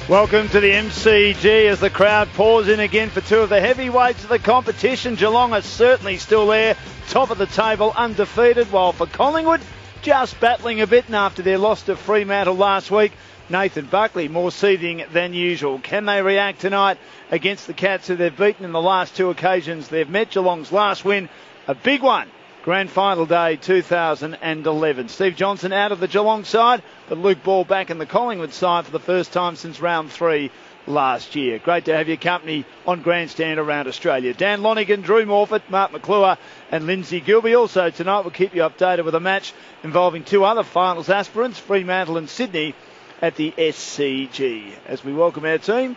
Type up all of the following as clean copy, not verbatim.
Welcome to the MCG as the crowd pours in again for two of the heavyweights of the competition. Geelong are certainly still there, top of the table, undefeated, while for Collingwood, just battling a bit, and after their loss to Fremantle last week, Nathan Buckley more seething than usual. Can they react tonight against the Cats, who they've beaten in the last two occasions they've met? Geelong's last win, a big one. Grand Final Day 2011. Steve Johnson out of the Geelong side, but Luke Ball back in the Collingwood side for the first time since round 3 last year. Great to have your company on Grandstand around Australia. Dan Lonigan, Drew Morfitt, Mark McClure and Lindsay Gilby. Also tonight we'll keep you updated with a match involving two other finals aspirants, Fremantle and Sydney, at the SCG. As we welcome our team,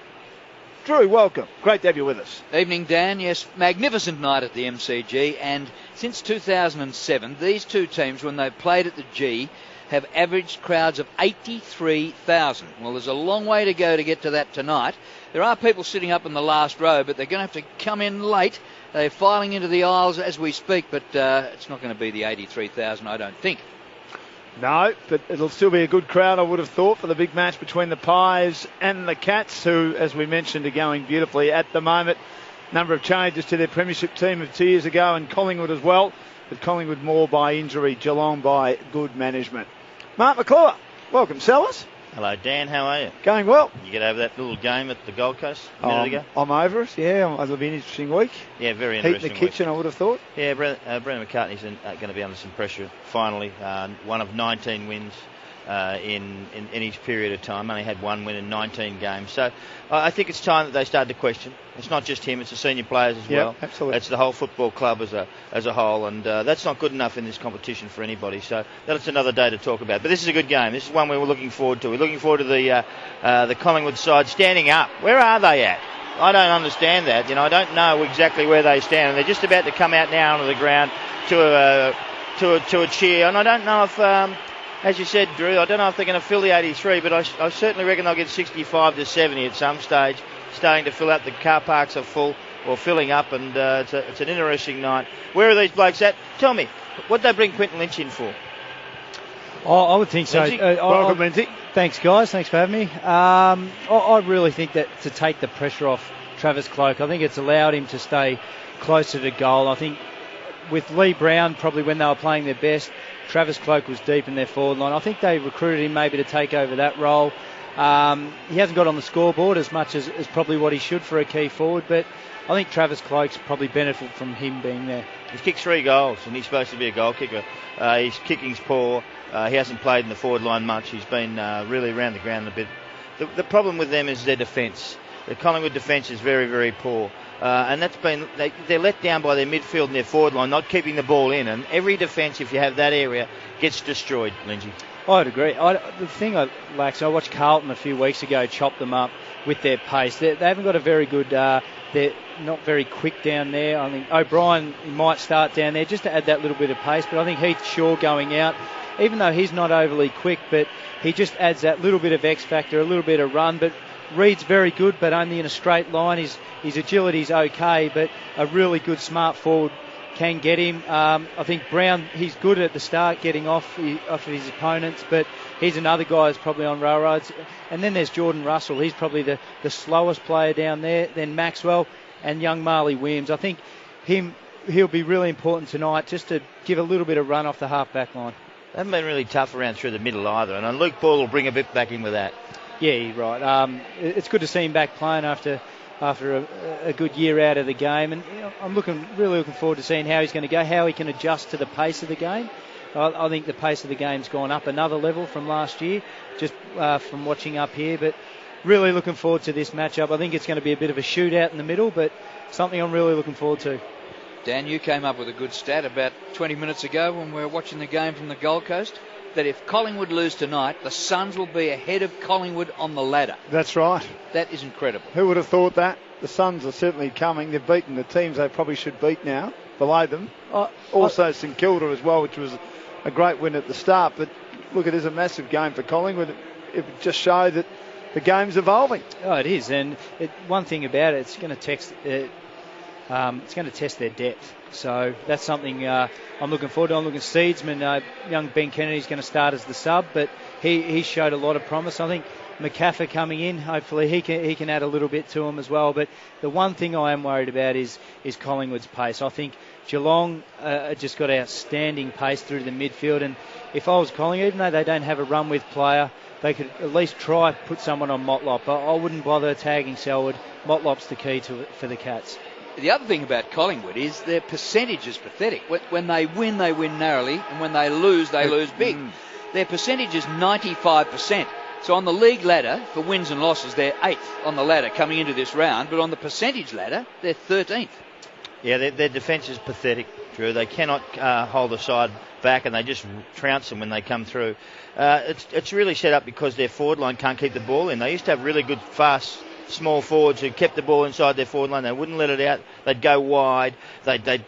Drew, welcome. Great to have you with us. Evening, Dan. Yes, magnificent night at the MCG, and since 2007, these two teams, when they've played at the G, have averaged crowds of 83,000. Well, there's a long way to go to get to that tonight. There are people sitting up in the last row, but they're going to have to come in late. They're filing into the aisles as we speak, but it's not going to be the 83,000, I don't think. No, but it'll still be a good crowd, I would have thought, for the big match between the Pies and the Cats, who, as we mentioned, are going beautifully at the moment. Number of changes to their premiership team of 2 years ago, and Collingwood as well, but Collingwood more by injury, Geelong by good management. Mark McClure, welcome, Sellers. Hello, Dan. How are you? Going well. You get over that little game at the Gold Coast a minute ago? I'm over it, yeah. It'll be an interesting week. Yeah, very Heat interesting in the kitchen, week. I would have thought. Yeah, Brendan McCartney's going to be under some pressure, finally. One of 19 wins in his period of time. Only had one win in 19 games. So I think it's time that they start to question. It's not just him, it's the senior players as well. Absolutely. It's the whole football club as a whole, and that's not good enough in this competition for anybody. So that's another day to talk about. But this is a good game. This is one we were looking forward to. We're looking forward to the Collingwood side standing up. Where are they at? I don't understand that. I don't know exactly where they stand. And they're just about to come out now onto the ground to a cheer. And I don't know if, as you said, Drew, I don't know if they're going to fill the 83, but I certainly reckon they'll get 65 to 70 at some stage, starting to fill up. The car parks are full or filling up, and it's an interesting night. Where are these blokes at? Tell me, what did they bring Quinton Lynch in for? I would think so. Welcome, Lindsay. Thanks, guys. Thanks for having me. I really think that to take the pressure off Travis Cloke, I think it's allowed him to stay closer to goal. I think with Lee Brown, probably when they were playing their best, Travis Cloke was deep in their forward line. I think they recruited him maybe to take over that role. He hasn't got on the scoreboard as much as probably what he should for a key forward, but I think Travis Cloke's probably benefited from him being there. He's kicked 3 goals, and he's supposed to be a goal kicker. His kicking's poor. He hasn't played in the forward line much. He's been really around the ground a bit. The problem with them is their defence. The Collingwood defence is very, very poor. And they're let down by their midfield and their forward line, not keeping the ball in. And every defence, if you have that area, gets destroyed, Lindsay. I'd agree. The thing I watched Carlton a few weeks ago chop them up with their pace. They haven't got a very good... they're not very quick down there. I think O'Brien might start down there just to add that little bit of pace. But I think Heath Shaw going out, even though he's not overly quick, but he just adds that little bit of X factor, a little bit of run. But Reed's very good, but only in a straight line. His agility's okay, but a really good smart forward can get him. I think Brown, he's good at the start getting off of his opponents, but he's another guy who's probably on railroads. And then there's Jordan Russell. He's probably the slowest player down there. Then Maxwell and young Marley Williams. I think he'll be really important tonight just to give a little bit of run off the half-back line. They haven't been really tough around through the middle either, and Luke Ball will bring a bit back in with that. Yeah, you're right. It's good to see him back playing after a good year out of the game, and I'm really looking forward to seeing how he's going to go, how he can adjust to the pace of the game. I think the pace of the game's gone up another level from last year, just from watching up here, but really looking forward to this matchup. I think it's going to be a bit of a shootout in the middle, but something I'm really looking forward to. Dan, you came up with a good stat about 20 minutes ago when we were watching the game from the Gold Coast, that if Collingwood lose tonight, the Suns will be ahead of Collingwood on the ladder. That's right. That is incredible. Who would have thought that? The Suns are certainly coming. They've beaten the teams they probably should beat now, below them. Also St Kilda as well, which was a great win at the start. But look, it is a massive game for Collingwood. It would just show that the game's evolving. Oh, it is. And one thing about it, it's going to test their depth. So that's something I'm looking forward to. I'm looking at Seedsman. Young Ben Kennedy's going to start as the sub, but he showed a lot of promise. I think McCaffrey coming in, hopefully he can add a little bit to them as well. But the one thing I am worried about is Collingwood's pace. I think Geelong just got outstanding pace through the midfield, and if I was Collingwood, even though they don't have a run with player, they could at least try put someone on Motlop. I wouldn't bother tagging Selwood. Motlop's the key for the Cats. The other thing about Collingwood is their percentage is pathetic. When they win narrowly, and when they lose big. Their percentage is 95%. So on the league ladder, for wins and losses, they're 8th on the ladder coming into this round, but on the percentage ladder, they're 13th. Yeah, their defence is pathetic, Drew. They cannot hold the side back, and they just trounce them when they come through. It's really set up because their forward line can't keep the ball in. They used to have really good, fast, small forwards who kept the ball inside their forward line. They wouldn't let it out. They'd go wide. They'd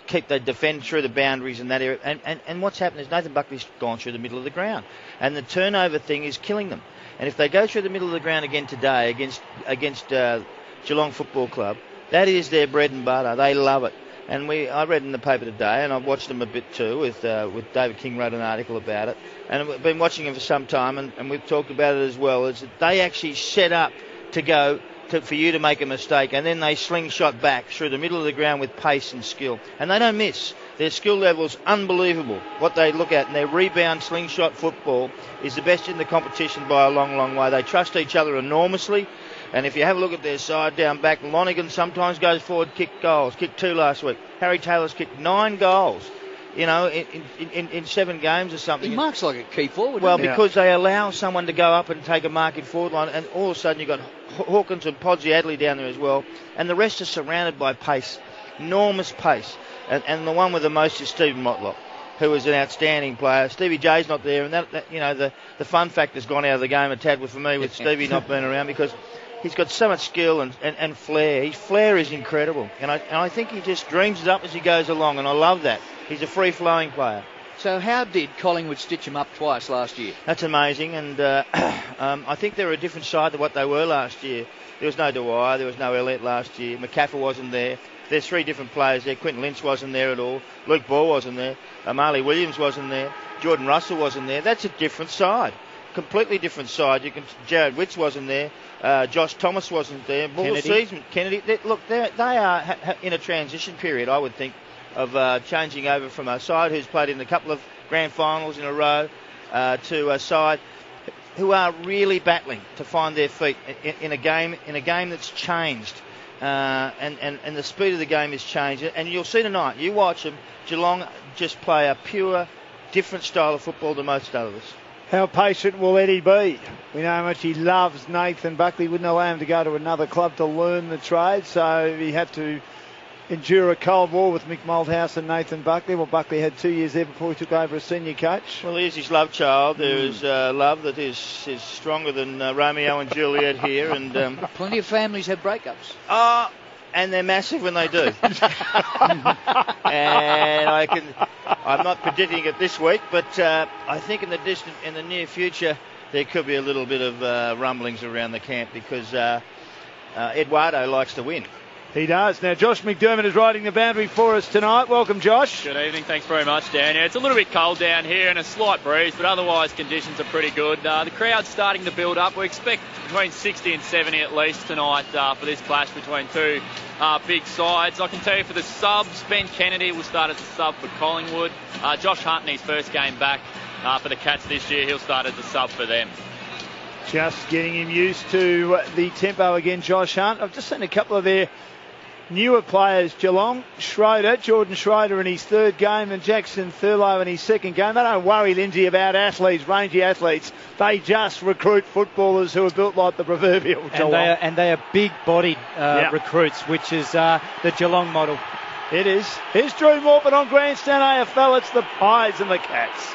defend through the boundaries in that area. And what's happened is Nathan Buckley's gone through the middle of the ground, and the turnover thing is killing them. And if they go through the middle of the ground again today against Geelong Football Club, that is their bread and butter. They love it. And I read in the paper today, and I've watched them a bit too, with David King wrote an article about it, and I've been watching them for some time, and we've talked about it as well, is that they actually set up to go for you to make a mistake, and then they slingshot back through the middle of the ground with pace and skill. And they don't miss. Their skill level's unbelievable. What they look at, and their rebound slingshot football is the best in the competition by a long, long way. They trust each other enormously. And if you have a look at their side down back, Lonergan sometimes goes forward, kicked goals, kicked 2 last week. Harry Taylor's kicked 9 goals, in 7 games or something. He marks like a key forward. Well, because they allow someone to go up and take a mark in forward line, and all of a sudden you've got Hawkins and Podsiadly down there as well, and the rest are surrounded by pace, enormous pace. And the one with the most is Stephen Motlop, who is an outstanding player. Stevie J's not there, and the fun factor's gone out of the game a tad for me with Stevie not being around, because he's got so much skill and flair. His flair is incredible, and I think he just dreams it up as he goes along, and I love that. He's a free-flowing player. So how did Collingwood stitch him up twice last year? That's amazing, and I think they're a different side to what they were last year. There was no Dwyer, there was no Elliott last year. McCaffrey wasn't there. There's 3 different players there. Quinton Lynch wasn't there at all. Luke Ball wasn't there. Marley Williams wasn't there. Jordan Russell wasn't there. That's a different side. Completely different side. Jared Witts wasn't there. Josh Thomas wasn't there. Kennedy. They are in a transition period, I would think, of changing over from a side who's played in a couple of grand finals in a row to a side who are really battling to find their feet in a game that's changed. And the speed of the game has changed. And you'll see tonight, you watch them, Geelong just play a pure, different style of football to most others. How patient will Eddie be? We know how much he loves Nathan Buckley. Wouldn't allow him to go to another club to learn the trade, so he had to endure a cold war with Mick Malthouse and Nathan Buckley. Well, Buckley had 2 years there before he took over as senior coach. Well, here's his love child. There is love that is stronger than Romeo and Juliet here. And plenty of families have breakups. And they're massive when they do. And I'm not predicting it this week, but I think in the near future there could be a little bit of rumblings around the camp, because Eduardo likes to win. He does. Now, Josh McDermott is riding the boundary for us tonight. Welcome, Josh. Good evening. Thanks very much, Dan. Yeah, it's a little bit cold down here and a slight breeze, but otherwise conditions are pretty good. The crowd's starting to build up. We expect between 60 and 70 at least tonight for this clash between 2 big sides. I can tell you for the subs, Ben Kennedy will start as a sub for Collingwood. Josh Hunt in his first game back for the Cats this year, he'll start as a sub for them. Just getting him used to the tempo again, Josh Hunt. I've just seen a couple of their newer players, Geelong, Jordan Schroeder in his 3rd game, and Jackson Thurlow in his 2nd game. They don't worry, Lindsay, about athletes, rangy athletes. They just recruit footballers who are built like the proverbial Geelong. And they are big-bodied recruits, which is the Geelong model. It is. Here's Drew Morford on Grandstand AFL. It's the Pies and the Cats.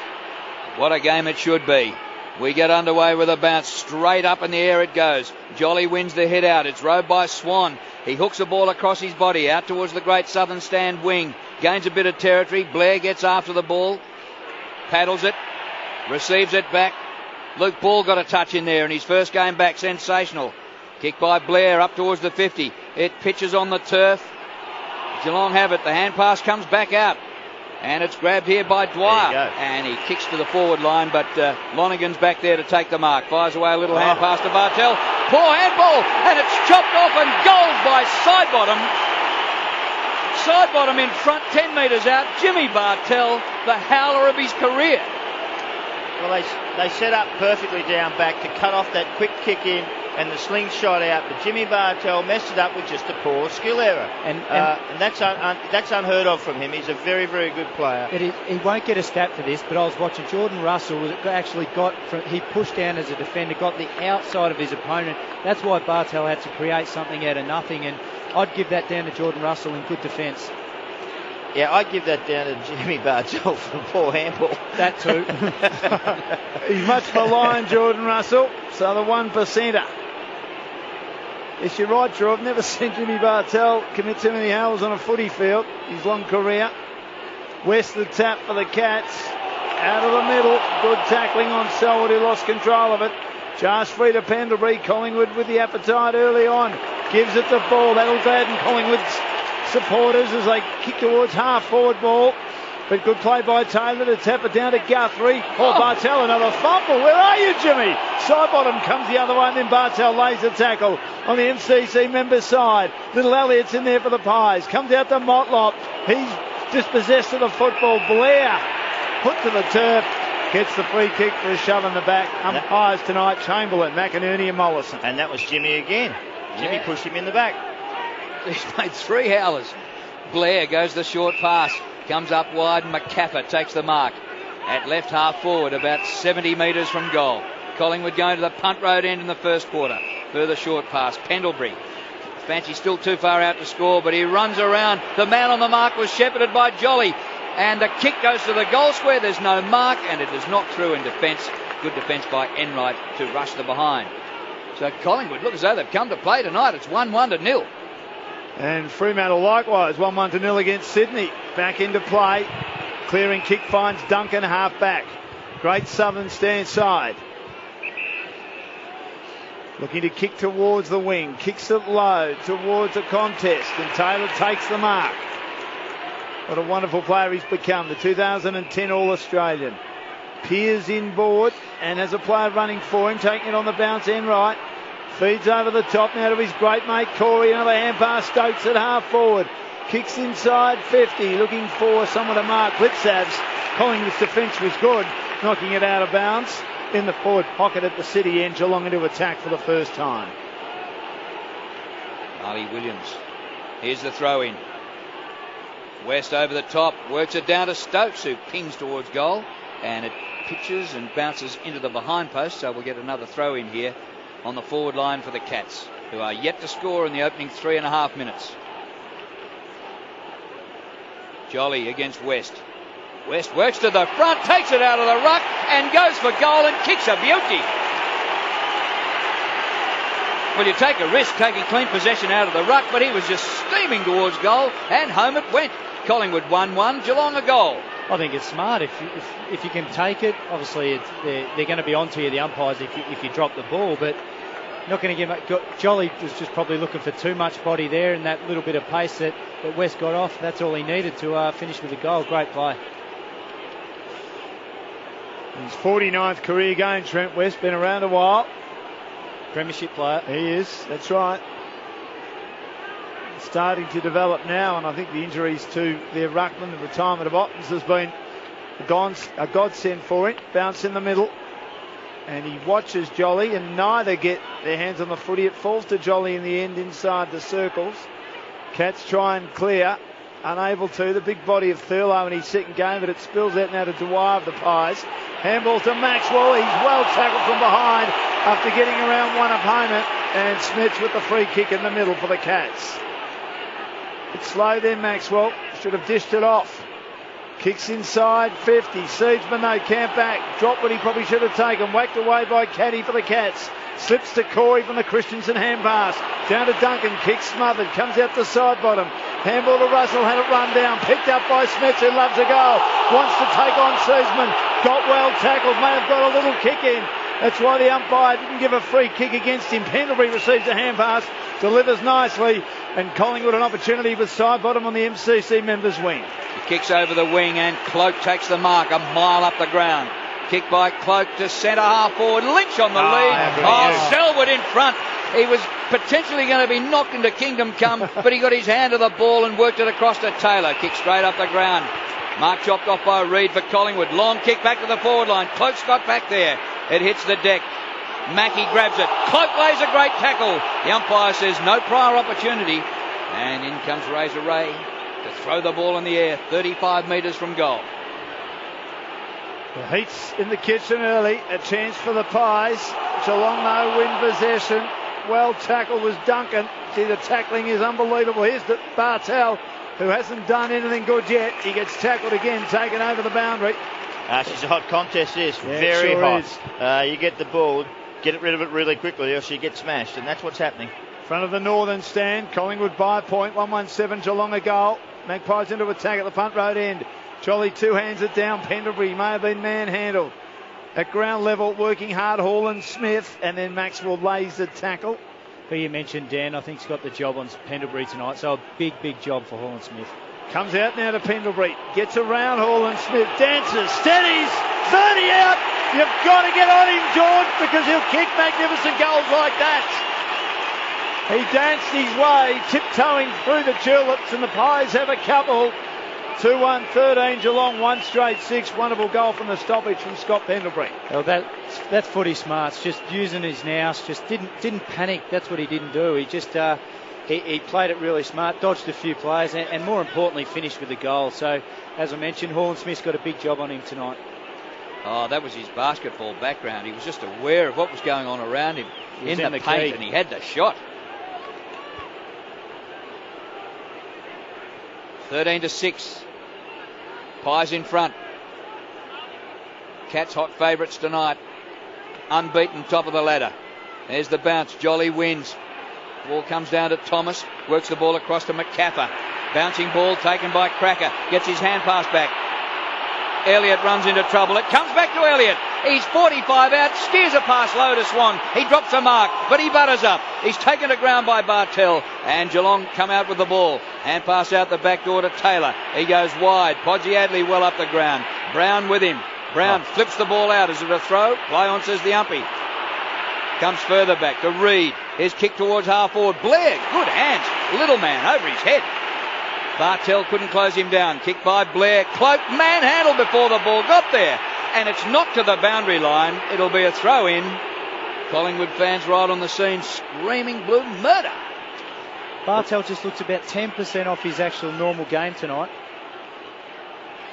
What a game it should be. We get underway with a bounce. Straight up in the air it goes. Jolly wins the hit out. It's rowed by Swan. He hooks a ball across his body out towards the Great Southern Stand wing. Gains a bit of territory. Blair gets after the ball. Paddles it. Receives it back. Luke Ball got a touch in there in his first game back. Sensational. Kick by Blair up towards the 50. It pitches on the turf. Geelong have it. The hand pass comes back out. And it's grabbed here by Dwyer. And he kicks to the forward line, but Lonergan's back there to take the mark. Fires away a little hand pass to Bartel. Poor handball, and it's chopped off and goal by Sidebottom. Sidebottom in front, 10 metres out. Jimmy Bartel, the howler of his career. Well, they set up perfectly down back to cut off that quick kick in and the slingshot out, but Jimmy Bartel messed it up with just a poor skill error. And that's unheard of from him. He's a very, very good player. He won't get a stat for this, but I was watching Jordan Russell. He pushed down as a defender, got the outside of his opponent. That's why Bartel had to create something out of nothing, and I'd give that down to Jordan Russell in good defence. Yeah, I'd give that down to Jimmy Bartel for the poor handball. That too. He's much maligned, Jordan Russell, so the 1%er. Yes, you're right, Drew. I've never seen Jimmy Bartel commit too many howls on a footy field. His long career. West the tap for the Cats. Out of the middle. Good tackling on Selwood, who lost control of it. Just free to Pendlebury. Collingwood with the appetite early on. Gives it the ball. That'll gladden Collingwood's supporters as they kick towards half-forward ball. But good play by Taylor to tap it down to Guthrie. Bartel, another fumble. Where are you, Jimmy? Sidebottom comes the other way, and then Bartel lays the tackle on the MCC members' side. Little Elliott's in there for the Pies. Comes out to Motlop. He's dispossessed of the football. Blair put to the turf. Gets the free kick for a shove in the back. Umpires tonight, Chamberlain, McInerney and Mollison. And that was Jimmy again. Jimmy pushed him in the back. He's made 3 howlers. Blair goes the short pass. Comes up wide, and McCapper takes the mark. At left half forward, about 70 metres from goal. Collingwood going to the punt road end in the first quarter. Further short pass, Pendlebury. Fancy still too far out to score, but he runs around. The man on the mark was shepherded by Jolly. And the kick goes to the goal square. There's no mark, and it is knocked through in defence. Good defence by Enright to rush the behind. So Collingwood look as though they've come to play tonight. It's 1-1-0. And Fremantle likewise, 1-1-0 against Sydney. Back into play. Clearing kick finds Duncan half back. Great Southern stand side. Looking to kick towards the wing. Kicks it low towards the contest. And Taylor takes the mark. What a wonderful player he's become. The 2010 All-Australian. Peers inboard and has a player running for him. Taking it on the bounce, Enright. Feeds over the top now to his great mate Corey. Another hand pass. Stokes at half forward. Kicks inside 50. Looking for someone to mark. Blitzavs. Collingwood's defence was good. Knocking it out of bounds. In the forward pocket at the city end. Geelong into attack for the first time. Marley Williams. Here's the throw in. West over the top. Works it down to Stokes, who pings towards goal. And it pitches and bounces into the behind post. So we'll get another throw in here on the forward line for the Cats, who are yet to score in the opening 3.5 minutes. Jolly against West. West works to the front, takes it out of the ruck, and goes for goal and kicks a beauty. Well, you take a risk taking clean possession out of the ruck, but he was just steaming towards goal, and home it went. Collingwood 1-1, Geelong a goal. I think it's smart if you can take it. Obviously, they're going to be onto you, the umpires, if you drop the ball, but not going to give. Jolly was just probably looking for too much body there, and that little bit of pace that West got off, that's all he needed to finish with a goal. Great play. His 49th career game, Trent West, been around a while. Premiership player. He is, that's right. Starting to develop now, and I think the injuries to their ruckman, the retirement of Ottens, has been a godsend for him. Bounce in the middle, and he watches Jolly, and neither get their hands on the footy. It falls to Jolly in the end inside the circles. Cats try and clear, unable to. The big body of Thurlow in his second game, but it spills out now to Dwyer of the Pies. Handball to Maxwell. He's well tackled from behind after getting around one opponent, and Smith with the free kick in the middle for the Cats. It's slow then, Maxwell. Should have dished it off. Kicks inside 50. Seedsman, no, camp back. Dropped what he probably should have taken. Whacked away by Caddy for the Cats. Slips to Corey from the Christensen hand pass. Down to Duncan. Kick smothered. Comes out the side bottom. Handball to Russell. Had it run down. Picked up by Smith, who loves a goal. Wants to take on Seedsman. Got well tackled. May have got a little kick in. That's why the umpire didn't give a free kick against him. Pendlebury receives a hand pass, delivers nicely, and Collingwood an opportunity with side bottom on the MCC members' wing. He kicks over the wing and Cloak takes the mark a mile up the ground. Kick by Cloak to centre half forward. Lynch on the lead. Selwood in front. He was potentially going to be knocked into Kingdom Come, but he got his hand to the ball and worked it across to Taylor. Kick straight up the ground. Mark chopped off by Reid for Collingwood. Long kick back to the forward line. Cloak's got back there. It hits the deck. Mackey grabs it. Cloak lays a great tackle. The umpire says no prior opportunity. And in comes Razor Ray to throw the ball in the air 35 metres from goal. The heat's in the kitchen early. A chance for the Pies. Geelong though win possession. Well tackled was Duncan. See, the tackling is unbelievable. Here's the Bartel, who hasn't done anything good yet. He gets tackled again, taken over the boundary. She's a hot contest, this. Yeah, very sure hot. You get the ball, get rid of it really quickly, or else you get smashed, and that's what's happening. Front of the northern stand. Collingwood by a point. 1-1-7 Geelong a goal. Magpies into attack at the front road end. Jolly two hands it down. Pendlebury may have been manhandled. At ground level, working hard, Hall Smith, and then Maxwell lays the tackle. Who you mentioned, Dan, I think he's got the job on Pendlebury tonight, so a big job for Hall Smith. Comes out now to Pendlebury. Gets around Hall Smith. Dances. Steadies. 30 out. You've got to get on him, George, because he'll kick magnificent goals like that. He danced his way, tiptoeing through the tulips, and the Pies have a couple. 2-1-13 Geelong, one straight 6. Wonderful goal from the stoppage from Scott Pendlebury. Well, that's footy smarts, just using his nous, just didn't panic. That's what he didn't do. He just he played it really smart, dodged a few players, and more importantly finished with the goal. So, as I mentioned, Hall Smith's got a big job on him tonight. Oh, that was his basketball background. He was just aware of what was going on around him in the paint, and he had the shot. 13-6. Pies in front. Cats hot favourites tonight. Unbeaten top of the ladder. There's the bounce. Jolly wins. Ball comes down to Thomas. Works the ball across to McCaffer. Bouncing ball taken by Cracker. Gets his hand pass back. Elliott runs into trouble. It comes back to Elliott. He's 45 out. Steers a pass low to Swan. He drops a mark, but he butters up. He's taken to ground by Bartel. And Geelong come out with the ball. Hand pass out the back door to Taylor. He goes wide. Podgiadli well up the ground. Brown with him. Brown flips the ball out. Is it a throw? Play on, says the umpy. Comes further back to Reid. His kick towards half forward. Blair, good hands. Little man over his head. Bartel couldn't close him down. Kick by Blair. Cloak manhandled before the ball got there. And it's knocked to the boundary line. It'll be a throw in. Collingwood fans right on the scene screaming blue murder. Bartel just looks about 10% off his actual normal game tonight.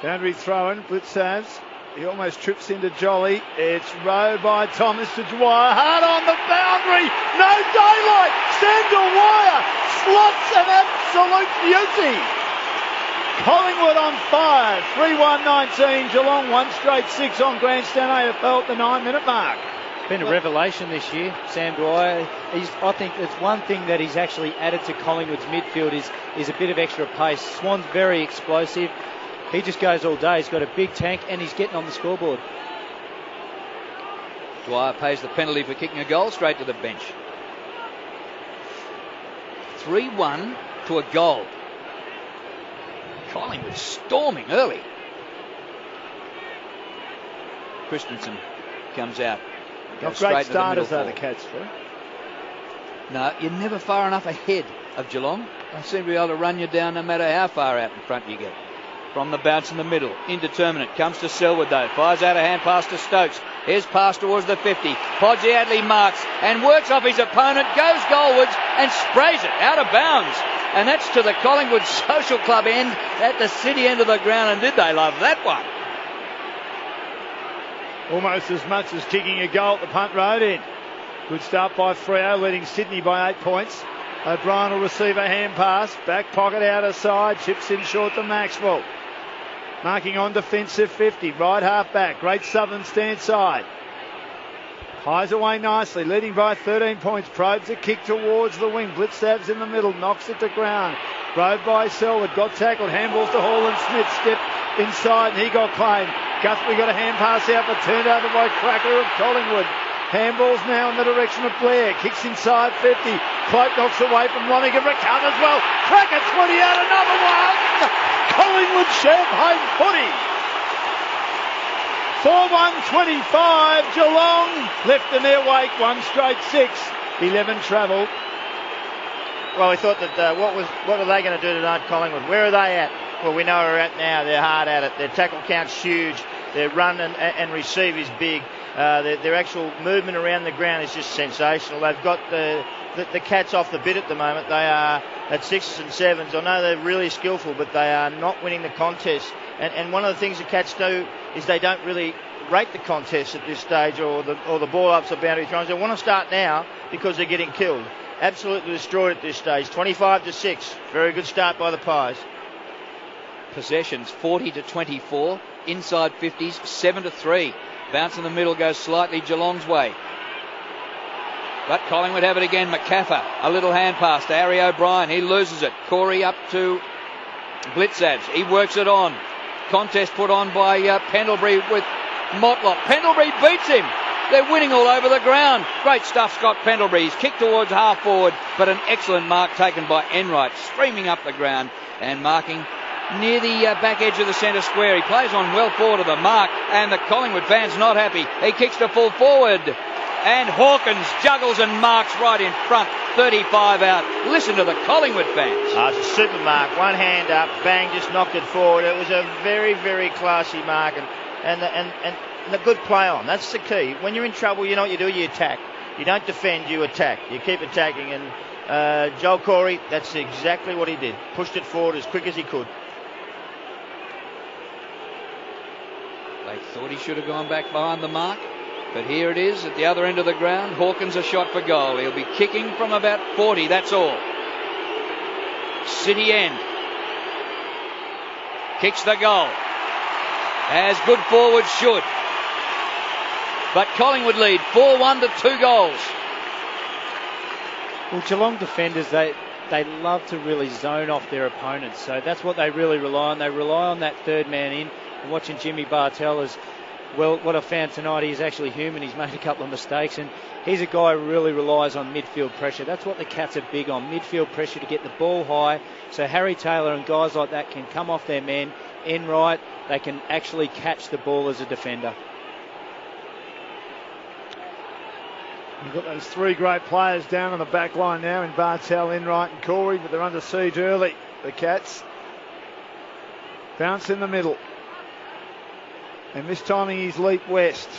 Boundary throw in. Blitzavs. He almost trips into Jolly. It's Rowe by Thomas to Dwyer. Hard on the boundary. No daylight. Sandal Dwyer slots an absolute beauty. Collingwood on fire. 3-1-19. Geelong one straight 6 on Grandstand AFL at the 9-minute mark. Been a revelation this year, Sam Dwyer. I think it's one thing that he's actually added to Collingwood's midfield is a bit of extra pace. Swan's very explosive. He just goes all day. He's got a big tank and he's getting on the scoreboard. Dwyer pays the penalty for kicking a goal straight to the bench. 3-1 to a goal. Collingwood storming early. Christensen comes out. Not great starters though, the Cats, Phil. No, you're never far enough ahead of Geelong. They seem to be able to run you down no matter how far out in front you get. From the bounce in the middle, indeterminate, comes to Selwood though, fires out a hand pass to Stokes. Here's pass towards the 50. Podgiadli marks and works off his opponent, goes goalwards and sprays it out of bounds. And that's to the Collingwood Social Club end at the city end of the ground, and did they love that one? Almost as much as kicking a goal at the punt road end. Good start by Freo, leading Sydney by 8 points. O'Brien will receive a hand pass. Back pocket outer side. Chips in short to Maxwell. Marking on defensive 50. Right half back. Great Southern stand side. Highs away nicely. Leading by 13 points. Probes a kick towards the wing. Blitzavs in the middle. Knocks it to ground. Rode by Selwood. Got tackled. Handballs to Hall Smith. Step inside and he got claimed. Guthrie got a hand pass out but turned over by Cracker of Collingwood. Handballs now in the direction of Blair. Kicks inside 50. Cloak knocks away from Lonergan. Recovers well. Cracker's footy out. Another one. Collingwood Champagne footy. 4-1-25. Geelong left in their wake. 1 straight 6. 11 travel. Well, we thought that what were they going to do tonight, Collingwood? Where are they at? Well, we know where they're at now. They're hard at it. Their tackle count's huge. Their run and receive is big. Their actual movement around the ground is just sensational. They've got the cats off the bit at the moment. They are at 6s and 7s. I know they're really skillful, but they are not winning the contest. And one of the things the cats do is they don't really rate the contest at this stage, or the ball ups or boundary throws. They want to start now because they're getting killed. Absolutely destroyed at this stage. 25-6. Very good start by the Pies. Possessions 40-24. Inside 50s 7-3. Bounce in the middle goes slightly Geelong's way. But Collingwood have it again. McCaffer, a little hand pass to Harry O'Brien. He loses it. Corey up to Blitzabs. He works it on. Contest put on by Pendlebury with Motlop. Pendlebury beats him. They're winning all over the ground. Great stuff, Scott Pendlebury. He's kicked towards half forward, but an excellent mark taken by Enright, streaming up the ground and marking near the back edge of the centre square. He plays on well forward of the mark, and the Collingwood fans not happy. He kicks to full forward, and Hawkins juggles and marks right in front. 35 out. Listen to the Collingwood fans. It's a super mark. One hand up, bang, just knocked it forward. It was a very, very classy mark, and the good play on. That's the key. When you're in trouble, you know what you do? You attack. You don't defend, you attack. You keep attacking, and Joel Corey, that's exactly what he did. Pushed it forward as quick as he could. They thought he should have gone back behind the mark, but here it is at the other end of the ground. Hawkins a shot for goal. He'll be kicking from about 40, that's all. City end. Kicks the goal. As good forward should. But Collingwood lead 4-1 to 2 goals. Well, Geelong defenders, they love to really zone off their opponents. So that's what they really rely on. They rely on that third man in. And watching Jimmy Bartel as well, what I found tonight, he's actually human. He's made a couple of mistakes, and he's a guy who really relies on midfield pressure. That's what the Cats are big on, midfield pressure to get the ball high. So Harry Taylor and guys like that can come off their men. Enright, they can actually catch the ball as a defender. We've got those 3 great players down on the back line now in Bartel, Enright and Corey, but they're under siege early, the Cats. Bounce in the middle. And this timing he's leap west.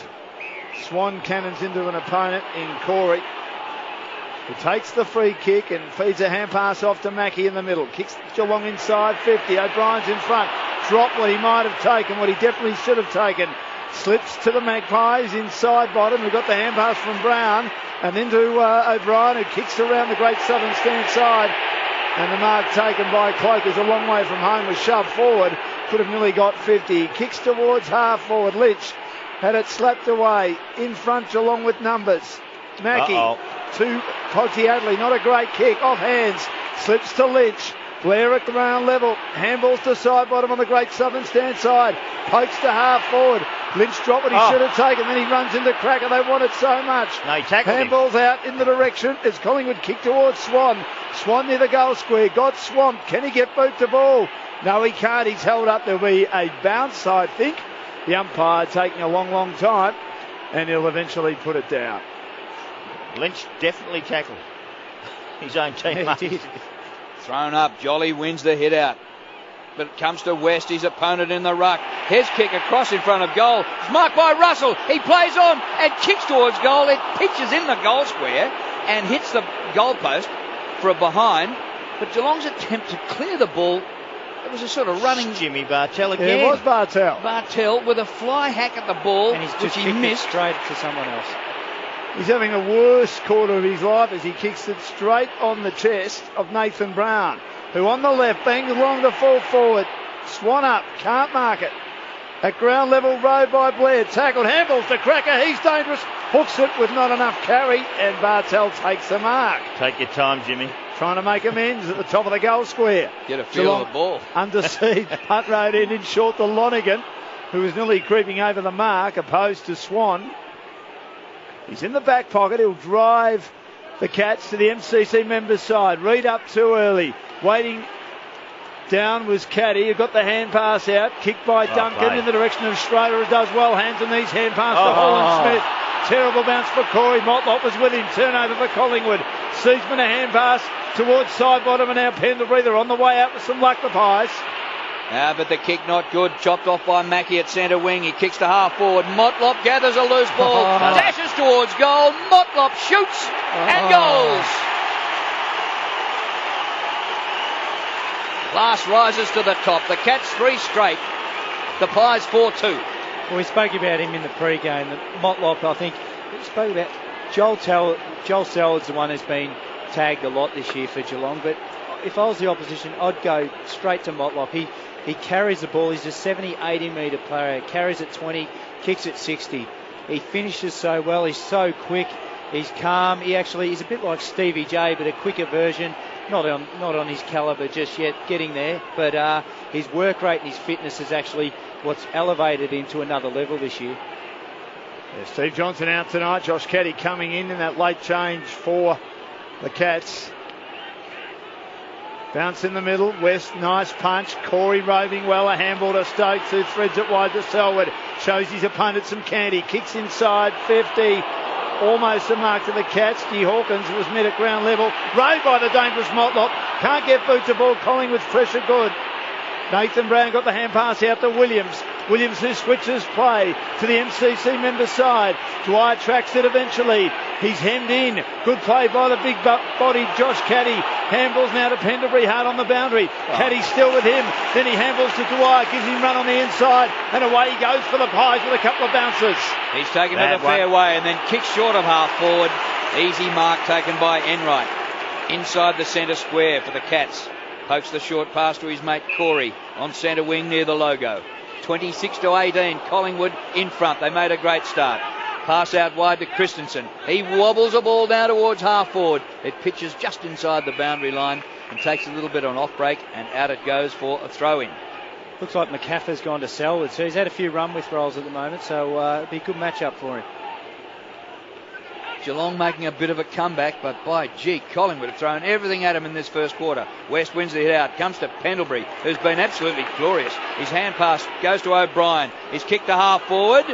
Swan cannons into an opponent in Corey, who takes the free kick and feeds a hand pass off to Mackie in the middle. Kicks Geelong inside 50. O'Brien's in front. Dropped what he might have taken, what he definitely should have taken. Slips to the Magpies inside bottom. We've got the hand pass from Brown, and then to O'Brien, who kicks around the Great Southern stand side. And the mark taken by Cloak is a long way from home, was shoved forward. Could have nearly got 50. Kicks towards half forward. Lynch had it slapped away. In front, Geelong with numbers. Mackie to Pogsy Adley. Not a great kick. Off hands. Slips to Lynch. Blair at ground level. Handballs to side bottom on the Great Southern stand side. Pokes to half forward. Lynch dropped what he should have taken. Then he runs into Cracker. They want it so much. No, he tackled him. Handballs out in the direction as Collingwood kick towards Swan. Swan near the goal square. Got swamped. Can he get boot to ball? No, he can't. He's held up. There'll be a bounce, I think. The umpire taking a long, long time, and he'll eventually put it down. Lynch definitely tackled his own teammate. He did. Thrown up. Jolly wins the hit out. But it comes to West, his opponent in the ruck. His kick across in front of goal. It's marked by Russell. He plays on and kicks towards goal. It pitches in the goal square and hits the goalpost for a behind. But Geelong's attempt to clear the ball, it was a sort of running... Jimmy Bartel again. Yeah, it was Bartel. Bartel with a fly hack at the ball, And he's which just he kicked missed. it straight to someone else. He's having the worst quarter of his life as he kicks it straight on the chest of Nathan Brown, who on the left bangs along the full forward. Swan up, can't mark it. At ground level, row by Blair, tackled, handballs to Cracker, he's dangerous, hooks it with not enough carry, and Bartel takes the mark. Take your time, Jimmy. Trying to make amends at the top of the goal square. Get a feel of the ball. Under siege, punt road in short to Lonergan, who was nearly creeping over the mark, opposed to Swan. He's in the back pocket. He'll drive the Cats to the MCC members' side. Reed up too early. Waiting down was Caddy, who got the hand pass out. Kicked by Duncan in the direction of Schroeder, who does well. Hands and knees, hand pass to Holland Smith. Terrible bounce for Corey. Motlop was with him. Turnover for Collingwood. Seaman a hand pass towards side bottom, and now Pendlebury. They're on the way out with some luck, the Pies. But the kick not good. Chopped off by Mackey at centre wing. He kicks to half forward. Motlop gathers a loose ball. Dashes towards goal. Motlop shoots and goals. Class rises to the top. The Cats 3 straight. The Pies 4-2. Well, we spoke about him in the pre-game. Motlop, I think, we spoke about Joel Sellard's the one who's been tagged a lot this year for Geelong. But if I was the opposition, I'd go straight to Motlop. He carries the ball. He's a 70, 80 metre player. Carries at 20, kicks at 60. He finishes so well. He's so quick. He's calm. He's a bit like Stevie J, but a quicker version. Not on his calibre just yet, getting there. But his work rate and his fitness is actually what's elevated him to another level this year. Yeah, Steve Johnson out tonight. Josh Caddy coming in that late change for the Cats. Bounce in the middle. West, nice punch. Corey roving well. A handball to Stokes, who threads it wide to Selwood. Shows his opponent some candy. Kicks inside 50. Almost a mark to the Cats. G. Hawkins was mid at ground level. Rode by the dangerous Motlop. Can't get boot to ball. Collingwood's pressure good. Nathan Brown got the hand pass out to Williams. Williams, who switches play to the MCC member side. Dwyer tracks it eventually. He's hemmed in. Good play by the big body Josh Caddy. Handballs now to Pendlebury, hard on the boundary. Caddy's still with him. Then he handballs to Dwyer, gives him run on the inside, and away he goes for the Pies with a couple of bounces. He's taken to the fairway and then kicks short of half forward. Easy mark taken by Enright. Inside the centre square for the Cats. Pokes the short pass to his mate Corey on centre wing near the logo. 26-18, Collingwood in front. They made a great start. Pass out wide to Christensen. He wobbles the ball down towards half forward. It pitches just inside the boundary line and takes a little bit on off break, and out it goes for a throw-in. Looks like McCaffrey's gone to Selwood, so he's had a few run with rolls at the moment, so it'll be a good match-up for him. Geelong making a bit of a comeback, but by gee, Collingwood have thrown everything at him in this first quarter. West wins the hit out, comes to Pendlebury, who's been absolutely glorious. His hand pass goes to O'Brien. He's kicked to half forward.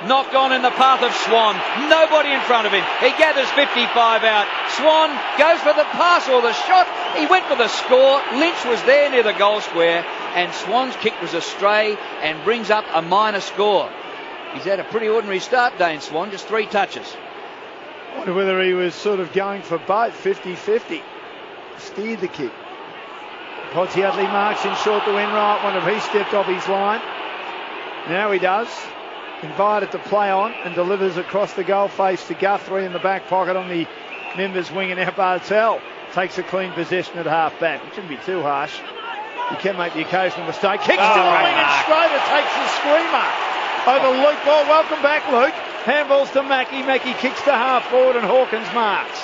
Knocked on in the path of Swan. Nobody in front of him. He gathers 55 out. Swan goes for the pass or the shot. He went for the score. Lynch was there near the goal square, and Swan's kick was astray and brings up a minor score. He's had a pretty ordinary start, Dane Swan, just 3 touches. I wonder whether he was sort of going for both, 50-50. Steered the kick. Podsiadly marks in short to Enright. Wonder if he stepped off his line. Now he does. Invited to play on and delivers across the goal face to Guthrie in the back pocket on the members' wing, and now Bartel takes a clean possession at half back. It shouldn't be too harsh. You can make the occasional mistake. Kicks to the wing and Schroeder takes the screamer over Luke Ball. Welcome back, Luke. Handballs to Mackey. Mackey kicks to half forward and Hawkins marks.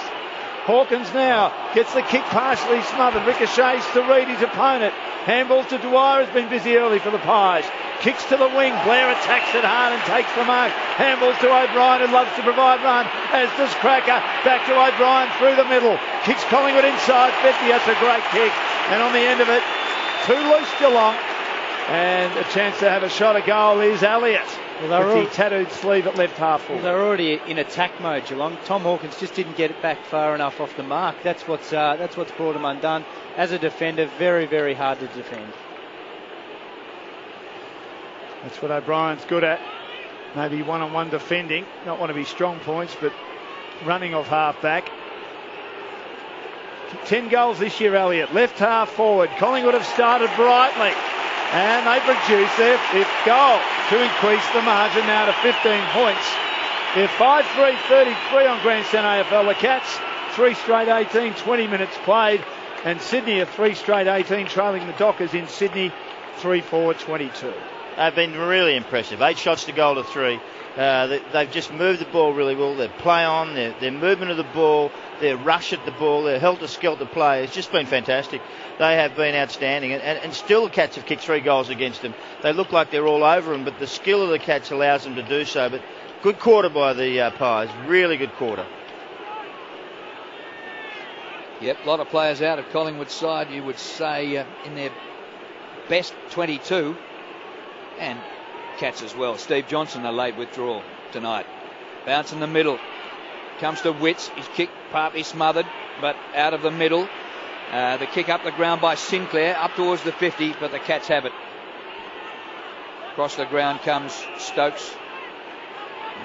Hawkins now gets the kick partially smothered. Ricochets to Reed, his opponent. Handballs to Dwyer, has been busy early for the Pies. Kicks to the wing. Blair attacks it hard and takes the mark. Handballs to O'Brien, who loves to provide run, as does Cracker. Back to O'Brien through the middle. Kicks Collingwood inside 50. That's a great kick. And on the end of it, too loose Geelong. And a chance to have a shot at goal is Elliott. Well, with the tattooed sleeve at left half forward. They're already in attack mode, Geelong. Tom Hawkins just didn't get it back far enough off the mark. That's what's brought him undone. As a defender, very, very hard to defend. That's what O'Brien's good at. Maybe one-on-one defending. Not one of his strong points, but running off half-back. 10 goals this year, Elliott. Left half forward. Collingwood have started brightly. And they produce their 5th goal to increase the margin now to 15 points. They're 5-3, 33 on Grandstand AFL. The Cats, 3 straight 18, 20 minutes played. And Sydney are 3 straight 18, trailing the Dockers in Sydney, 3-4, 22. They've been really impressive. 8 shots to goal to 3. They've just moved the ball really well. Their play on, their movement of the ball, their rush at the ball, their helter-skelter play. It's just been fantastic. They have been outstanding. And still the Cats have kicked 3 goals against them. They look like they're all over them, but the skill of the Cats allows them to do so. But Good quarter by the Pies. Really good quarter. Yep, a lot of players out of Collingwood's side, you would say, in their best 22. And Cats as well. Steve Johnson, a late withdrawal tonight. Bounce in the middle. Comes to Witts. He's kicked partly smothered, but out of the middle. The kick up the ground by Sinclair, up towards the 50, but the Cats have it. Across the ground comes Stokes.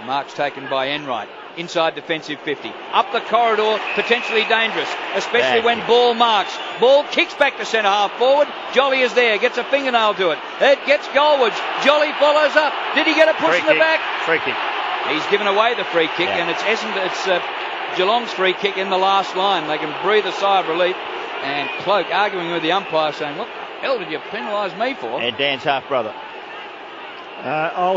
Mark's taken by Enright. Inside defensive 50. Up the corridor, potentially dangerous, especially when Ball marks. Ball kicks back to centre half forward. Jolly is there, gets a fingernail to it. It gets goalwards. Jolly follows up. Did he get a push in the back? Free kick. He's given away the free kick, and it's Geelong's free kick in the last line. They can breathe a sigh of relief. And Cloak arguing with the umpire, saying, "What the hell did you penalise me for?" And Dan's half brother. There are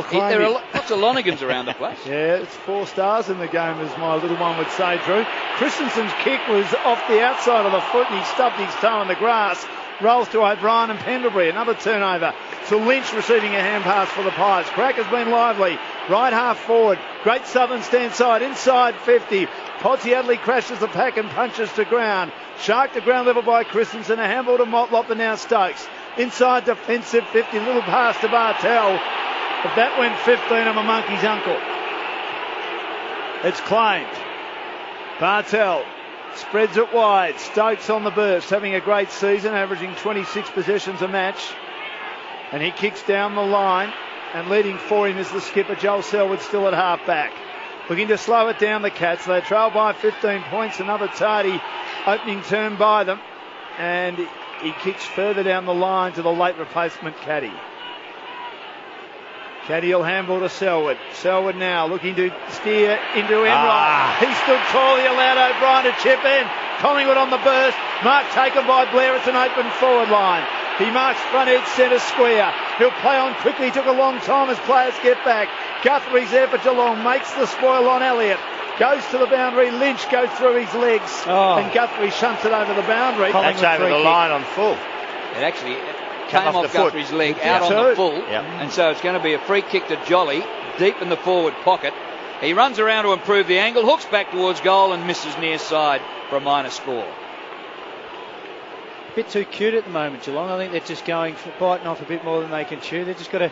lots of Lonigans around the place. Yeah, it's 4 stars in the game, as my little one would say, Drew. Christensen's kick was off the outside of the foot, and he stubbed his toe in the grass. Rolls to O'Brien and Pendlebury. Another turnover to Lynch, receiving a hand pass for the Pies. Crack has been lively. Right half forward. Great Southern stand side. Inside 50. Podsiadly crashes the pack and punches to ground. Shark to ground level by Christensen. A handball to Motlop and now Stokes. Inside defensive 50. Little pass to Bartel. But that went 15 on a monkey's uncle. It's claimed. Bartel spreads it wide. Stokes on the burst, having a great season, averaging 26 possessions a match. And he kicks down the line. And leading for him is the skipper, Joel Selwood, still at half-back. Looking to slow it down, the Cats. They trail by 15 points. Another tardy opening turn by them. And he kicks further down the line to the late replacement Caddy. Caddy will handball to Selwood. Selwood now looking to steer into Enright. He stood tall. He allowed O'Brien to chip in. Collingwood on the burst. Mark taken by Blair. It's an open forward line. He marks front edge centre square. He'll play on quickly. Took a long time as players get back. Guthrie's there for Geelong. Makes the spoil on Elliott. Goes to the boundary. Lynch goes through his legs. And Guthrie shunts it over the boundary. That's over the line on full. It actually came off Guthrie's leg out on the full. Yep. And so it's going to be a free kick to Jolly, deep in the forward pocket. He runs around to improve the angle, hooks back towards goal and misses near side for a minor score. A bit too cute at the moment, Geelong. I think they're just biting off a bit more than they can chew. They've just got to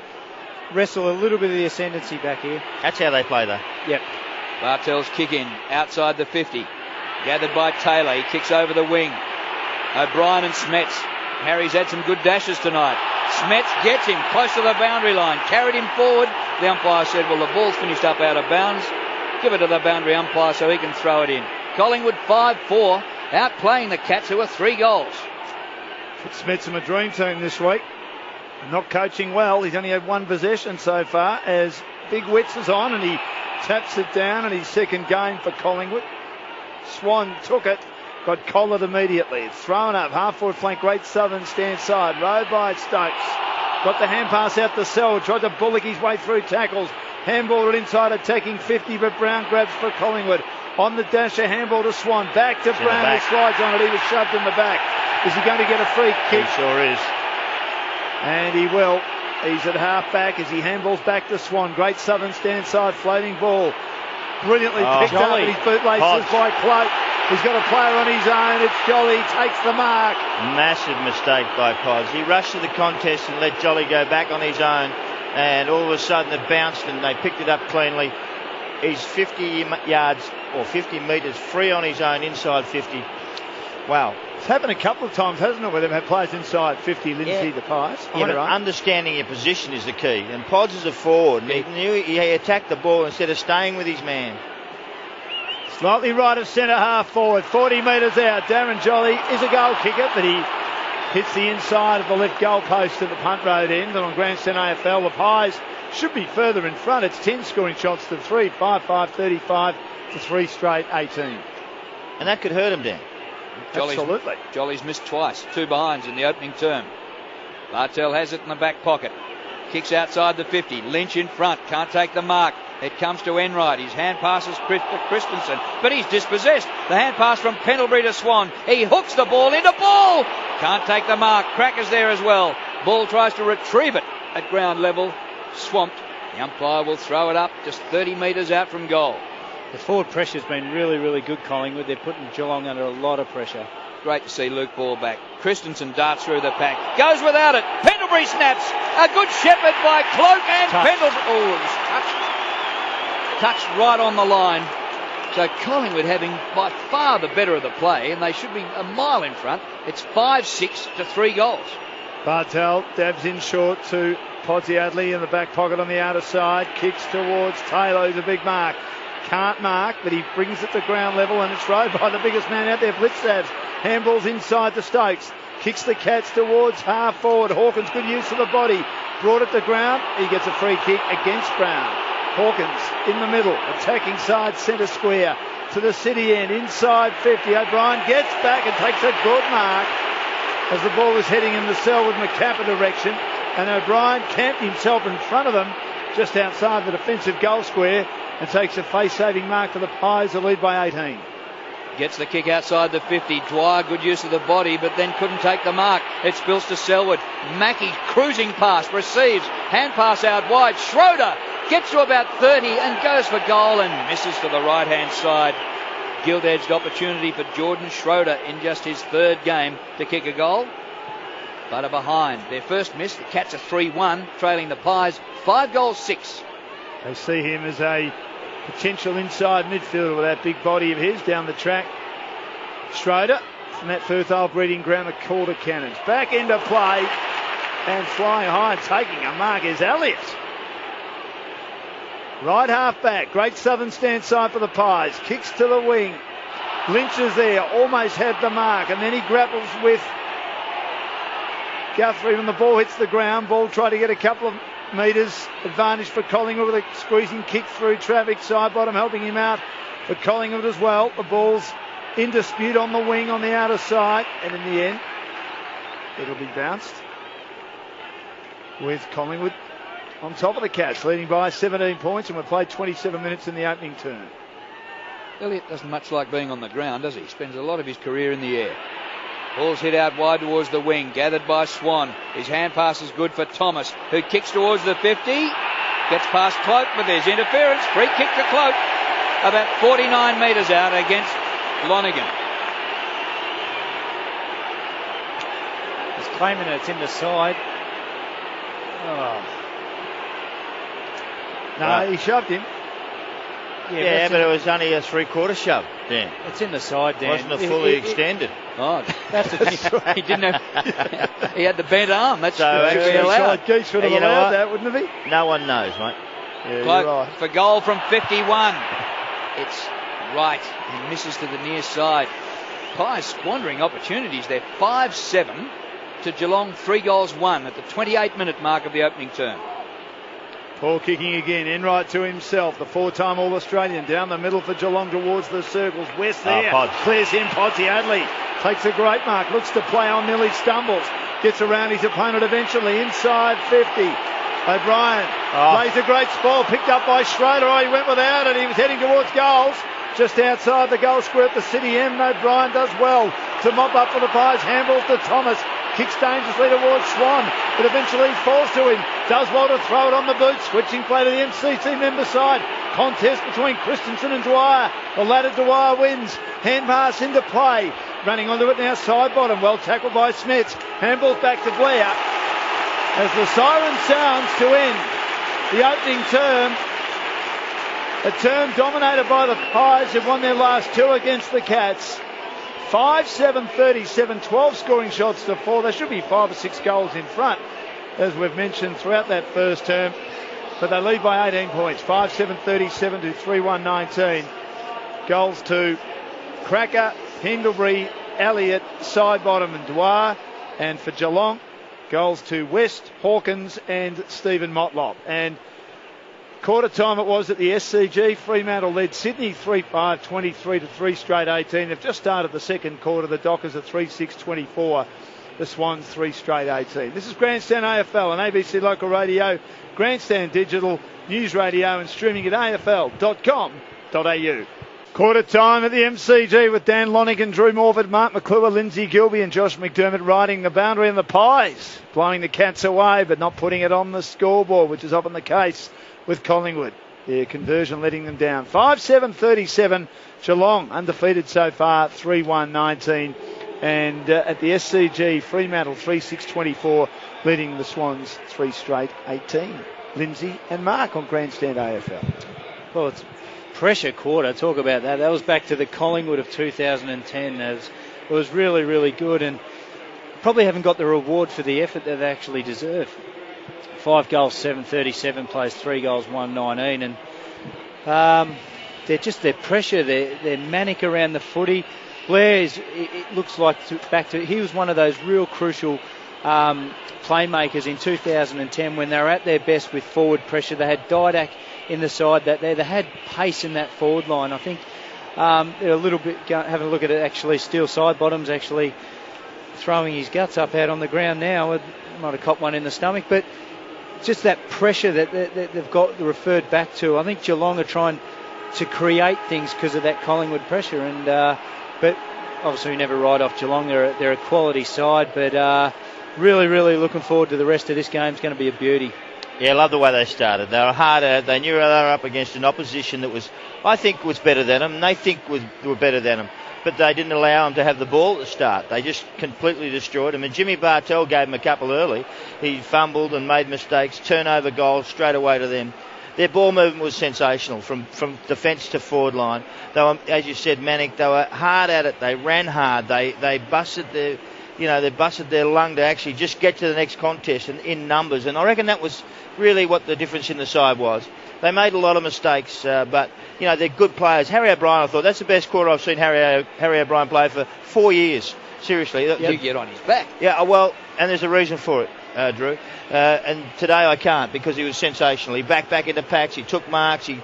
wrestle a little bit of the ascendancy back here. That's how they play, though. Yep. Bartel's kick in outside the 50. Gathered by Taylor. He kicks over the wing. O'Brien and Smets. Harry's had some good dashes tonight. Smets gets him close to the boundary line. Carried him forward. The umpire said, well, the ball's finished up out of bounds. Give it to the boundary umpire so he can throw it in. Collingwood 5-4. Outplaying the Cats, who are 3 goals. Smets in a dream team this week. Not coaching well. He's only had 1 possession so far as Big Witts is on and he taps it down in his second game for Collingwood. Swan took it, got collared immediately. It's thrown up. Half-forward flank, Great Southern stand side. Rode by Stokes. Got the hand pass out to Selwood. Tried to bullock his way through tackles. Handballed it inside, attacking 50, but Brown grabs for Collingwood. On the dash, a handball to Swan. Back to Brown, who slides on it. He was shoved in the back. Is he going to get a free kick? He sure is. And he will. He's at half-back as he handballs back to Swan. Great Southern stand side, floating ball. Brilliantly picked up with his bootlaces by Cloak. He's got a player on his own. It's Jolly. Takes the mark. Massive mistake by Pods. He rushed to the contest and let Jolly go back on his own. And all of a sudden it bounced and they picked it up cleanly. He's 50 yards or 50 metres free on his own inside 50. Wow. It's happened a couple of times, hasn't it, where they've had players inside 50, Lindsay, the Pies. Yeah, but understanding your position is the key. And Pods is a forward. And he knew he attacked the ball instead of staying with his man. Slightly right of centre half forward, 40 metres out. Darren Jolly is a goal kicker, but he hits the inside of the left goal post at the punt road end. And on Grandstand AFL, the Pies should be further in front. It's 10 scoring shots to 3, 5-5, 35 to 3 straight, 18. And that could hurt him, Dan. Absolutely. Jolly's missed twice, 2 behinds in the opening term. Bartel has it in the back pocket. Kicks outside the 50. Lynch in front. Can't take the mark. It comes to Enright. His hand passes Christensen, but he's dispossessed. The hand pass from Pendlebury to Swan. He hooks the ball into Ball. Can't take the mark. Cracker's there as well. Ball tries to retrieve it at ground level. Swamped The umpire will throw it up just 30 metres out from goal. The forward pressure's been really, really good, Collingwood. They're putting Geelong under a lot of pressure. Great to see Luke Ball back. Christensen darts through the pack. Goes without it. Pendlebury snaps. A good shepherd by Cloak and Pendlebury. Oh, it was touched right on the line. So Collingwood having by far the better of the play, and they should be a mile in front. It's 5-6 to 3 goals. Bartel dabs in short to Podsiadly in the back pocket on the outer side. Kicks towards Taylor, who's a big mark. Can't mark, but he brings it to ground level, and it's rode by the biggest man out there, Blitzstabs. Handballs inside to Stokes. Kicks the Cats towards half forward. Hawkins, good use of the body. Brought it to ground. He gets a free kick against Brown. Hawkins in the middle, attacking side centre square to the city end, inside 50. O'Brien gets back and takes a good mark as the ball was heading in the Selwood Macappa direction, and O'Brien camped himself in front of them just outside the defensive goal square and takes a face-saving mark for the Pies, the lead by 18. Gets the kick outside the 50. Dwyer, good use of the body, but then couldn't take the mark. It spills to Selwood. Mackey cruising past, receives. Hand pass out wide. Schroeder gets to about 30 and goes for goal and misses to the right-hand side. Gilt-edged opportunity for Jordan Schroeder in just his third game to kick a goal. But are behind. Their first miss, the Cats are 3-1, trailing the Pies 5-6. They see him as a potential inside midfielder with that big body of his down the track. Schroeder from that fertile breeding ground of Calder Cannons. Back into play and flying high and taking a mark is Elliott. Right half back. Great southern stand side for the Pies. Kicks to the wing. Lynch is there. Almost had the mark. And then he grapples with Guthrie when the ball hits the ground. Ball tried to get a couple of metres. Advantage for Collingwood with a squeezing kick through traffic. Side bottom helping him out for Collingwood as well. The ball's in dispute on the wing on the outer side. And in the end, it'll be bounced with Collingwood on top of the Cats, leading by 17 points, and we've played 27 minutes in the opening term. Elliott doesn't much like being on the ground, does he? Spends a lot of his career in the air. Ball's hit out wide towards the wing, gathered by Swan. His hand pass is good for Thomas, who kicks towards the 50. Gets past Cloak, but there's interference. Free kick to Cloak, about 49 metres out against Lonergan. He's claiming that it's in the side. Oh. No, he shoved him. Yeah, but it was only a three-quarter shove, Dan. It's in the side, Dan. It wasn't a fully extended. Oh, that's the thing. He didn't have. He had the bent arm. That's so actually allowed. Geese would have allowed that, wouldn't he? No one knows, mate. Yeah, Cloak you're right. for goal from 51. It's right. He misses to the near side. Pies squandering opportunities. They're 5-7 to Geelong, 3-1 at the 28-minute mark of the opening term. Paul kicking again, Enright to himself, the four-time All-Australian down the middle for Geelong towards the circles. West there, clears him, Podsiadly takes a great mark, looks to play on, nearly stumbles, gets around his opponent eventually, inside 50. O'Brien lays a great ball, picked up by Schroeder. Oh, he went without it, he was heading towards goals. Just outside the goal square at the City M, O'Brien does well to mop up for the Pies, handballs to Thomas. Kicks dangerously towards Swan, but eventually falls to him. Does well to throw it on the boot. Switching play to the MCC member side. Contest between Christensen and Dwyer. The latter Dwyer wins. Hand pass into play. Running onto it now, side bottom. Well tackled by Smets. Handball back to Blair. As the siren sounds to end the opening term. A term dominated by the Pies, who've won their last two against the Cats. 5-7-37, 12 scoring shots to 4. There should be 5 or 6 goals in front, as we've mentioned throughout that first term. But they lead by 18 points, 5-7-37 to 3-1-19. Goals to Cracker, Pendlebury, Elliott, Sidebottom and Dwyer. And for Geelong, goals to West, Hawkins and Stephen Motlop. And quarter time it was at the SCG. Fremantle led Sydney 3-5, 23 to 3 straight 18. They've just started the second quarter. The Dockers are 3-6, 24. The Swans 3 straight 18. This is Grandstand AFL on ABC Local Radio, Grandstand Digital, News Radio and streaming at afl.com.au. Quarter time at the MCG with Dan Lonergan, Drew Morford, Mark McClure, Lindsay Gilby and Josh McDermott riding the boundary, and the Pies blowing the Cats away but not putting it on the scoreboard, which is often the case with Collingwood. Their conversion letting them down. 5-7-37. Geelong undefeated so far, 3-1-19. And at the SCG, Fremantle 3-6-24, leading the Swans 3 straight 18. Lindsay and Mark on Grandstand AFL. Well, it's pressure quarter. Talk about that. That was back to the Collingwood of 2010. It was really, really good, and probably haven't got the reward for the effort that they actually deserve. 5 goals, 737 plays, 3 goals, 119, and their pressure, they're manic around the footy. Blair it looks like he was one of those real crucial playmakers in 2010 when they were at their best with forward pressure. They had Didak in the side that they had pace in that forward line. I think they're a little bit having a look at it. Actually, Steele Sidebottom's actually throwing his guts up out on the ground now. Might have copped one in the stomach, but just that pressure that they've got referred back to. I think Geelong are trying to create things because of that Collingwood pressure, and but obviously we never write off Geelong. They're a quality side, but really, really looking forward to the rest of this game. It's going to be a beauty. Yeah, I love the way they started. They were harder. They knew they were up against an opposition that I think was better than them. They think were better than them. But they didn't allow them to have the ball at the start. They just completely destroyed them. And Jimmy Bartell gave them a couple early. He fumbled and made mistakes, turnover goals straight away to them. Their ball movement was sensational from defence to forward line. They were, as you said, manic. They were hard at it. They ran hard. They busted their lung to actually just get to the next contest and in numbers. And I reckon that was really what the difference in the side was. They made a lot of mistakes, but they're good players. Harry O'Brien, I thought that's the best quarter I've seen Harry O'Brien play for 4 years. Seriously, you get on his back. Yeah, well, and there's a reason for it, Drew. And today I can't because he was sensational. He back into packs. He took marks. He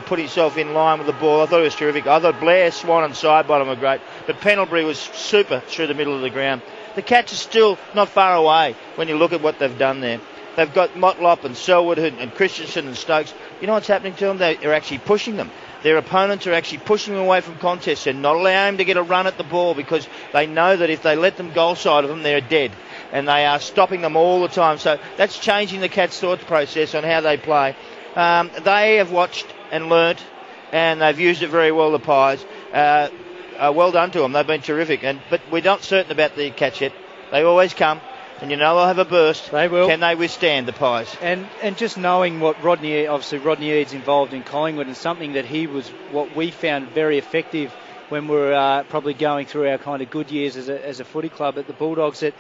put himself in line with the ball. I thought he was terrific. I thought Blair, Swan, and Sidebottom were great, but Pendlebury was super through the middle of the ground. The Cats are still not far away when you look at what they've done there. They've got Motlop and Selwood and Christensen and Stokes. You know what's happening to them? They're actually pushing them. Their opponents are actually pushing them away from contests. They're not allowing them to get a run at the ball because they know that if they let them goal side of them, they're dead. And they are stopping them all the time. So that's changing the Cats' thought process on how they play. They have watched and learnt, and they've used it very well, the Pies. Well done to them. They've been terrific. But we're not certain about the Cats yet. They always come. And they'll have a burst. They will. Can they withstand the Pies? And just knowing what Rodney Eade's involved in Collingwood, and something that he was, what we found very effective when we were probably going through our kind of good years as a footy club at the Bulldogs, that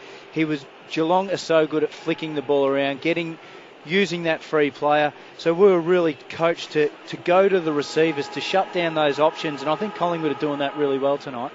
Geelong are so good at flicking the ball around, using that free player. So we were really coached to go to the receivers, to shut down those options, and I think Collingwood are doing that really well tonight.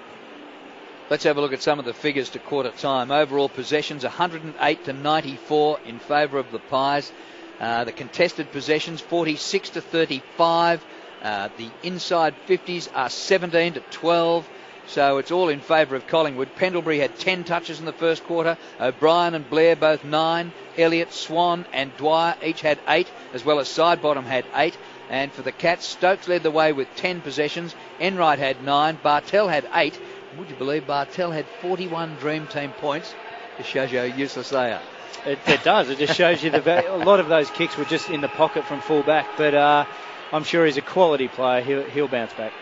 Let's have a look at some of the figures to quarter time. Overall possessions 108-94 in favour of the Pies. The contested possessions 46-35. The inside 50s are 17-12. So it's all in favour of Collingwood. Pendlebury had 10 touches in the first quarter. O'Brien and Blair both 9. Elliott, Swan and Dwyer each had 8, as well as Sidebottom had 8. And for the Cats, Stokes led the way with 10 possessions. Enright had 9. Bartell had 8. Would you believe Bartell had 41 Dream Team points? It shows you how useless they are. It does. It just shows you a lot of those kicks were just in the pocket from full back. But I'm sure he's a quality player. He'll bounce back.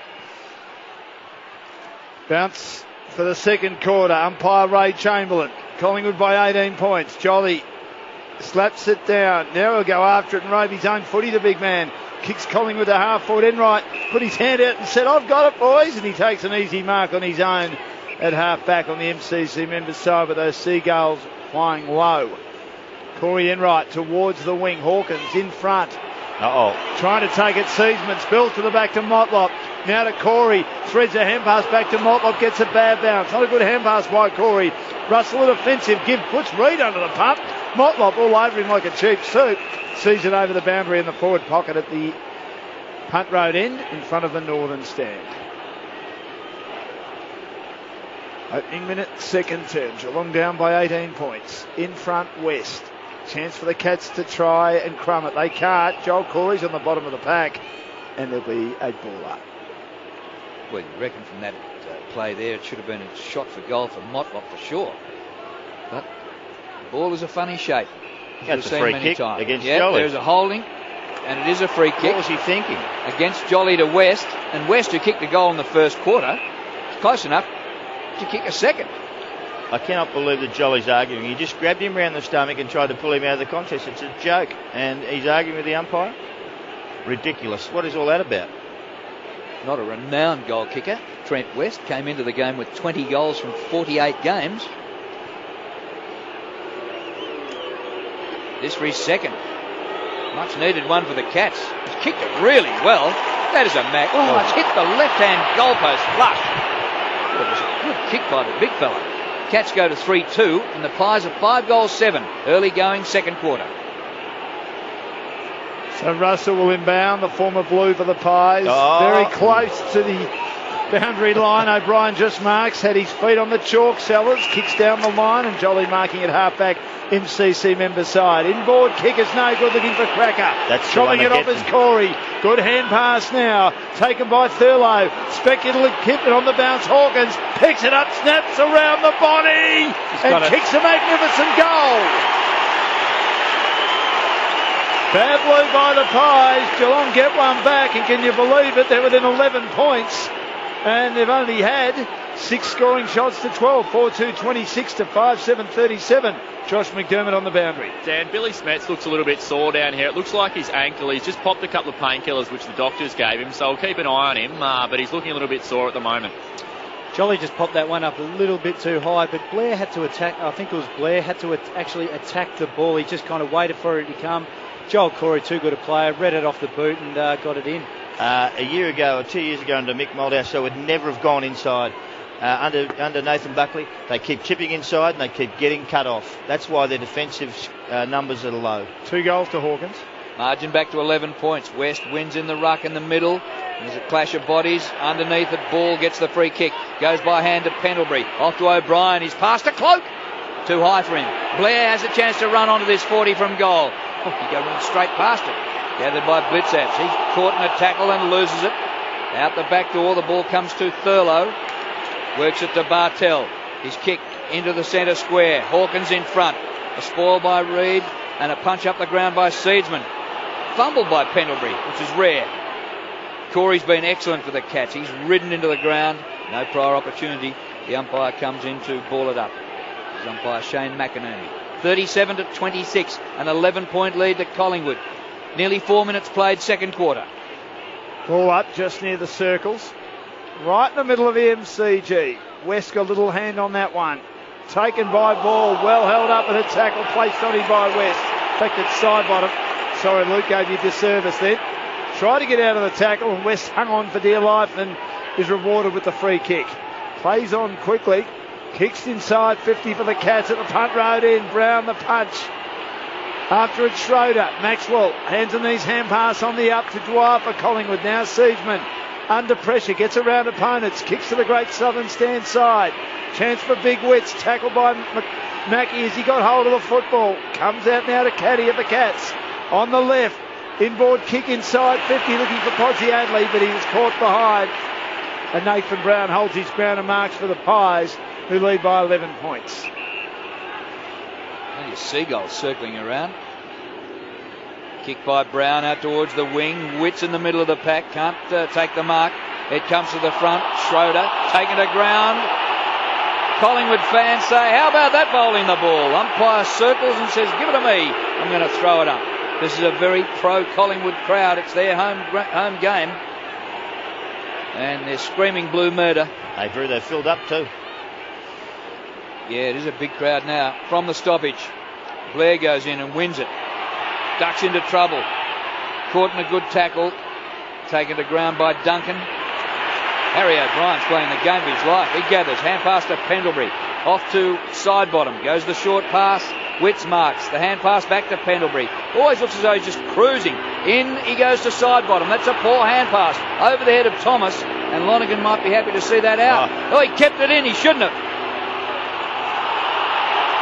Bounce for the second quarter. Umpire Ray Chamberlain. Collingwood by 18 points. Jolly slaps it down. Now he'll go after it and rove his own footy, the big man. Kicks Collingwood to half forward. Enright put his hand out and said, "I've got it, boys." And he takes an easy mark on his own at half back on the MCC members' side with those Seagulls flying low. Corey Enright towards the wing. Hawkins in front. Trying to take it. Seaman spills to the back to Motlop. Now to Corey. Threads a hand pass back to Motlop. Gets a bad bounce. Not a good hand pass by Corey. Russell at offensive. Puts Reid under the pump. Motlop all over him like a cheap suit. Sees it over the boundary in the forward pocket at the Punt Road end in front of the northern stand. Opening minute, second term. Geelong down by 18 points. In front, West. Chance for the Cats to try and crumb it. They can't. Joel Corey's on the bottom of the pack, and there'll be a ball up. Well, you reckon from that play there, it should have been a shot for goal for Motlop for sure. But the ball is a funny shape. That's a free kick against Jolly. There's a holding. and it is a free kick. What was he thinking? Against Jolly to West, and West, who kicked the goal in the first quarter, is close enough to kick a second. I cannot believe that Jolly's arguing. He just grabbed him around the stomach and tried to pull him out of the contest. It's a joke. And he's arguing with the umpire? Ridiculous. What is all that about? Not a renowned goal kicker. Trent West came into the game with 20 goals from 48 games. This for his second. Much needed one for the Cats. He's kicked it really well. That is a it's hit the left-hand goalpost flush. It was a good kick by the big fella. Cats go to 3-2, and the Pies are 5-7 early going second quarter. So Russell will inbound, the former Blue for the Pies. Very close to the boundary line. O'Brien just marks, had his feet on the chalk. Sellers kicks down the line, and Jolly marking it halfback, MCC member side. Inboard kick is no good, looking for Cracker. That's chopping it off as Corey. Good hand pass now, taken by Thurlow. Speculative kick on the bounce. Hawkins picks it up, snaps around the body, and kicks a magnificent goal. Bad blue by the Pies. Geelong get one back, and can you believe it? They're within 11 points, and they've only had 6 scoring shots to 12. 4-2, 26 to 5-7, 37. Josh McDermott on the boundary. Dan, Billy Smets looks a little bit sore down here. It looks like his ankle. He's just popped a couple of painkillers, which the doctors gave him, so I'll keep an eye on him, but he's looking a little bit sore at the moment. Jolly just popped that one up a little bit too high, but Blair had to attack. I think it was Blair had to actually attack the ball. He just kind of waited for it to come. Joel Corey, too good a player, read it off the boot and got it in. A year ago or 2 years ago under Mick Moldhouse, so would never have gone inside. Under Nathan Buckley, they keep chipping inside and they keep getting cut off. That's why their defensive numbers are low. 2 goals to Hawkins. Margin back to 11 points. West wins in the ruck in the middle. There's a clash of bodies. Underneath it, Ball gets the free kick. Goes by hand to Pendlebury. Off to O'Brien. He's past a Cloak. Too high for him. Blair has a chance to run onto this 40 from goal. He goes straight past it. Gathered by Blitzapps. He's caught in a tackle and loses it. Out the back door, the ball comes to Thurlow. Works it to Bartell. He's kicked into the centre square. Hawkins in front. A spoil by Reid and a punch up the ground by Seedsman. Fumbled by Pendlebury, which is rare. Corey's been excellent for the Cats. He's ridden into the ground. No prior opportunity. The umpire comes in to ball it up. This is umpire Shane McInerney. 37 to 26, an 11-point lead to Collingwood. Nearly 4 minutes played second quarter. Ball up just near the circles. Right in the middle of the MCG. West got a little hand on that one. Taken by Ball, well held up and a tackle placed on him by West. In fact, it's side bottom. Sorry, Luke, gave you disservice then. Tried to get out of the tackle and West hung on for dear life and is rewarded with the free kick. Plays on quickly. Kicks inside 50 for the Cats at the punt road end. Brown the punch. After it's Schroeder. Maxwell hands and knees hand pass on the up to Dwyer for Collingwood. Now Seedsman under pressure. Gets around opponents. Kicks to the Great Southern stand side. Chance for Big Wits. Tackled by Mackie as he got hold of the football. Comes out now to Caddy at the Cats. On the left. Inboard kick inside 50 looking for Podsiadly, but he was caught behind. And Nathan Brown holds his ground and marks for the Pies, who lead by 11 points. Plenty of seagulls circling around. Kick by Brown out towards the wing. Wits in the middle of the pack. Can't take the mark. It comes to the front. Schroeder taking to ground. Collingwood fans say, how about that bowling the ball? Umpire circles and says, give it to me. I'm going to throw it up. This is a very pro-Collingwood crowd. It's their home game. And they're screaming blue murder. Hey, Drew, they've filled up too. Yeah, it is a big crowd now. From the stoppage, Blair goes in and wins it. Ducks into trouble. Caught in a good tackle. Taken to ground by Duncan. Harry O'Brien's playing the game of his life. He gathers. Hand pass to Pendlebury. Off to side bottom. Goes the short pass. Wits marks. The hand pass back to Pendlebury. Always looks as though he's just cruising. In he goes to side bottom. That's a poor hand pass. Over the head of Thomas. And Lonergan might be happy to see that out. Oh, he kept it in. He shouldn't have.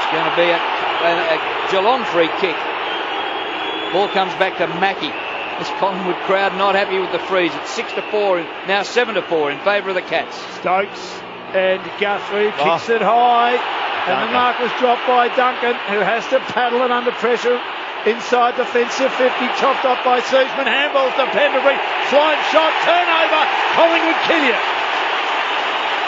It's going to be a Geelong free kick. Ball comes back to Mackie. This Collingwood crowd not happy with the freeze. It's 6-4, now 7-4 in favour of the Cats. Stokes and Guthrie kicks it high. And the mark was dropped by Duncan, who has to paddle it under pressure. Inside defensive 50, chopped off by Seaman. Handballs to Pendlebury. Flying shot, turnover. Collingwood kill you.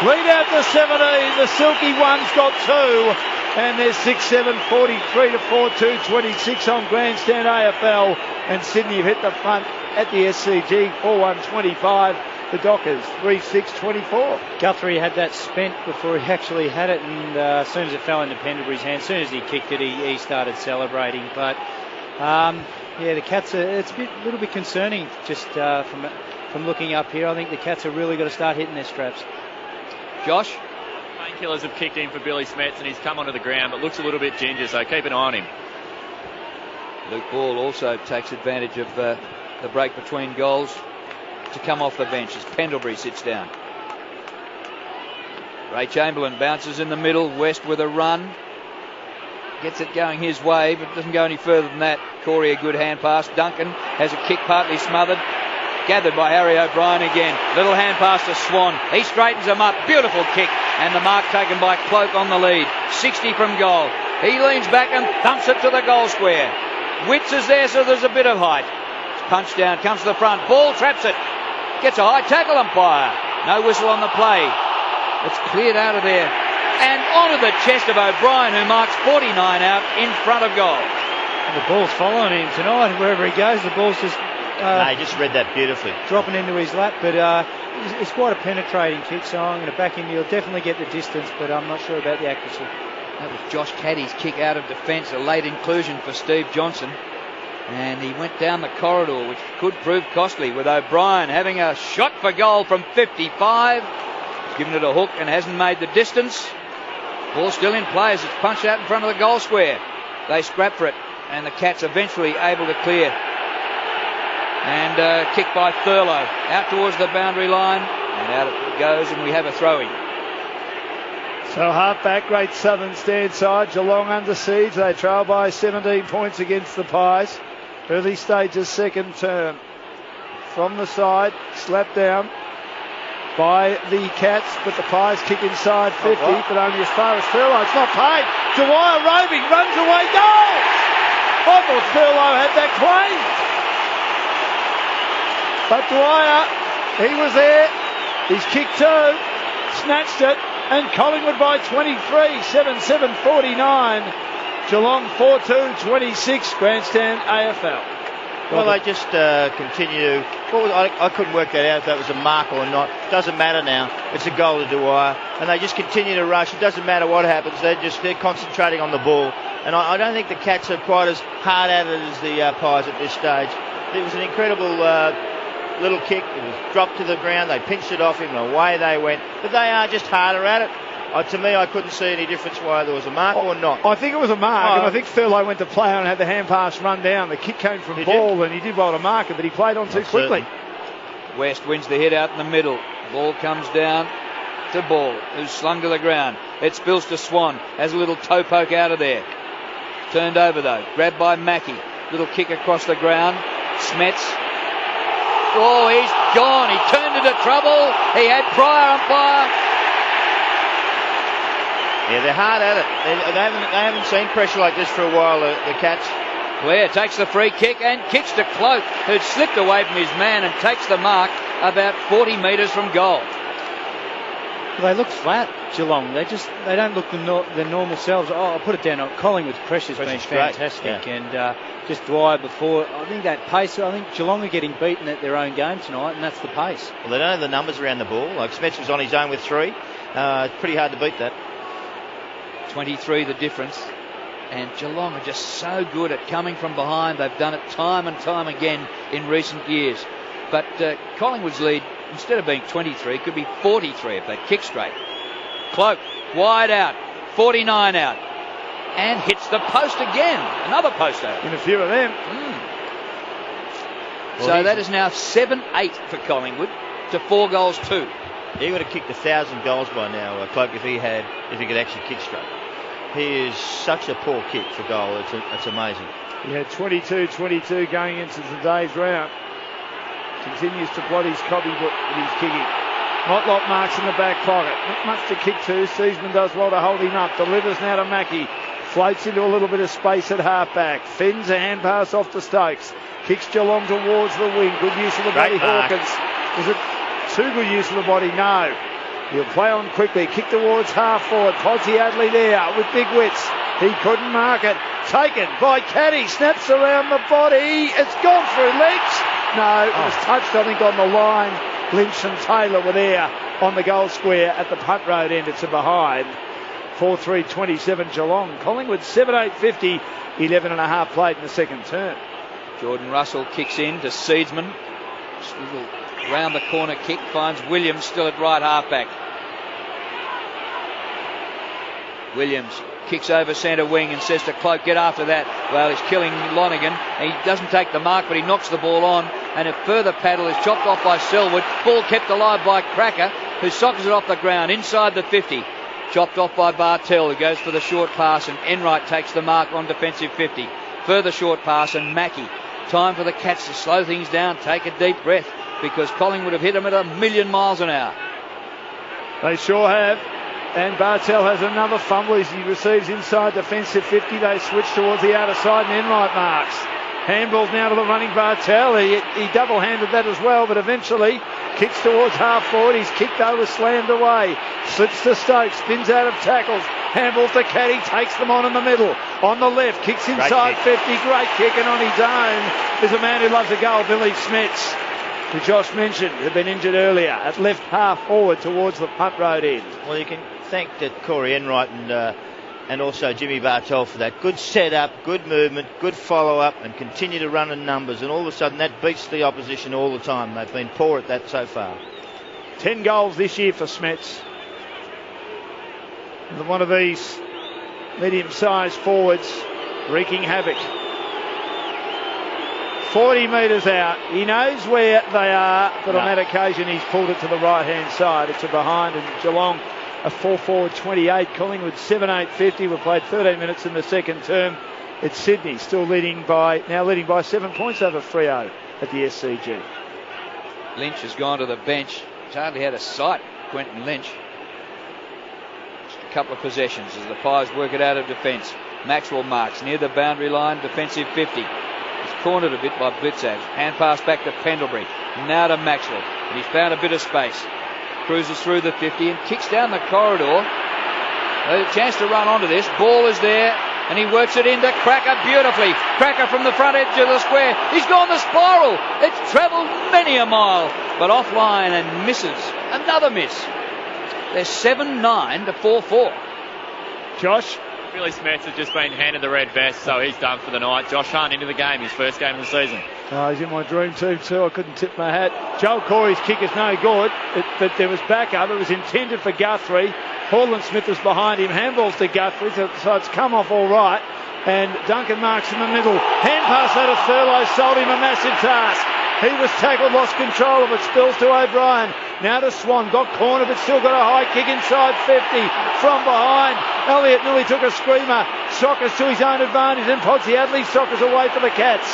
Lead out to 17. The Silky Ones got 2. And they're 6-7, 43 to 4-2, 26 on Grandstand AFL. And Sydney have hit the front at the SCG, 4-1, 25. The Dockers, 3-6, 24. Guthrie had that spent before he actually had it, and as soon as it fell into Pendlebury's hand, as soon as he kicked it, he started celebrating. But the Cats it's a little bit concerning just from looking up here. I think the Cats have really got to start hitting their straps. Josh? Painkillers have kicked in for Billy Smets and he's come onto the ground, but looks a little bit ginger, so keep an eye on him. Luke Ball also takes advantage of the break between goals to come off the bench as Pendlebury sits down. Ray Chamberlain bounces in the middle. West with a run. Gets it going his way, but doesn't go any further than that. Corey, a good hand pass. Duncan has a kick partly smothered. Gathered by Harry O'Brien again. Little hand pass to Swan. He straightens him up. Beautiful kick. And the mark taken by Cloak on the lead. 60 from goal. He leans back and thumps it to the goal square. Witts is there, so there's a bit of height. Punch down, comes to the front. Ball traps it. Gets a high tackle, umpire. No whistle on the play. It's cleared out of there. And onto the chest of O'Brien, who marks 49 out in front of goal. And the ball's following him tonight. Wherever he goes, the ball's just... he just read that beautifully. Dropping into his lap, but it's quite a penetrating kick, so I'm going to back him. He'll definitely get the distance, but I'm not sure about the accuracy. That was Josh Caddy's kick out of defence, a late inclusion for Steve Johnson. And he went down the corridor, which could prove costly, with O'Brien having a shot for goal from 55. He's given it a hook and hasn't made the distance. Ball still in play as it's punched out in front of the goal square. They scrap for it, and the Cats eventually able to clear. And kick by Thurlow out towards the boundary line, and out it goes, and we have a throw-in. So half-back, Great Southern stand side. Geelong under siege. They trail by 17 points against the Pies. Early stages, second term. From the side, slapped down by the Cats, but the Pies kick inside 50, but only as far as Thurlow. It's not paid. Dwyer roving, runs away, goal! I thought Thurlow had that claim. But Dwyer, he was there. He's kicked 2, snatched it, and Collingwood by 23, 7-7, 49. Geelong 4-2, 26, Grandstand AFL. Well, they just continue. I couldn't work that out if that was a mark or not. Doesn't matter now. It's a goal to Dwyer, and they just continue to rush. It doesn't matter what happens. They're concentrating on the ball, and I don't think the Cats are quite as hard at it as the Pies at this stage. It was an incredible little kick. It was dropped to the ground. They pinched it off him, and away they went. But they are just harder at it. To me, I couldn't see any difference whether there was a mark or not. I think it was a mark, and I think Thurlow went to play on and had the hand pass run down. The kick came from Ball, and he did well to mark it, but he played on too quickly. West wins the hit out in the middle. Ball comes down to Ball, who's slung to the ground. It spills to Swan. Has a little toe poke out of there. Turned over, though. Grabbed by Mackie. Little kick across the ground. Smets. Oh, he's gone. He turned into trouble. He had prior umpire. Yeah, they're hard at it. They haven't seen pressure like this for a while, the Cats. Blair takes the free kick and kicks to Cloak, who'd slipped away from his man and takes the mark about 40 metres from goal. Well, they look flat, Geelong. They don't look their normal selves. I'll put it down. Collingwood's pressure's been fantastic, and just Dwyer before. I think that pace. I think Geelong are getting beaten at their own game tonight, and that's the pace. Well, they don't have the numbers around the ball. Like Smets was on his own with 3. It's pretty hard to beat that. 23 the difference, and Geelong are just so good at coming from behind. They've done it time and time again in recent years. But Collingwood's lead, instead of being 23, could be 43 if they kick straight. Cloak wide out, 49 out, and hits the post again. Another poster. In a few of them. Well, so that is now 7-8 for Collingwood to 4-2. He would have kicked 1,000 goals by now, Cloak, if he could actually kick straight. He is such a poor kick for goal. It's amazing. He had 22-22 going into today's round. Continues to plot his copybook with his kicking. Motlop marks in the back pocket. Not much to kick to. Seaman does well to hold him up. Delivers now to Mackie. Floats into a little bit of space at halfback. Fins a hand pass off to Stokes. Kicks Geelong towards the wing. Good use of the body, Hawkins. Is it too good use of the body? No. He'll play on quickly. Kick towards half forward. Podsiadly there with big wits. He couldn't mark it. Taken by Caddy. Snaps around the body. It's gone through legs. No, it was touched, I think, on the line. Lynch and Taylor were there on the goal square at the punt road end. It's a behind. 4-3-27 Geelong. Collingwood 7-8-50. 11 and a half played in the second term. Jordan Russell kicks in to Seedsman. Little round the corner kick, finds Williams still at right halfback. Williams kicks over centre wing and says to Cloak, get after that. Well, he's killing Lonergan. And he doesn't take the mark, but he knocks the ball on. And a further paddle is chopped off by Selwood. Ball kept alive by Cracker, who sockers it off the ground inside the 50. Chopped off by Bartell, who goes for the short pass, and Enright takes the mark on defensive 50. Further short pass, and Mackie. Time for the Cats to slow things down, take a deep breath, because Collingwood have hit them at 1,000,000 miles an hour. They sure have. And Bartell has another fumble as he receives inside defensive 50. They switch towards the outer side and Enright marks. Handballs now to the running Bartell. He double-handed that as well, but eventually kicks towards half forward. He's kicked over, slammed away. Slips to Stokes, spins out of tackles. Handballs to Caddy, takes them on in the middle. On the left, kicks inside 50. Great kick, and on his own is a man who loves a goal, Billy Smets, who Josh mentioned had been injured earlier, at left half forward towards the punt road end. Well, you can thank Corey Enright and also Jimmy Bartell for that. Good setup, good movement, good follow-up, and continue to run in numbers. And all of a sudden, that beats the opposition all the time. They've been poor at that so far. 10 goals this year for Smets. And one of these medium-sized forwards wreaking havoc. 40 metres out. He knows where they are, but on that occasion he's pulled it to the right-hand side. It's a behind, and Geelong a 4-4-28. Collingwood 7-8-50. We've played 13 minutes in the second term. It's Sydney still leading by 7 points over Freo at the SCG. Lynch has gone to the bench. He's hardly had a sight, Quentin Lynch. Just a couple of possessions as the Pies work it out of defence. Maxwell marks near the boundary line, defensive 50. He's cornered a bit by Blitzaz. Hand pass back to Pendlebury. Now to Maxwell. And he's found a bit of space. Cruises through the 50 and kicks down the corridor. A chance to run onto this. Ball is there. And he works it into Cracker beautifully. Cracker from the front edge of the square. He's gone the spiral. It's travelled many a mile. But offline and misses. Another miss. They're 7-9 to 4-4. Josh? Billy Smets has just been handed the red vest, so he's done for the night. Josh Hunt into the game, his first game of the season. Oh, he's in my dream team too. I couldn't tip my hat. Joel Corey's kick is no good, but there was backup. It was intended for Guthrie. Hall Smith was behind him. Handballs to Guthrie, so it's come off all right. And Duncan marks in the middle. Hand pass out of Thurlow sold him a massive task. He was tackled, lost control of it, spills to O'Brien. Now to Swan, got cornered but still got a high kick inside 50 from behind. Elliott nearly took a screamer. Sockers to his own advantage, and Podsiadly sockers away for the Cats.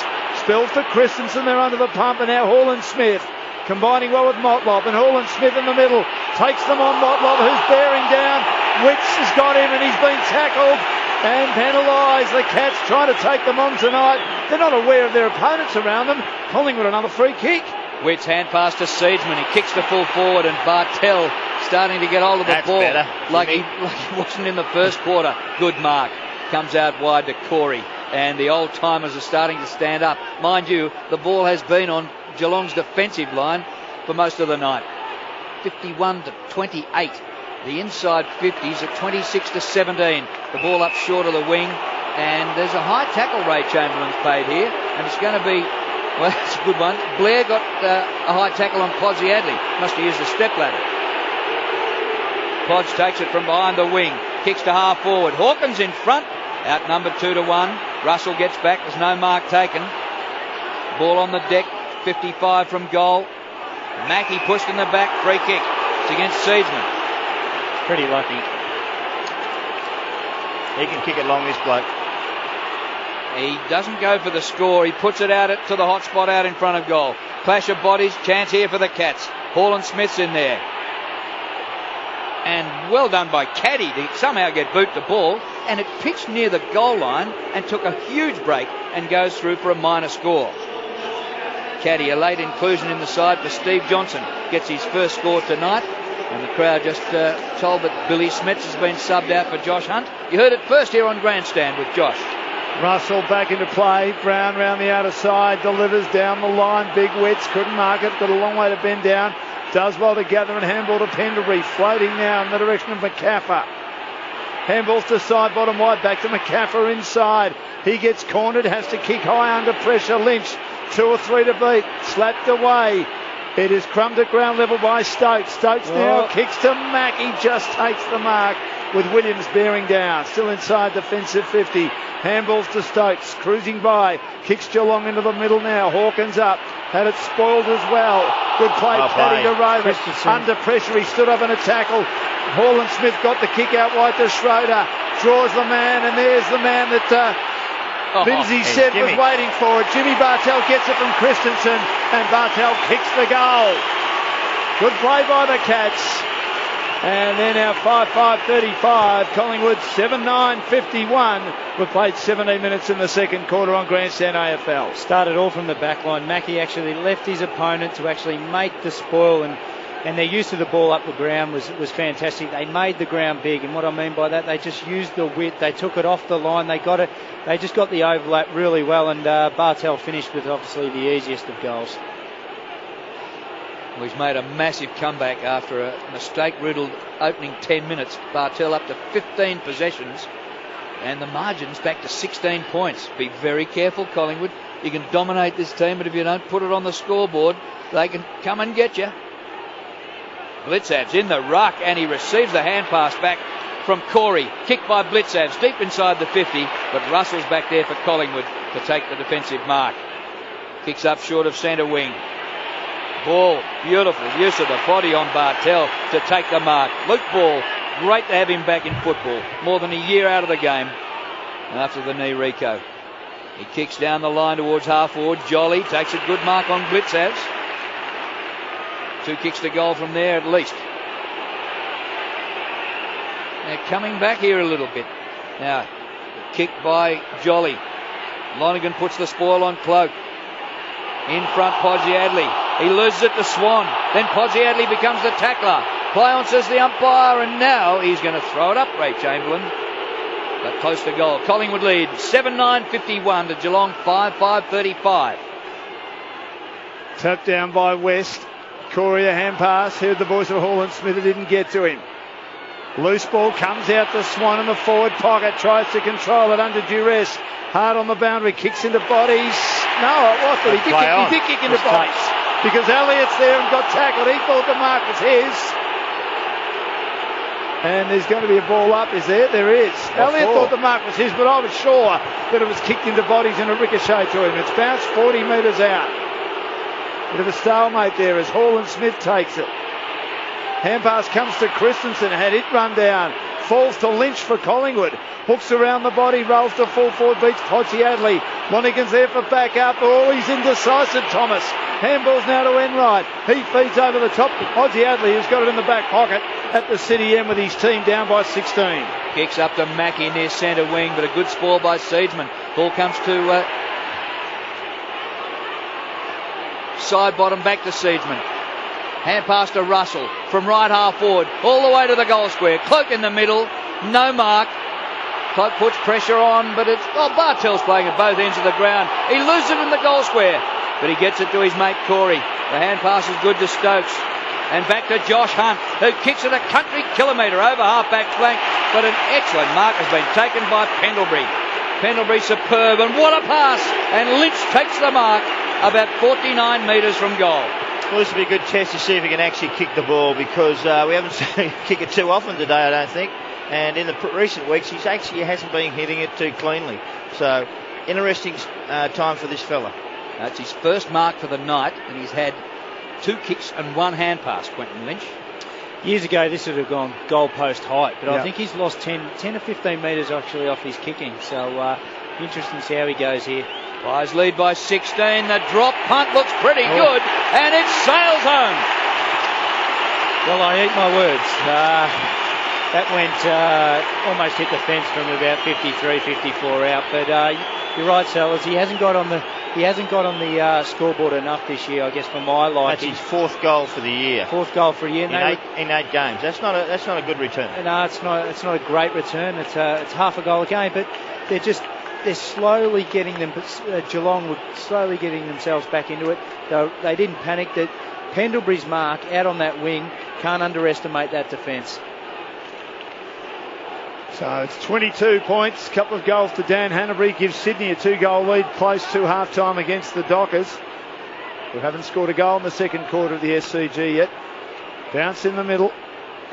Spills to Christensen, they're under the pump, and now Hall Smith combining well with Motlop, and Hall Smith in the middle takes them on Motlop, who's bearing down. Wicks has got him and he's been tackled and penalised. The Cats trying to take them on tonight. They're not aware of their opponents around them. Collingwood another free kick. Wicks hand pass to Seedsman. He kicks the full forward, and Bartell starting to get hold of the ball like he wasn't in the first quarter. Good mark. Comes out wide to Corey, and the old timers are starting to stand up. Mind you, the ball has been on Geelong's defensive line for most of the night. 51 to 28. The inside 50s at 26 to 17. The ball up short of the wing, and there's a high tackle Ray Chamberlain's paid here, and it's going to be, well, it's a good one. Blair got a high tackle on Podsiadly. Must have used a step ladder. Podge takes it from behind the wing, kicks to half forward. Hawkins in front, outnumbered 2-1. Russell gets back, there's no mark taken. Ball on the deck, 55 from goal. Mackie pushed in the back, free kick. It's against Seedsman. Pretty lucky. He can kick it long, this bloke. He doesn't go for the score. He puts it out to the hot spot out in front of goal. Clash of bodies, chance here for the Cats. Hall Smith's in there. And well done by Caddy to somehow get boot the ball. And it pitched near the goal line and took a huge break and goes through for a minor score. Caddy, a late inclusion in the side for Steve Johnson, gets his first score tonight. And the crowd just told that Billy Smets has been subbed out for Josh Hunt. You heard it first here on Grandstand with Josh. Russell back into play. Brown round the outer side, delivers down the line. Big Wits couldn't mark it, got a long way to bend down. Does well to gather and handball to Pendlebury. Floating now in the direction of McCaffer. Handballs to side bottom wide, back to McCaffer inside. He gets cornered, has to kick high under pressure. Lynch, 2 or 3 to beat. Slapped away. It is crumbed at ground level by Stokes. Stokes now kicks to Mackey, just takes the mark with Williams bearing down. Still inside defensive 50. Handballs to Stokes, cruising by. Kicks Geelong into the middle now. Hawkins up. Had it spoiled as well. Good play, Paddy to Raven. Under pressure, he stood up in a tackle. Hall Smith got the kick out wide to Schroeder. Draws the man, and there's the man that Lindsay said was waiting for it. Jimmy Bartell gets it from Christensen, and Bartell kicks the goal. Good play by the Cats. And they're now 5-5-35. Collingwood 7-9-51. We've played 17 minutes in the second quarter on Grandstand AFL. Started all from the back line. Mackey actually left his opponent to actually make the spoil, and their use of the ball up the ground was fantastic. They made the ground big, and what I mean by that, they just used the width. They took it off the line. They got it. They just got the overlap really well, and Bartell finished with obviously the easiest of goals. Well, he's made a massive comeback after a mistake-riddled opening 10 minutes. Bartell up to 15 possessions, and the margin's back to 16 points. Be very careful, Collingwood. You can dominate this team, but if you don't put it on the scoreboard, they can come and get you. Blitzav's in the ruck, and he receives the hand pass back from Corey. Kicked by Blitzav's deep inside the 50, but Russell's back there for Collingwood to take the defensive mark. Kicks up short of centre wing. Ball, beautiful use of the body on Bartell to take the mark. Luke Ball, great to have him back in football. More than a year out of the game after the knee Rico. He kicks down the line towards half forward. Jolly takes a good mark on Blitzav's. 2 kicks to goal from there at least. They're coming back here a little bit. Now, kick by Jolly. Lonergan puts the spoil on Cloak. In front, Podgiadli. He loses it to Swan. Then Podgiadli becomes the tackler. Play on, says the umpire, and now he's going to throw it up, Ray Chamberlain. But close to goal. Collingwood lead 7-9-51 to Geelong 5-5-35. Tapped down by West. Corey a hand pass. Heard the voice of Hall and Smith. It didn't get to him. Loose ball comes out to Swan in the forward pocket. Tries to control it under duress. Hard on the boundary. Kicks into bodies. No, it wasn't. He did kick into bodies. Because Elliott's there and got tackled. He thought the mark was his. And there's going to be a ball up, is there? There is. Elliott thought the mark was his, but I was sure that it was kicked into bodies and a ricochet to him. It's bounced 40 metres out. Bit of a stalemate there as Hall and Smith takes it. Hand pass comes to Christensen, had it run down. Falls to Lynch for Collingwood. Hooks around the body, rolls to full forward, beats Podgiadli. Lonergan's there for back up. Oh, he's indecisive, Thomas. Handball's now to Enright. He feeds over the top to Podgiadli, who's got it in the back pocket at the City end with his team down by 16. Kicks up to Mackey near centre wing, but a good spoil by Seedsman. Ball comes to side bottom back to Seedsman. Hand pass to Russell from right half forward all the way to the goal square. Cloak in the middle, no mark. Cloak puts pressure on, but Bartell's playing at both ends of the ground. He loses it in the goal square, but he gets it to his mate Corey. The hand pass is good to Stokes. And back to Josh Hunt, who kicks it a country kilometre over half-back flank, but an excellent mark has been taken by Pendlebury. Pendlebury superb, and what a pass! And Lynch takes the mark about 49 metres from goal. Well, this will be a good test to see if he can actually kick the ball, because we haven't seen him kick it too often today, I don't think. And in the recent weeks, he hasn't been hitting it too cleanly. So, interesting time for this fella. That's his first mark for the night, and he's had 2 kicks and 1 hand pass, Quentin Lynch. Years ago, this would have gone goal post height, but I think he's lost 10 to 15 metres actually off his kicking. So, interesting to see how he goes here. Pies lead by 16. The drop punt looks pretty good, and it sails home. Well, I eat my words. That went almost hit the fence from about 53, 54 out. But you're right, Sellers. He hasn't got on the scoreboard enough this year, I guess, for my liking. That's his fourth goal for the year. Fourth goal for a year. In eight games. That's not a good return. No, it's not a great return. It's half a goal a game, but they're slowly getting them. Geelong were slowly getting themselves back into it. They didn't panic. That Pendlebury's mark out on that wing, can't underestimate that defence. So it's 22 points, couple of goals to Dan Hanbury, gives Sydney a 2-goal lead close to half-time against the Dockers, who haven't scored a goal in the second quarter of the SCG yet. Bounce in the middle,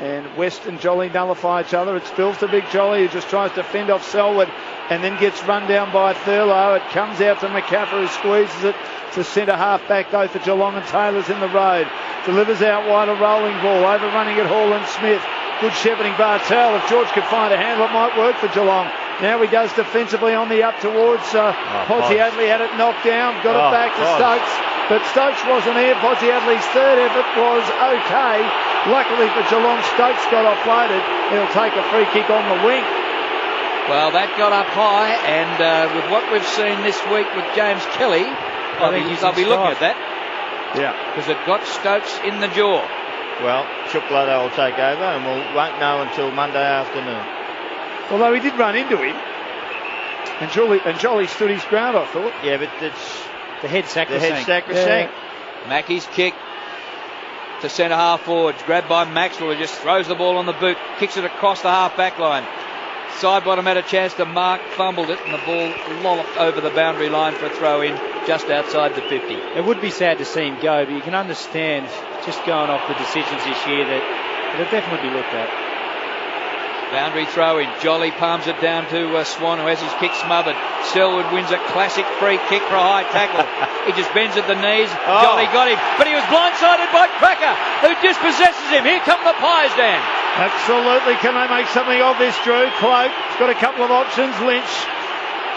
and West and Jolly nullify each other. It spills to Big Jolly, who just tries to fend off Selwood and then gets run down by Thurlow. It comes out to McCaffrey, who squeezes it to centre half back though for Geelong, and Taylor's in the road. Delivers out wide a rolling ball, overrunning it Hall and Smith. Good shepherding Bartel. If George could find a handle, it might work for Geelong. Now he does defensively on the up towards Podsiadly. Had it knocked down, got it back to Stokes. But Stokes wasn't here. Podsiadly's third effort was okay. Luckily for Geelong, Stokes got offloaded. He'll take a free kick on the wing. Well, that got up high, and with what we've seen this week with James Kelly, I'll be looking at that. Yeah. Because it got Stokes in the jaw. Well, Chukwueze will take over, and we won't know until Monday afternoon. Although he did run into him, and Jolly stood his ground, I thought. Yeah, but it's the head sacrosanct. Yeah. Mackey's kick to centre half forwards, grabbed by Maxwell, who just throws the ball on the boot, kicks it across the half back line. Side bottom had a chance to mark, fumbled it, and the ball lolloped over the boundary line for a throw in just outside the 50. It would be sad to see him go, but you can understand, just going off the decisions this year, that it'll definitely be looked at. Boundary throw in. Jolly palms it down to Swan, who has his kick smothered. Selwood wins a classic free kick for a high tackle. He just bends at the knees. Jolly got him, but he was blindsided by Cracker, who dispossesses him. Here come the Pies, Dan. Absolutely. Can they make something of this, Drew? Cloak's got a couple of options. Lynch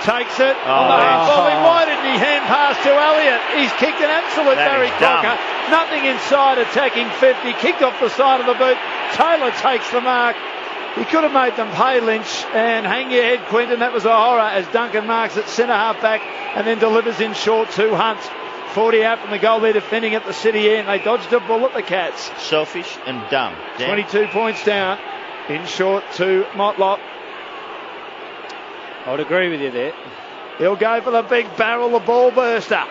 takes it on the half volley. Why didn't he hand pass to Elliott? He's kicked an absolute Barry Crocker. Nothing inside, attacking 50. Kicked off the side of the boot. Taylor takes the mark. He could have made them pay, Lynch, and hang your head, Quinton. That was a horror as Duncan marks at centre half back and then delivers in short to Hunt. 40 out from the goal there, defending at the City end. They dodged a bullet, the Cats. Selfish and dumb. Dan. 22 points down. In short to Motlop. I'd agree with you there. He'll go for the big barrel, the ball burster.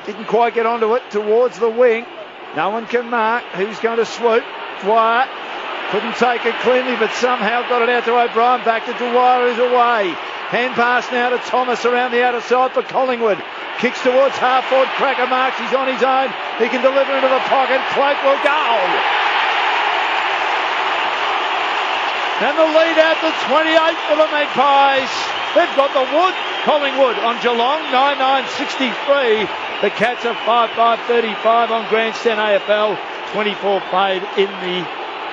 Didn't quite get onto it towards the wing. No one can mark. Who's going to swoop? Dwyer. Couldn't take it cleanly, but somehow got it out to O'Brien. Back to Dwyer, who's away. Hand pass now to Thomas around the outer side for Collingwood. Kicks towards half forward. Cracker marks. He's on his own. He can deliver into the pocket. Cloak will go. And the lead out to 28 for the Magpies. They've got the wood. Collingwood on Geelong, 9-9-63. The Cats are 5-5-35 on Grandstand AFL. 24 played in the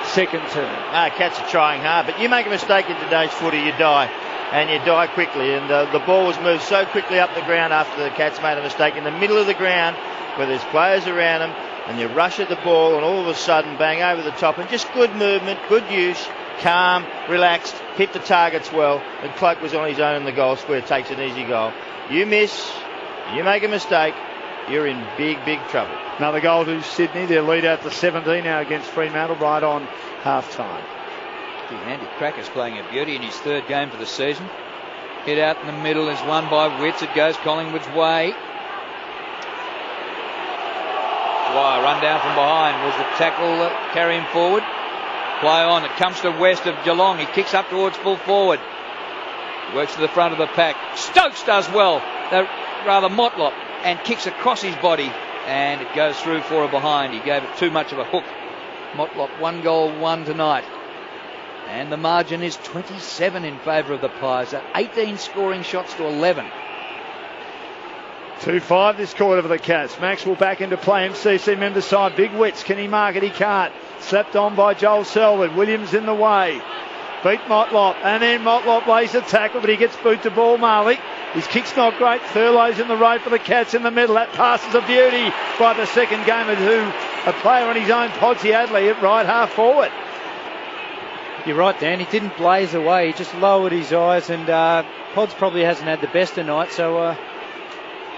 second term. Cats are trying hard, but you make a mistake in today's footy, you die. And you die quickly. And the ball was moved so quickly up the ground after the Cats made a mistake in the middle of the ground where there's players around them, and you rush at the ball and all of a sudden bang over the top, and just good movement, good use, calm, relaxed, hit the targets well, and Cloak was on his own in the goal square, takes an easy goal. You miss, you make a mistake, you're in big, big trouble. Another goal to Sydney. Their lead out to 17 now against Fremantle right on half-time. Andy Cracker's playing a beauty in his third game for the season. Hit out in the middle is won by Witts. It goes Collingwood's way. Dwyer run down from behind. Was the tackle carry him forward? Play on. It comes to West of Geelong. He kicks up towards full forward. Works to the front of the pack. Stokes does well. Rather Motlop. And kicks across his body. And it goes through for a behind. He gave it too much of a hook. Motlop 1 goal, 1 tonight. And the margin is 27 in favour of the Pies. 18 scoring shots to 11. 2-5 this quarter for the Cats. Maxwell back into play. MCC member side. Big Wits. Can he mark it? He can't. Slapped on by Joel Selwood. Williams in the way. beat Motlop, and then Motlop lays a tackle, but he gets boot to ball, Marley. His kick's not great. Thurlow's in the road for the Cats in the middle. That pass is a beauty by the second gamer, a player on his own, Podsy Adley, at right half forward. You're right, Dan. He didn't blaze away. He just lowered his eyes, and Pods probably hasn't had the best of night, so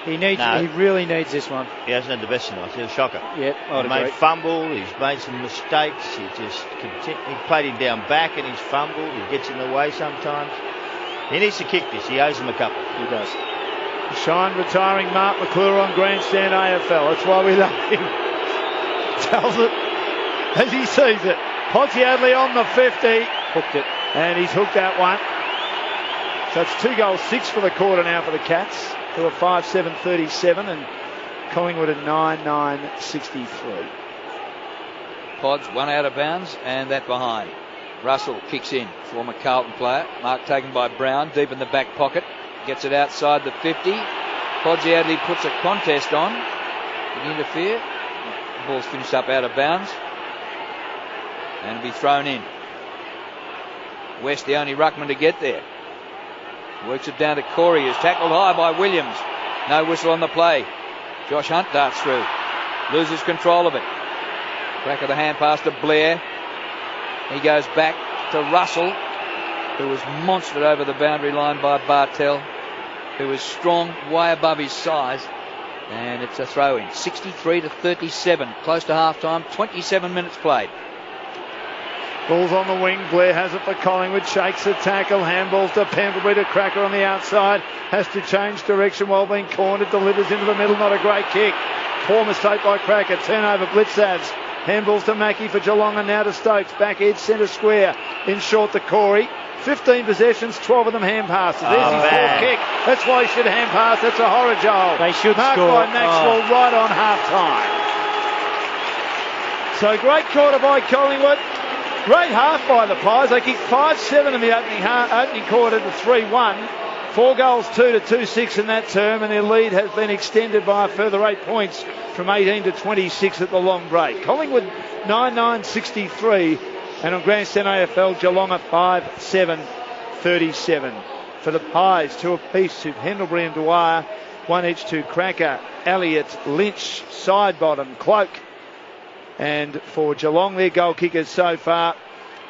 he really needs this one. He hasn't had the best of night. He's a shocker. Yep, He made fumble. He's made some mistakes. He played him down back and he's fumbled. He gets in the way sometimes. He needs to kick this. He owes him a couple. He does. Shine retiring Mark McClure on Grandstand AFL. That's why we love him. Tells it as he sees it. Podsy Adley on the 50. Hooked it. And he's hooked that one. So it's 2 goals, 6 for the quarter now for the Cats, who are 5-7-37, and Collingwood at 9-9-63. Pods one out of bounds, and that behind. Russell kicks in, former Carlton player. Mark taken by Brown, deep in the back pocket. Gets it outside the 50. Podsy Adley puts a contest on. Did he interfere? The ball's finished up out of bounds. And be thrown in. West the only ruckman to get there. Works it down to Corey, who's tackled high by Williams. No whistle on the play. Josh Hunt darts through. Loses control of it. Crack of the hand pass to Blair. He goes back to Russell, who was monstered over the boundary line by Bartel, who was strong, way above his size. And it's a throw-in. 63-37. Close to half-time. 27 minutes played. Ball's on the wing. Blair has it for Collingwood. Shakes the tackle. Handballs to Pendlebury to Cracker on the outside. Has to change direction while being cornered. Delivers into the middle. Not a great kick. Poor mistake by Cracker. Turnover. Blitzabs. Handballs to Mackie for Geelong and now to Stokes. Back edge centre square. In short to Corey. 15 possessions, 12 of them hand passes. There's his fourth kick. That's why he should hand pass. That's a horror goal. They should Marked score. by Maxwell right on half-time. So great quarter by Collingwood. Great half by the Pies. They kicked 5-7 in the opening quarter to 3-1. 4 goals, 2 to 2-6 in that term, and their lead has been extended by a further 8 points from 18 to 26 at the long break. Collingwood 9-9-63, and on Grandstand AFL, Geelong at 5-7-37. For the Pies, 2 apiece to Pendlebury and Dwyer, 1 each to Cracker, Elliott, Lynch, Sidebottom, Cloak. And for Geelong, their goal kickers so far,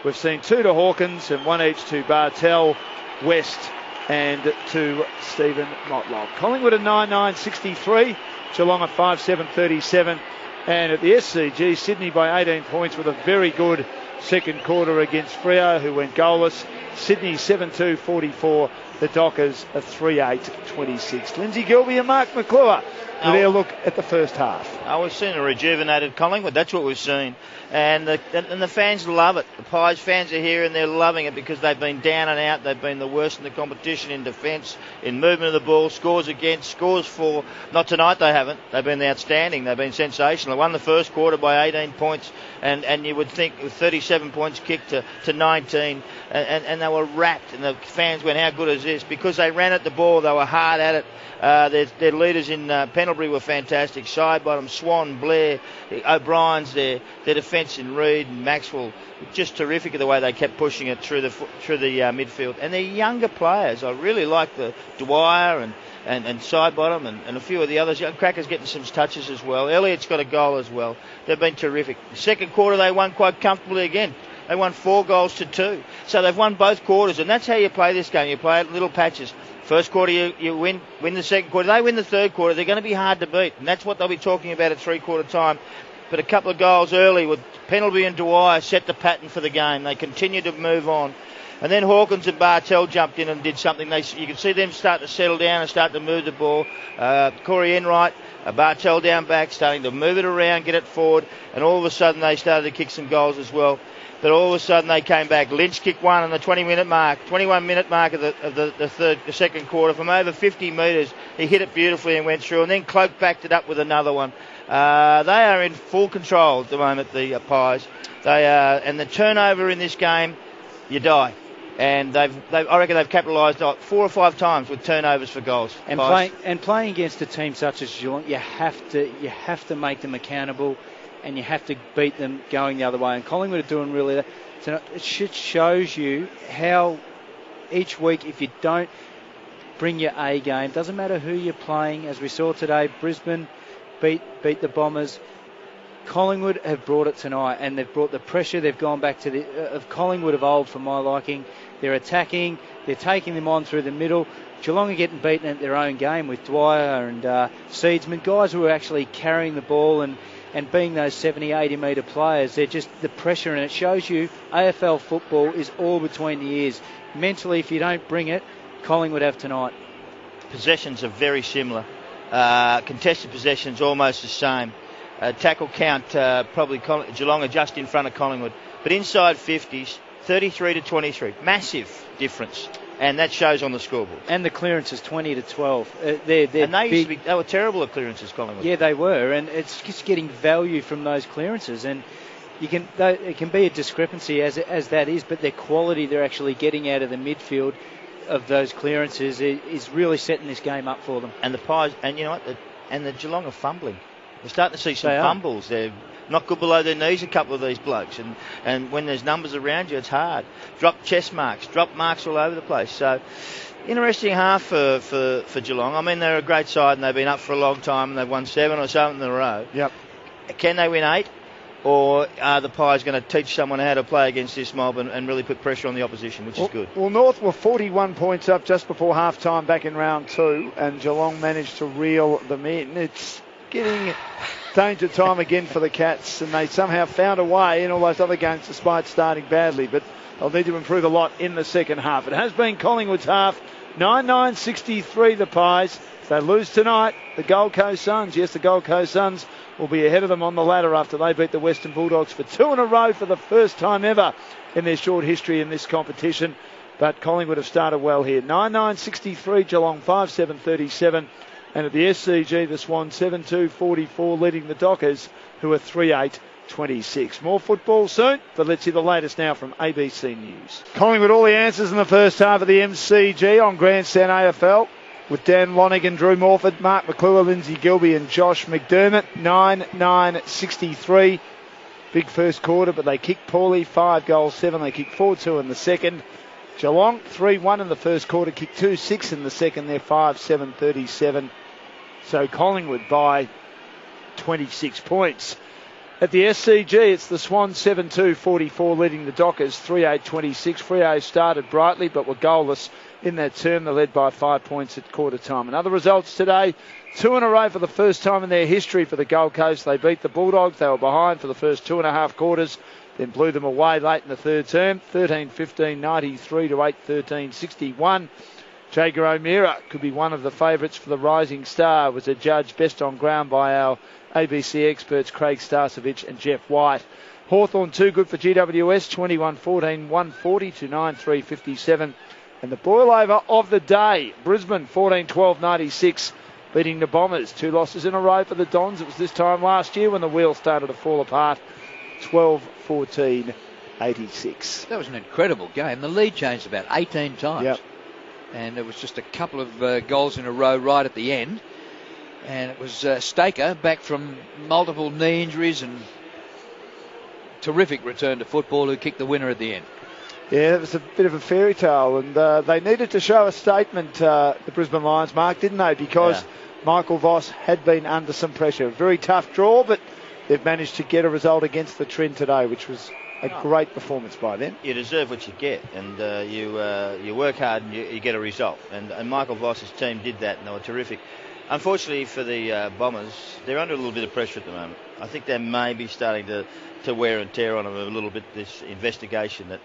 we've seen 2 to Hawkins and 1 each to Bartel, West and to Stephen Motlop. Collingwood at 9-9-63, Geelong at 5-7-37, and at the SCG, Sydney by 18 points with a very good second quarter against Freo, who went goalless. Sydney 7-2-44, the Dockers a 3-8-26. Lindsay Gilbey and Mark McClure with their look at the first half. We've seen a rejuvenated Collingwood. That's what we've seen. And the fans love it. The Pies fans are here and they're loving it because they've been down and out. They've been the worst in the competition in defence, in movement of the ball, scores against, scores for. Not tonight they haven't. They've been outstanding. They've been sensational. They won the first quarter by 18 points and you would think with 37 points kicked to 19 and they were rapt and the fans went, how good is this? Because they ran at the ball, they were hard at it. Their leaders in Pendlebury were fantastic. Sidebottom, Swan, Blair, O'Brien's there. Their defence in Reid and Maxwell, just terrific at the way they kept pushing it through the midfield. And they're younger players. I really like the Dwyer and Sidebottom and a few of the others. Young Cracker's getting some touches as well. Elliott's got a goal as well. They've been terrific. The second quarter they won quite comfortably again. They won 4 goals to 2. So they've won both quarters, and that's how you play this game. You play it in little patches. First quarter you win the second quarter. They win the third quarter. They're going to be hard to beat, and that's what they'll be talking about at 3-quarter time. But a couple of goals early with Pendlebury and Dwyer set the pattern for the game. They continue to move on. And then Hawkins and Bartel jumped in and did something. You could see them start to settle down and start to move the ball. Corey Enright, Bartel down back, starting to move it around, get it forward. And all of a sudden they started to kick some goals as well. But all of a sudden they came back. Lynch kicked one on the 21-minute mark of the second quarter from over 50 metres. He hit it beautifully and went through. And then Cloak backed it up with another one. They are in full control at the moment, the Pies. And the turnover in this game, you die. And I reckon they've capitalised 4 or 5 times with turnovers for goals. And playing against a team such as Geelong, you have to make them accountable, and you have to beat them going the other way. And Collingwood are doing really that. tonight, it shows you how each week, if you don't bring your A game, doesn't matter who you're playing. As we saw today, Brisbane beat the Bombers. Collingwood have brought it tonight, and they've brought the pressure. They've gone back to the of Collingwood of old, for my liking. They're attacking. They're taking them on through the middle. Geelong are getting beaten at their own game with Dwyer and Seedsman, guys who are actually carrying the ball and being those 70, 80 metre players. They're just the pressure, and it shows you AFL football is all between the ears. Mentally, if you don't bring it, Collingwood have tonight. Possessions are very similar. Contested possessions almost the same. Tackle count, probably Geelong are just in front of Collingwood. But inside 50s, 33 to 23. Massive difference. And that shows on the scoreboard. And the clearances, 20 to 12. They were terrible at clearances, Collingwood. Yeah, they were. And it's just getting value from those clearances. And it can be a discrepancy as that is, but their quality they're actually getting out of the midfield of those clearances is really setting this game up for them. And the Pies, and you know what, the Geelong are fumbling. We're starting to see some fumbles. They're not good below their knees, a couple of these blokes. And when there's numbers around you, it's hard. Drop chest marks, drop marks all over the place. So, interesting half for Geelong. I mean, they're a great side and they've been up for a long time and they've won 7 or something in a row. Yep. Can they win 8? Or are the Pies going to teach someone how to play against this mob and really put pressure on the opposition, which is good? Well, North were 41 points up just before half-time back in round 2, and Geelong managed to reel them in. It's getting danger time again for the Cats, and they somehow found a way in all those other games despite starting badly, but they'll need to improve a lot in the second half. It has been Collingwood's half, 9-9-63 the Pies. If they lose tonight, the Gold Coast Suns, the Gold Coast Suns will be ahead of them on the ladder after they beat the Western Bulldogs for 2 in a row for the first time ever in their short history in this competition. But Collingwood have started well here. 9-9-63, Geelong 5-7-37. And at the SCG, the Swans 7-2-44, leading the Dockers, who are 3-8-26. More football soon, but let's see the latest now from ABC News. Collingwood, all the answers in the first half of the MCG on Grandstand AFL, with Dan Lonigan, Drew Morford, Mark McClure, Lindsay Gilby and Josh McDermott. 9-9-63. Big first quarter, but they kicked poorly. 5-7. They kicked 4-2 in the second. Geelong 3-1 in the first quarter, kicked 2-6 in the second. They're 5-7-37. So Collingwood by 26 points. At the SCG, it's the Swans 7-2-44 leading the Dockers 3-8-26. Freo started brightly but were goalless in that term. They led by 5 points at quarter time. And other results today, 2 in a row for the first time in their history for the Gold Coast. They beat the Bulldogs. They were behind for the first 2.5 quarters, then blew them away late in the third term. 13-15, 93 to 8-13, 61. Jager O'Meara could be one of the favourites for the Rising Star, was adjudged best on ground by our ABC experts Craig Starcevich and Jeff White. Hawthorn too good for GWS, 21-14, 140 to 9-3-57. And the boil-over of the day, Brisbane 14-12, 96, beating the Bombers. 2 losses in a row for the Dons. It was this time last year when the wheels started to fall apart. 12-14, 86. That was an incredible game. The lead changed about 18 times. Yep. And it was just a couple of goals in a row right at the end. And it was Staker back from multiple knee injuries and terrific return to football who kicked the winner at the end. Yeah, it was a bit of a fairy tale, and they needed to show a statement, the Brisbane Lions, Mark, didn't they? Because Michael Voss had been under some pressure. Very tough draw, but they've managed to get a result against the Trent today, which was a great performance by them. You deserve what you get, and you work hard and you get a result. And Michael Voss's team did that, and they were terrific. Unfortunately for the Bombers, they're under a little bit of pressure at the moment. I think they may be starting to wear and tear on them a little bit, this investigation that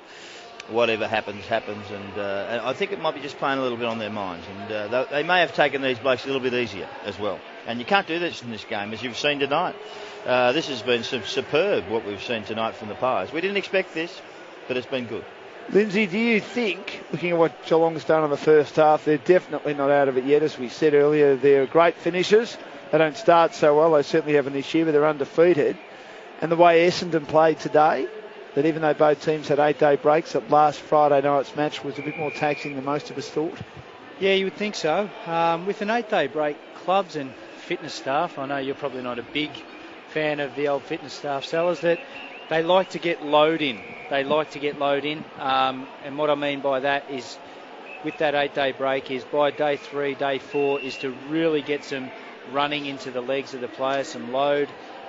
whatever happens, and I think it might be just playing a little bit on their minds. And they may have taken these blokes a little bit easier as well. And you can't do this in this game, as you've seen tonight. This has been superb, what we've seen tonight from the Pies. We didn't expect this, but it's been good. Lindsay, do you think, looking at what Geelong's done in the first half, they're definitely not out of it yet? As we said earlier, they're great finishers. They don't start so well. They certainly haven't this year, but they're undefeated. And the way Essendon played today, that even though both teams had 8-day breaks, that last Friday night's match was a bit more taxing than most of us thought. Yeah, you would think so. With an 8-day break, clubs and fitness staff, I know you're probably not a big fan of the old fitness staff sellers, that they like to get load in They like to get load in, and what I mean by that is, with that 8-day break, is by day 3, day 4, is to really get some running into the legs of the players, some load,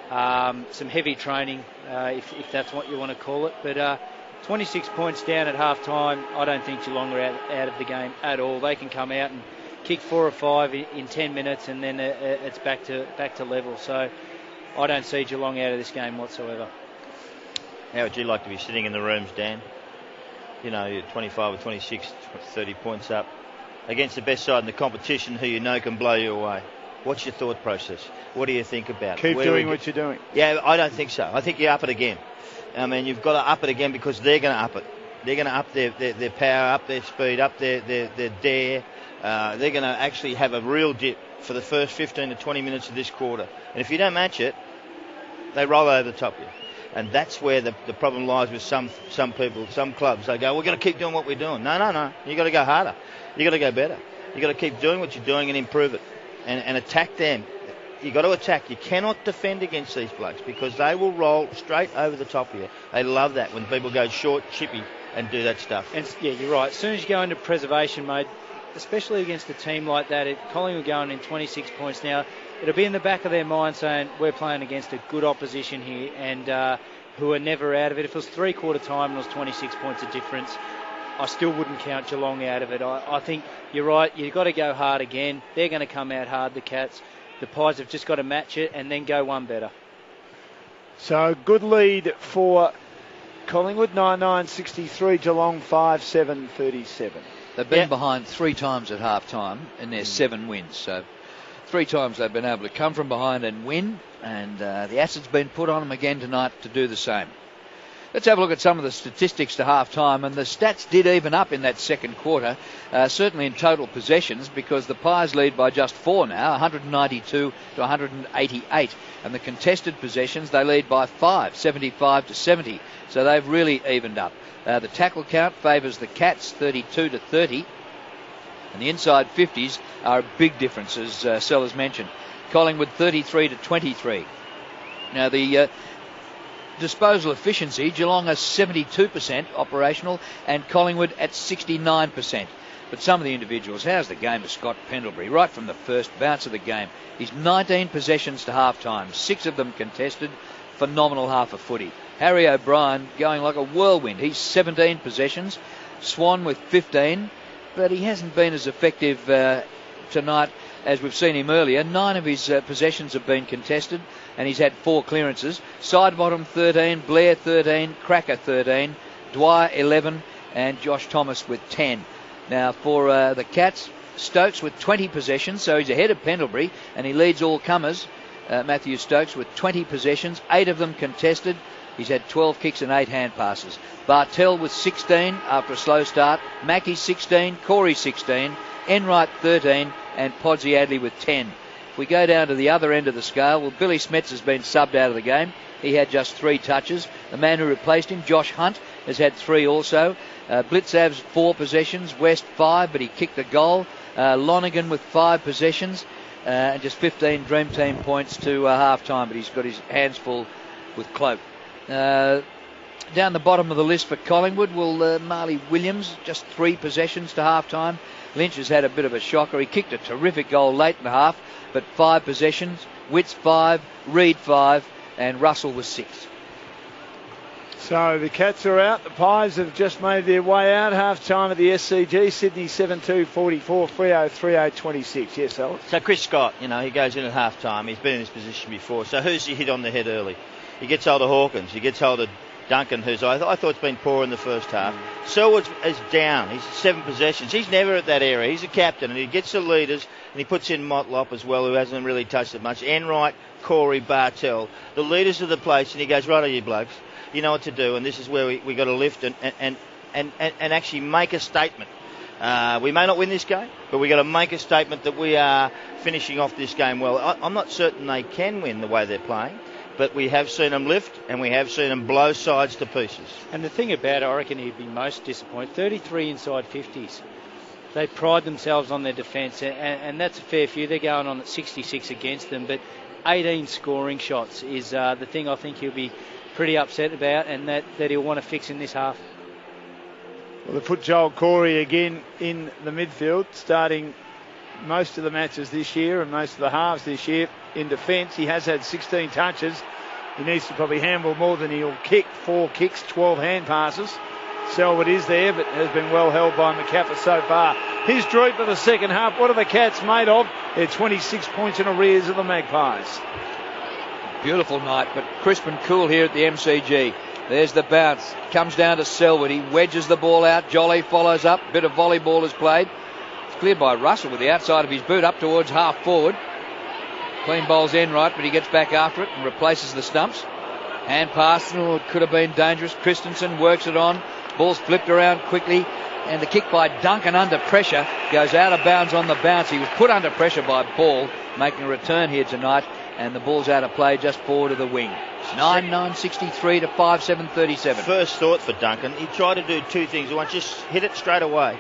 some heavy training, if that's what you want to call it. But 26 points down at half time, I don't think Geelong are out of the game at all. They can come out and kick 4 or 5 in 10 minutes, and then it's back to level. So I don't see Geelong out of this game whatsoever. How would you like to be sitting in the rooms, Dan? You know, you're 25 or 26, 30 points up against the best side in the competition who you know can blow you away. What's your thought process? What do you think about it? Keep doing what you're doing. Yeah, I don't think so. I think you up it again. I mean, you've got to up it again because they're going to up it. They're going to up their power, up their speed, up their dare. They're going to actually have a real dip for the first 15 to 20 minutes of this quarter. And if you don't match it, they roll over the top of you. And that's where the problem lies with some people, some clubs. They go, we're going to keep doing what we're doing. No. You've got to go harder. You've got to go better. You've got to keep doing what you're doing and improve it. And attack them. You've got to attack. You cannot defend against these blokes because they will roll straight over the top of you. They love that when people go short, chippy, and do that stuff. And yeah, you're right. As soon as you go into preservation mode, especially against a team like that, Collingwood going in 26 points now, it'll be in the back of their mind saying, we're playing against a good opposition here and who are never out of it. If it was three-quarter time and it was 26 points of difference, I still wouldn't count Geelong out of it. I think you're right. You've got to go hard again. They're going to come out hard, the Cats. The Pies have just got to match it and then go one better. So good lead for Collingwood, 9-9-63, Geelong 5-7-37. They've been behind 3 times at half-time in their 7 wins. So 3 times they've been able to come from behind and win, and the acid's been put on them again tonight to do the same. Let's have a look at some of the statistics to half-time, and the stats did even up in that second quarter, certainly in total possessions, because the Pies lead by just 4 now, 192 to 188, and the contested possessions, they lead by 5, 75 to 70, so they've really evened up. The tackle count favours the Cats, 32 to 30, and the inside 50s are a big difference, as Sellers mentioned. Collingwood 33 to 23. Now the disposal efficiency, Geelong is 72% operational and Collingwood at 69%. But some of the individuals, how's the game of Scott Pendlebury right from the first bounce of the game? He's 19 possessions to half-time, 6 of them contested, phenomenal half a footy. Harry O'Brien going like a whirlwind, he's 17 possessions, Swan with 15, but he hasn't been as effective tonight as we've seen him earlier. 9 of his possessions have been contested and he's had 4 clearances. Sidebottom 13, Blair 13, Cracker 13, Dwyer 11 and Josh Thomas with 10. Now for the Cats, Stokes with 20 possessions, so he's ahead of Pendlebury and he leads all comers. Matthew Stokes with 20 possessions, 8 of them contested. He's had 12 kicks and 8 hand passes. Bartell with 16 after a slow start. Mackie 16, Corey 16, Enright 13 and Podsy Adley with 10. If we go down to the other end of the scale, well, Billy Smets has been subbed out of the game. He had just 3 touches. The man who replaced him, Josh Hunt, has had 3 also. Blitzav's 4 possessions, West 5, but he kicked a goal. Lonergan with 5 possessions and just 15 Dream Team points to half-time, but he's got his hands full with Cloak. Down the bottom of the list for Collingwood, Marley Williams, just 3 possessions to half-time. Lynch has had a bit of a shocker. He kicked a terrific goal late in the half, but 5 possessions. Witts 5, Reid 5, and Russell was 6. So the Cats are out. The Pies have just made their way out. Half-time at the SCG. Sydney 7-2-44, Freo 3-0-26. Yes, Alex? So Chris Scott, he goes in at half-time. He's been in this position before. So who's he hit on the head early? He gets hold of Hawkins. He gets hold of Duncan, who's I thought's been poor in the first half. Selwood is down. He's 7 possessions. He's never at that area. He's a captain, and he gets the leaders, and he puts in Motlop as well, who hasn't really touched it much. Enright, Corey, Bartell, the leaders of the place, and he goes, right on you blokes. You know what to do, and this is where we got to lift and actually make a statement. We may not win this game, but we got to make a statement that we are finishing off this game well. I'm not certain they can win the way they're playing, but we have seen them lift and we have seen them blow sides to pieces. And the thing about it, I reckon he'd be most disappointed, 33 inside 50s. They pride themselves on their defence, and that's a fair few. They're going on at 66 against them, but 18 scoring shots is the thing I think he'll be pretty upset about, and that he'll want to fix in this half. Well, they put Joel Corey again in the midfield, starting most of the matches this year and most of the halves this year in defence. He has had 16 touches. He needs to probably handle more than he'll kick. 4 kicks, 12 hand passes. Selwood is there, but has been well held by McCaffer so far. His droop for the second half. What are the Cats made of? They're 26 points in arrears of the Magpies. Beautiful night, but crisp and cool here at the MCG. There's the bounce. Comes down to Selwood. He wedges the ball out. Jolly follows up. Bit of volleyball is played. It's cleared by Russell with the outside of his boot up towards half forward. Clean bowls end right, but he gets back after it and replaces the stumps. Hand pass. Oh, it could have been dangerous. Christensen works it on. Ball's flipped around quickly. And the kick by Duncan under pressure goes out of bounds on the bounce. He was put under pressure by Ball, making a return here tonight. And the ball's out of play just forward of the wing. 9-9-63 to 5-7-37. First thought for Duncan. He tried to do 2 things. One, just hit it straight away.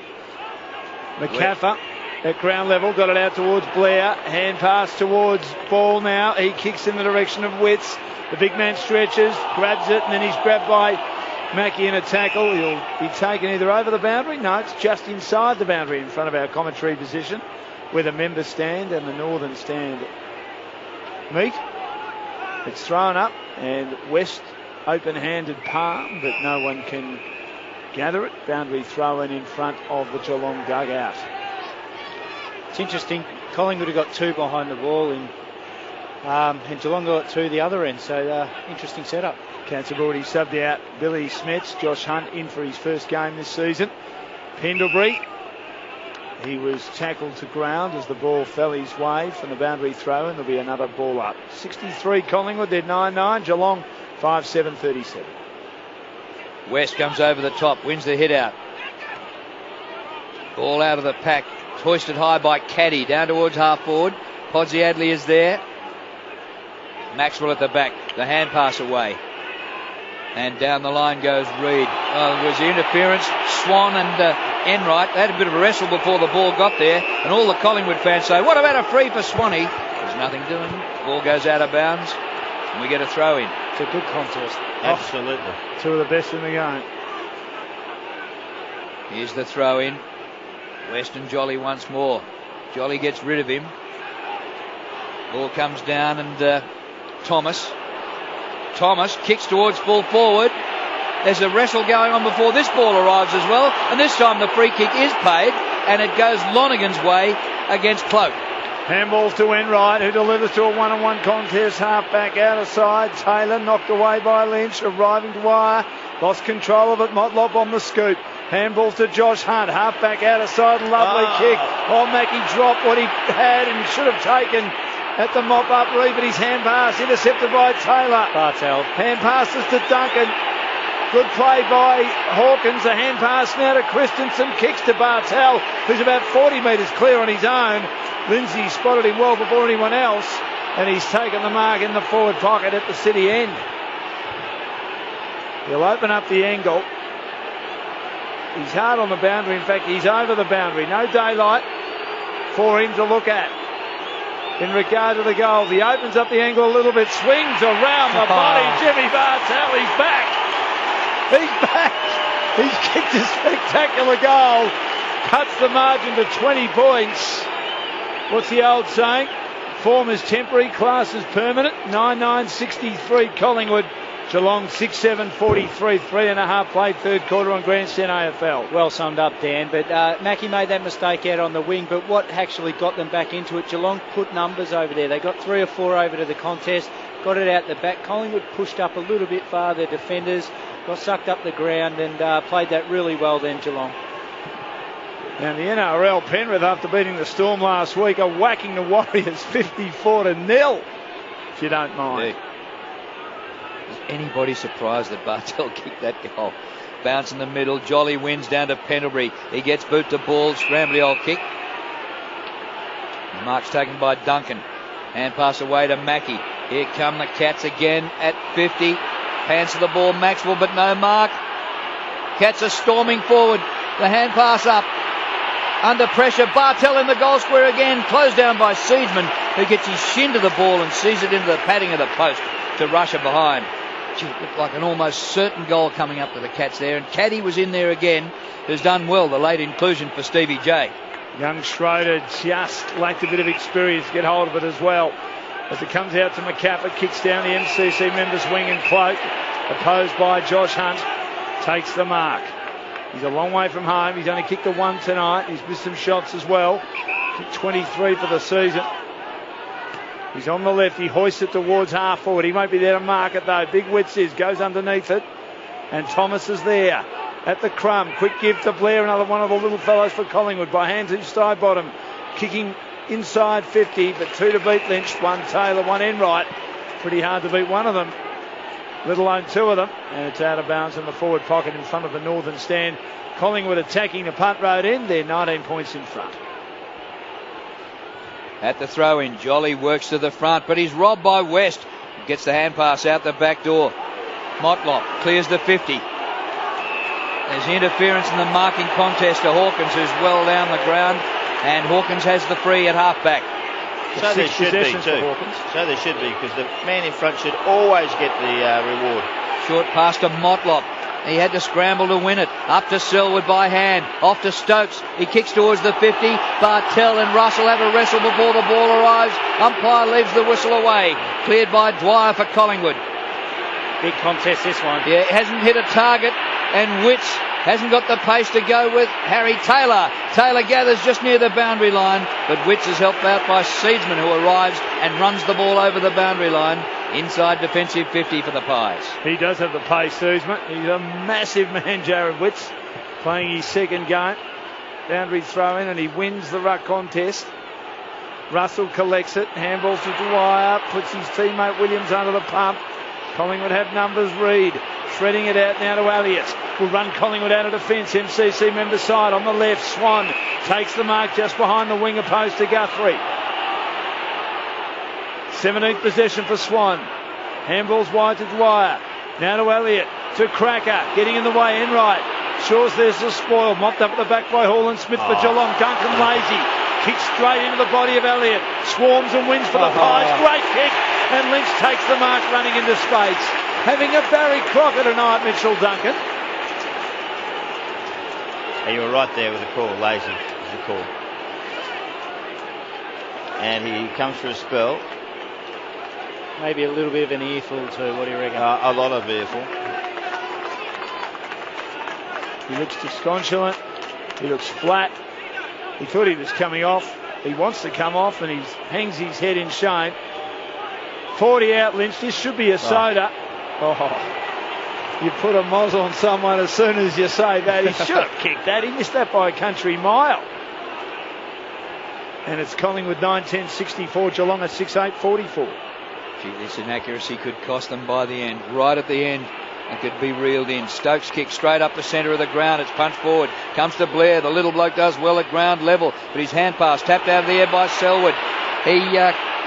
McCaffer at ground level, got it out towards Blair. Hand pass towards Ball now. He kicks in the direction of Witts. The big man stretches, grabs it, and then he's grabbed by Mackie in a tackle. He'll be taken either over the boundary. No, it's just inside the boundary in front of our commentary position where the members stand and the northern stand meet. It's thrown up and West open-handed palm, but no one can gather it. Boundary throw in front of the Geelong dugout. It's interesting. Collingwood have got 2 behind the ball, and Geelong got 2 the other end. So interesting setup. Cats have already subbed out Billy Smets. Josh Hunt in for his first game this season. Pendlebury, he was tackled to ground as the ball fell his way from the boundary throw, and there'll be another ball up. 63 Collingwood, they're 9-9. Geelong 5-7-37. West comes over the top, wins the hit out. Ball out of the pack, hoisted high by Caddy, down towards half forward. Podsiadly is there. Maxwell at the back, the hand pass away. And down the line goes Reid. Oh, was the interference. Swan and Enright, they had a bit of a wrestle before the ball got there. And all the Collingwood fans say, what about a free for Swanee? There's nothing doing. Ball goes out of bounds. And we get a throw in. It's a good contest. Absolutely. 2 of the best in the game. Here's the throw in. Western Jolly once more. Jolly gets rid of him. Ball comes down and Thomas kicks towards full forward. There's a wrestle going on before this ball arrives as well, and this time the free kick is paid and it goes Lonergan's way against Cloak. Handball to Enright, who delivers to a 1-on-1 contest. Half back out of side. Taylor knocked away by Lynch, arriving to wire. Lost control of it. Motlop on the scoop. Handball to Josh Hunt. Half back out of side. Lovely kick. Oh, Mackie dropped what he had and should have taken at the mop-up read, but his hand pass intercepted by Taylor. Bartel. Hand passes to Duncan. Good play by Hawkins. A hand pass now to Christensen. Kicks to Bartel, who's about 40 metres clear on his own. Lindsay spotted him well before anyone else, and he's taken the mark in the forward pocket at the city end. He'll open up the angle. He's hard on the boundary. In fact, he's over the boundary. No daylight for him to look at. In regard to the goal, he opens up the angle a little bit, swings around the body. Jimmy Bartel, he's back. He's back. He's kicked a spectacular goal. Cuts the margin to 20 points. What's the old saying? Form is temporary, class is permanent. 9-9-63 Collingwood. Geelong 6-7-43, 3.5 played third quarter on Grandstand AFL. Well summed up, Dan, but Mackie made that mistake out on the wing, but what actually got them back into it, Geelong put numbers over there. They got 3 or 4 over to the contest, got it out the back. Collingwood pushed up a little bit far, their defenders, got sucked up the ground and played that really well then, Geelong. And the NRL, Penrith, after beating the Storm last week, are whacking the Warriors 54-0, if you don't mind. Yeah. Is anybody surprised that Bartel kicked that goal? Bounce in the middle. Jolly wins down to Pendlebury. He gets boot to ball. Scrambly old kick. The mark's taken by Duncan. Hand pass away to Mackie. Here come the Cats again at 50. Hands to the ball. Maxwell, but no mark. Cats are storming forward. The hand pass up. Under pressure. Bartel in the goal square again. Closed down by Seedsman, who gets his shin to the ball and sees it into the padding of the post to Russia behind. Gee, it looked like an almost certain goal coming up to the Cats there. And Caddy was in there again, who's done well, the late inclusion for Stevie J. Young Schroeder just lacked a bit of experience to get hold of it as well. As it comes out to McCaffrey, kicks down the MCC members' wing and cloak. Opposed by Josh Hunt. Takes the mark. He's a long way from home. He's only kicked the one tonight. He's missed some shots as well. Kicked 23 for the season. He's on the left. He hoists it towards half forward. He won't be there to mark it though. Big Witz goes underneath it. And Thomas is there at the crumb. Quick give to Blair, another one of the little fellows for Collingwood by hand to side bottom. Kicking inside 50, but 2 to beat Lynch. 1 Taylor, 1 Enright. Pretty hard to beat one of them, let alone 2 of them. And it's out of bounds in the forward pocket in front of the northern stand. Collingwood attacking the punt road end. They're 19 points in front. At the throw-in, Jolly works to the front, but he's robbed by West. Gets the hand pass out the back door. Motlop clears the 50. There's interference in the marking contest to Hawkins, who's well down the ground, and Hawkins has the free at halfback. So there should be too. So there should be, because the man in front should always get the reward. Short pass to Motlop. He had to scramble to win it. Up to Selwood by hand. Off to Stokes. He kicks towards the 50. Bartell and Russell have a wrestle before the ball arrives. Umpire leaves the whistle away. Cleared by Dwyer for Collingwood. Big contest, this one. Yeah, hasn't hit a target, and Witz hasn't got the pace to go with Harry Taylor. Taylor gathers just near the boundary line, but Witz is helped out by Seedsman, who arrives and runs the ball over the boundary line. Inside defensive 50 for the Pies. He does have the pace, Seedsman. He's a massive man, Jared Witz, playing his second game. Boundary throw in, and he wins the ruck contest. Russell collects it. Handballs to Dwyer. Puts his teammate Williams under the pump. Collingwood have numbers. Reid shredding it out now to Elliott. Will run Collingwood out of defence. MCC member side on the left. Swan takes the mark just behind the winger post to Guthrie. 17th possession for Swan. Handballs wide to Dwyer. Now to Elliott. To Cracker. Getting in the way. Enright. Shaw's there's the spoil. Mopped up at the back by Hall and Smith for Geelong. Duncan lazy. Kicks straight into the body of Elliott. Swarms and wins for the Pies. Great kick. And Lynch takes the mark running into space. Having a Barry Crocker tonight, Mitchell Duncan. Hey, you were right there with the call. Lazy is the call. And he comes for a spell. Maybe a little bit of an earful too. What do you reckon? A lot of earful. He looks disconsolate. He looks flat. He thought he was coming off. He wants to come off, and he hangs his head in shame. 40 out, Lynch. This should be a soda. You put a moz on someone as soon as you say that. He should have kicked that. He missed that by a country mile. And it's Collingwood 9-10-64, Geelong at 6-8-44. Gee, this inaccuracy could cost them by the end. Right at the end, it could be reeled in. Stokes kicks straight up the centre of the ground. It's punched forward. Comes to Blair. The little bloke does well at ground level, but his hand pass tapped out of the air by Selwood. He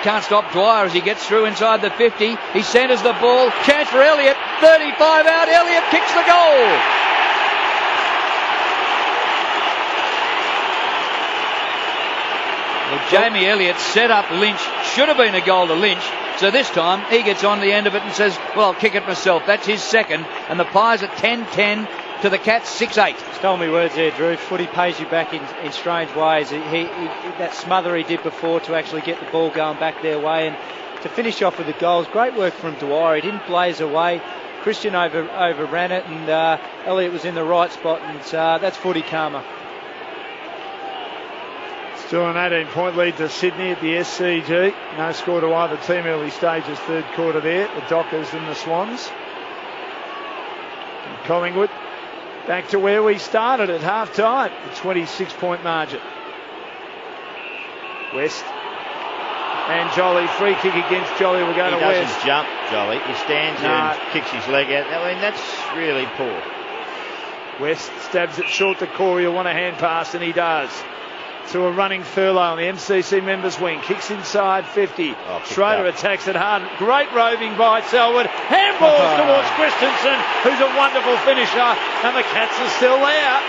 can't stop Dwyer as he gets through inside the 50. He centres the ball. Chance for Elliott. 35 out. Elliott kicks the goal. Well, Jamie Elliott set up Lynch. Should have been a goal to Lynch. So this time he gets on the end of it and says, well, I'll kick it myself. That's his second. And the Pies at 10-10 to the Cats 6-8. Stole me words there, Drew. Footy pays you back in strange ways. He that smother he did before to actually get the ball going back their way and to finish off with the goals. Great work from Dwyer. He didn't blaze away. Christian overran it, and Elliott was in the right spot, and that's footy karma. Still an 18-point lead to Sydney at the SCG. No score to either team early stages, third quarter there. The Dockers and the Swans. And Collingwood back to where we started at half-time. A 26-point margin. West. And Jolly, free kick against Jolly will go to West. He doesn't jump, Jolly. He stands there and kicks his leg out. I mean, that's really poor. West stabs it short to Corey, who want a hand pass, and he does. To a running Furlow on the MCC members wing. Kicks inside 50. Schroeder attacks it hard. Great roving by Selwood. Handballs towards Christensen, who's a wonderful finisher. And the Cats are still there.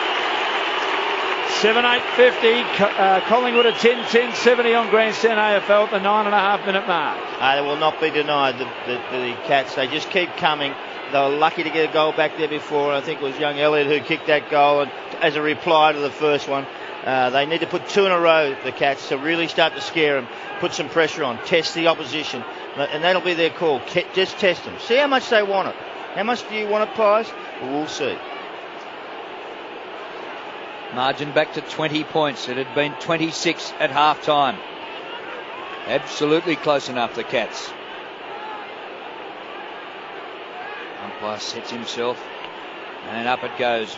7-8-50. Collingwood at 10-10-70 on Grandstand AFL at the 9.5 minute mark. They will not be denied, the Cats. They just keep coming. They were lucky to get a goal back there before. I think it was young Elliott who kicked that goal, and as a reply to the first one. They need to put 2 in a row, the Cats, to really start to scare them, put some pressure on, test the opposition, and that'll be their call. Just test them. See how much they want it. How much do you want it, Pies? We'll see. Margin back to 20 points. It had been 26 at half-time. Absolutely close enough, the Cats. Umpire sets himself, and up it goes.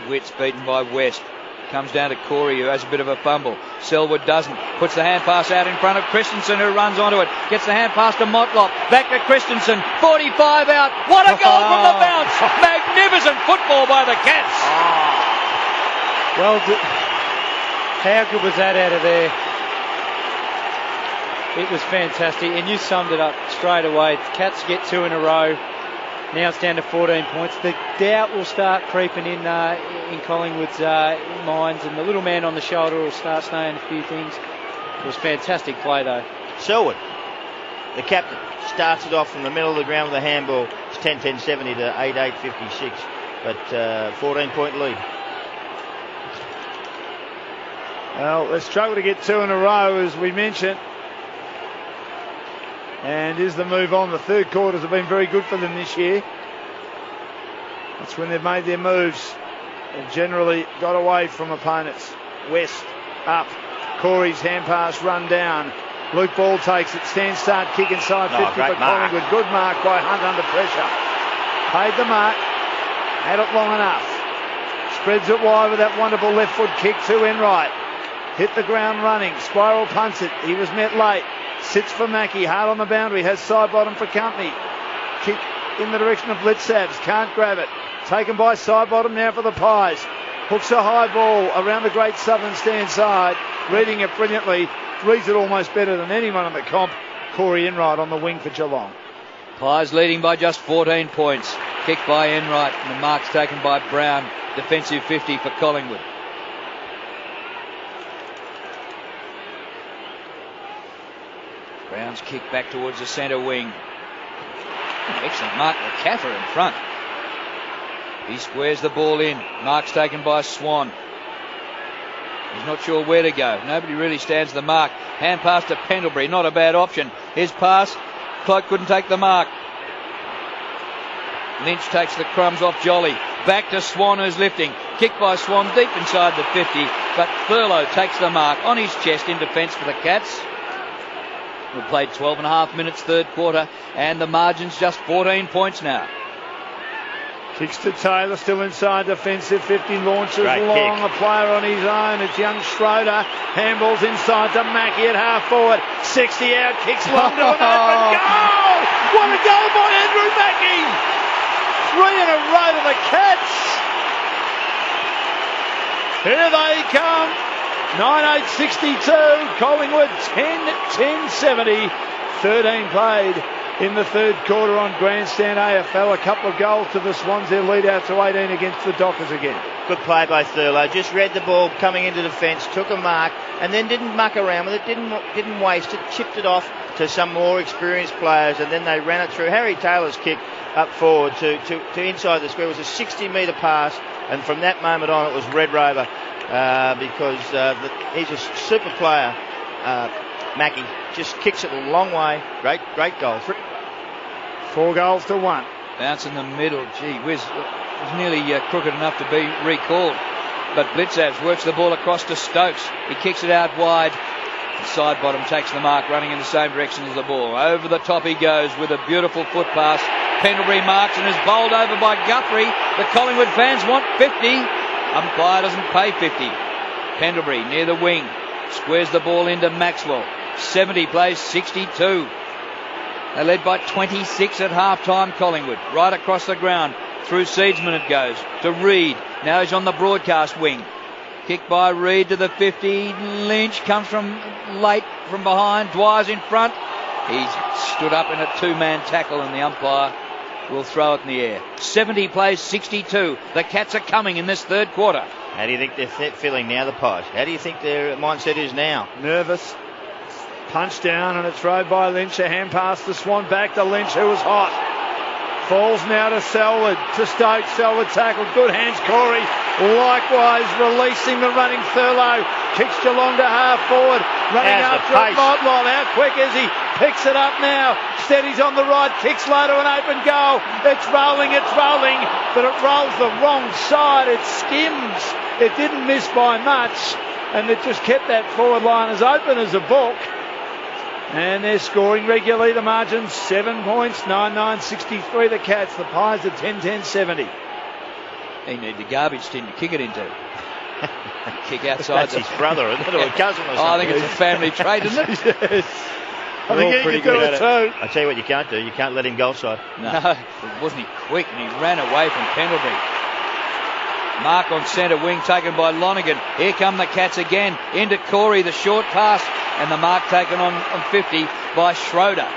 Witt's beaten by West. Comes down to Corey, who has a bit of a fumble. Selwood doesn't. Puts the hand pass out in front of Christensen, who runs onto it. Gets the hand pass to Motlop. Back to Christensen. 45 out. What a goal from the bounce. Magnificent football by the Cats. Well, how good was that out of there? It was fantastic, and you summed it up straight away. The Cats get 2 in a row. Now it's down to 14 points. The doubt will start creeping in Collingwood's minds, and the little man on the shoulder will start saying a few things. It was fantastic play, though. Selwood, the captain, starts it off from the middle of the ground with a handball. It's 10-10-70 to 8-8-56, but 14-point lead. Well, they struggle to get 2 in a row, as we mentioned. And is the move on. The third quarters have been very good for them this year. That's when they've made their moves. They've generally got away from opponents. West up. Corey's hand pass run down. Luke Ball takes it. Stand start kick inside 50 for Collingwood. Good mark by Hunt under pressure. Paid the mark. Had it long enough. Spreads it wide with that wonderful left foot kick to Enright. Hit the ground running. Spiral punts it. He was met late. Sits for Mackie. Hard on the boundary. Has side bottom for company. Kick in the direction of Blitzabs. Can't grab it. Taken by side bottom now for the Pies. Hooks a high ball around the Great Southern stand side. Reading it brilliantly. Reads it almost better than anyone in the comp. Corey Enright on the wing for Geelong. Pies leading by just 14 points. Kick by Enright, and the mark's taken by Brown. Defensive 50 for Collingwood. Brown's kick back towards the centre wing. Excellent mark. McCaffer in front. He squares the ball in. Mark's taken by Swan. He's not sure where to go. Nobody really stands the mark. Hand pass to Pendlebury. Not a bad option. His pass. Cloak couldn't take the mark. Lynch takes the crumbs off Jolly. Back to Swan, who's lifting. Kick by Swan deep inside the 50. But Thurlow takes the mark on his chest in defence for the Cats. We've played 12 and a half minutes third quarter, and the margin's just 14 points now. Kicks to Taylor, still inside defensive 50, launches Great long, kick. a player on his own. It's young Schroeder, handballs inside to Mackie at half forward, 60 out, kicks long to an open goal! What a goal by Andrew Mackie! 3 in a row to the Cats! Here they come! 9-8-62, Collingwood 10-10-70, 13 played in the third quarter on Grandstand AFL. A couple of goals to the Swans, their lead out to 18 against the Dockers again. Good play by Thurlow, just read the ball coming into defence, took a mark, and then didn't muck around with it, didn't waste it, chipped it off to some more experienced players, and then they ran it through. Harry Taylor's kick up forward to inside the square was a 60-metre pass, and from that moment on it was Red Rover. Because he's a super player. Mackie just kicks it a long way. Great goal. 4 goals to 1. Bounce in the middle. Gee whiz. It was nearly crooked enough to be recalled. But Blitzabs works the ball across to Stokes. He kicks it out wide. The side bottom takes the mark, running in the same direction as the ball. Over the top he goes with a beautiful foot pass. Pendlebury marks and is bowled over by Guthrie. The Collingwood fans want 50. Umpire doesn't pay 50. Pendlebury near the wing. Squares the ball into Maxwell. 70 plays 62. They led by 26 at half-time, Collingwood. Right across the ground. Through Seedsman it goes to Reid. Now he's on the broadcast wing. Kick by Reid to the 50. Lynch comes from late from behind. Dwyer's in front. He's stood up in a 2-man tackle and the umpire will throw it in the air. 70 plays 62. The Cats are coming in this third quarter. How do you think they're feeling now, the Pies? How do you think their mindset is now? Nervous. Punch down and it's rode by Lynch. A hand pass to Swan, back to Lynch, who was hot. Falls now to Selwood, to Stokes. Selwood tackled, good hands, Corey. Likewise releasing the running Thurlow. Kicks Geelong to half forward. Running after it, Motlop. How quick is he? Picks it up now. Steadies on the right, kicks low to an open goal. It's rolling, but it rolls the wrong side. It skims. It didn't miss by much, and it just kept that forward line as open as a book. And they're scoring regularly. The margin's 7 points, 9-9-63 the Cats. The Pies are 10-10-70. He need the garbage tin to kick it into. Kick outside. That's his brother, isn't it? Or a cousin or something. I think it's a family trait, isn't it? Yes. I think he can do it too. I tell you what you can't do. You can't let him goal side. No, wasn't he quick, and he ran away from Pendlebury. Mark on centre wing taken by Lonergan. Here come the Cats again. Into Corey, the short pass, and the mark taken on 50 by Schroeder.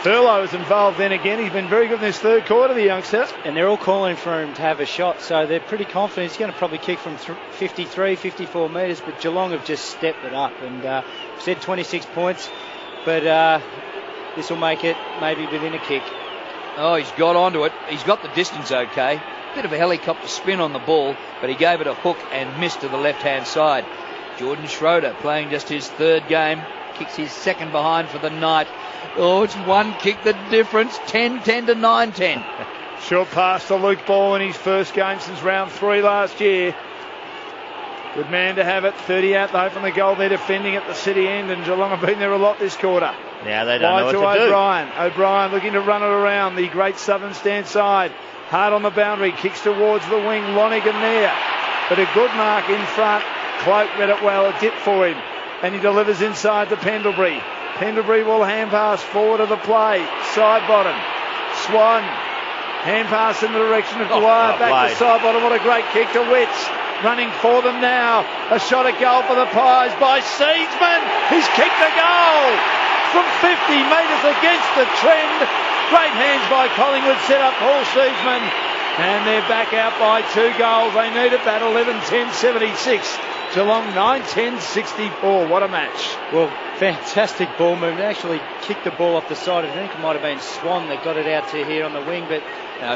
Thurlow is involved then again. He's been very good in this third quarter, the youngster. And they're all calling for him to have a shot, so they're pretty confident he's going to probably kick from 53, 54 metres, but Geelong have just stepped it up and said 26 points, but this will make it maybe within a kick. Oh, he's got onto it. He's got the distance okay. Bit of a helicopter spin on the ball, but he gave it a hook and missed to the left-hand side. Jordan Schroeder playing just his third game, kicks his second behind for the night. Oh, it's one kick the difference, 10-10 to 9-10. Short pass to Luke Ball in his first game since round 3 last year. Good man to have it. 30 out though from the goal. They're defending at the city end, and Geelong have been there a lot this quarter. Now they don't know what to do. O'Brien. O'Brien looking to run it around the great southern stand side. Hard on the boundary, kicks towards the wing. Lonergan there, but a good mark in front. Cloak read it well, a dip for him, and he delivers inside to Pendlebury. Pendlebury will hand pass forward of the play. Side bottom. Swan. Hand pass in the direction of Dwyer. Back to side bottom. What a great kick to Witts. Running for them now. A shot at goal for the Pies by Seedsman. He's kicked the goal from 50 metres against the trend. Great hands by Collingwood. Set up Paul Seedsman. And they're back out by 2 goals. They need it that 11-10-76. Geelong 9-10-64. What a match. Well, fantastic ball movement. They actually kicked the ball off the side. I think it might have been Swan that got it out to here on the wing, but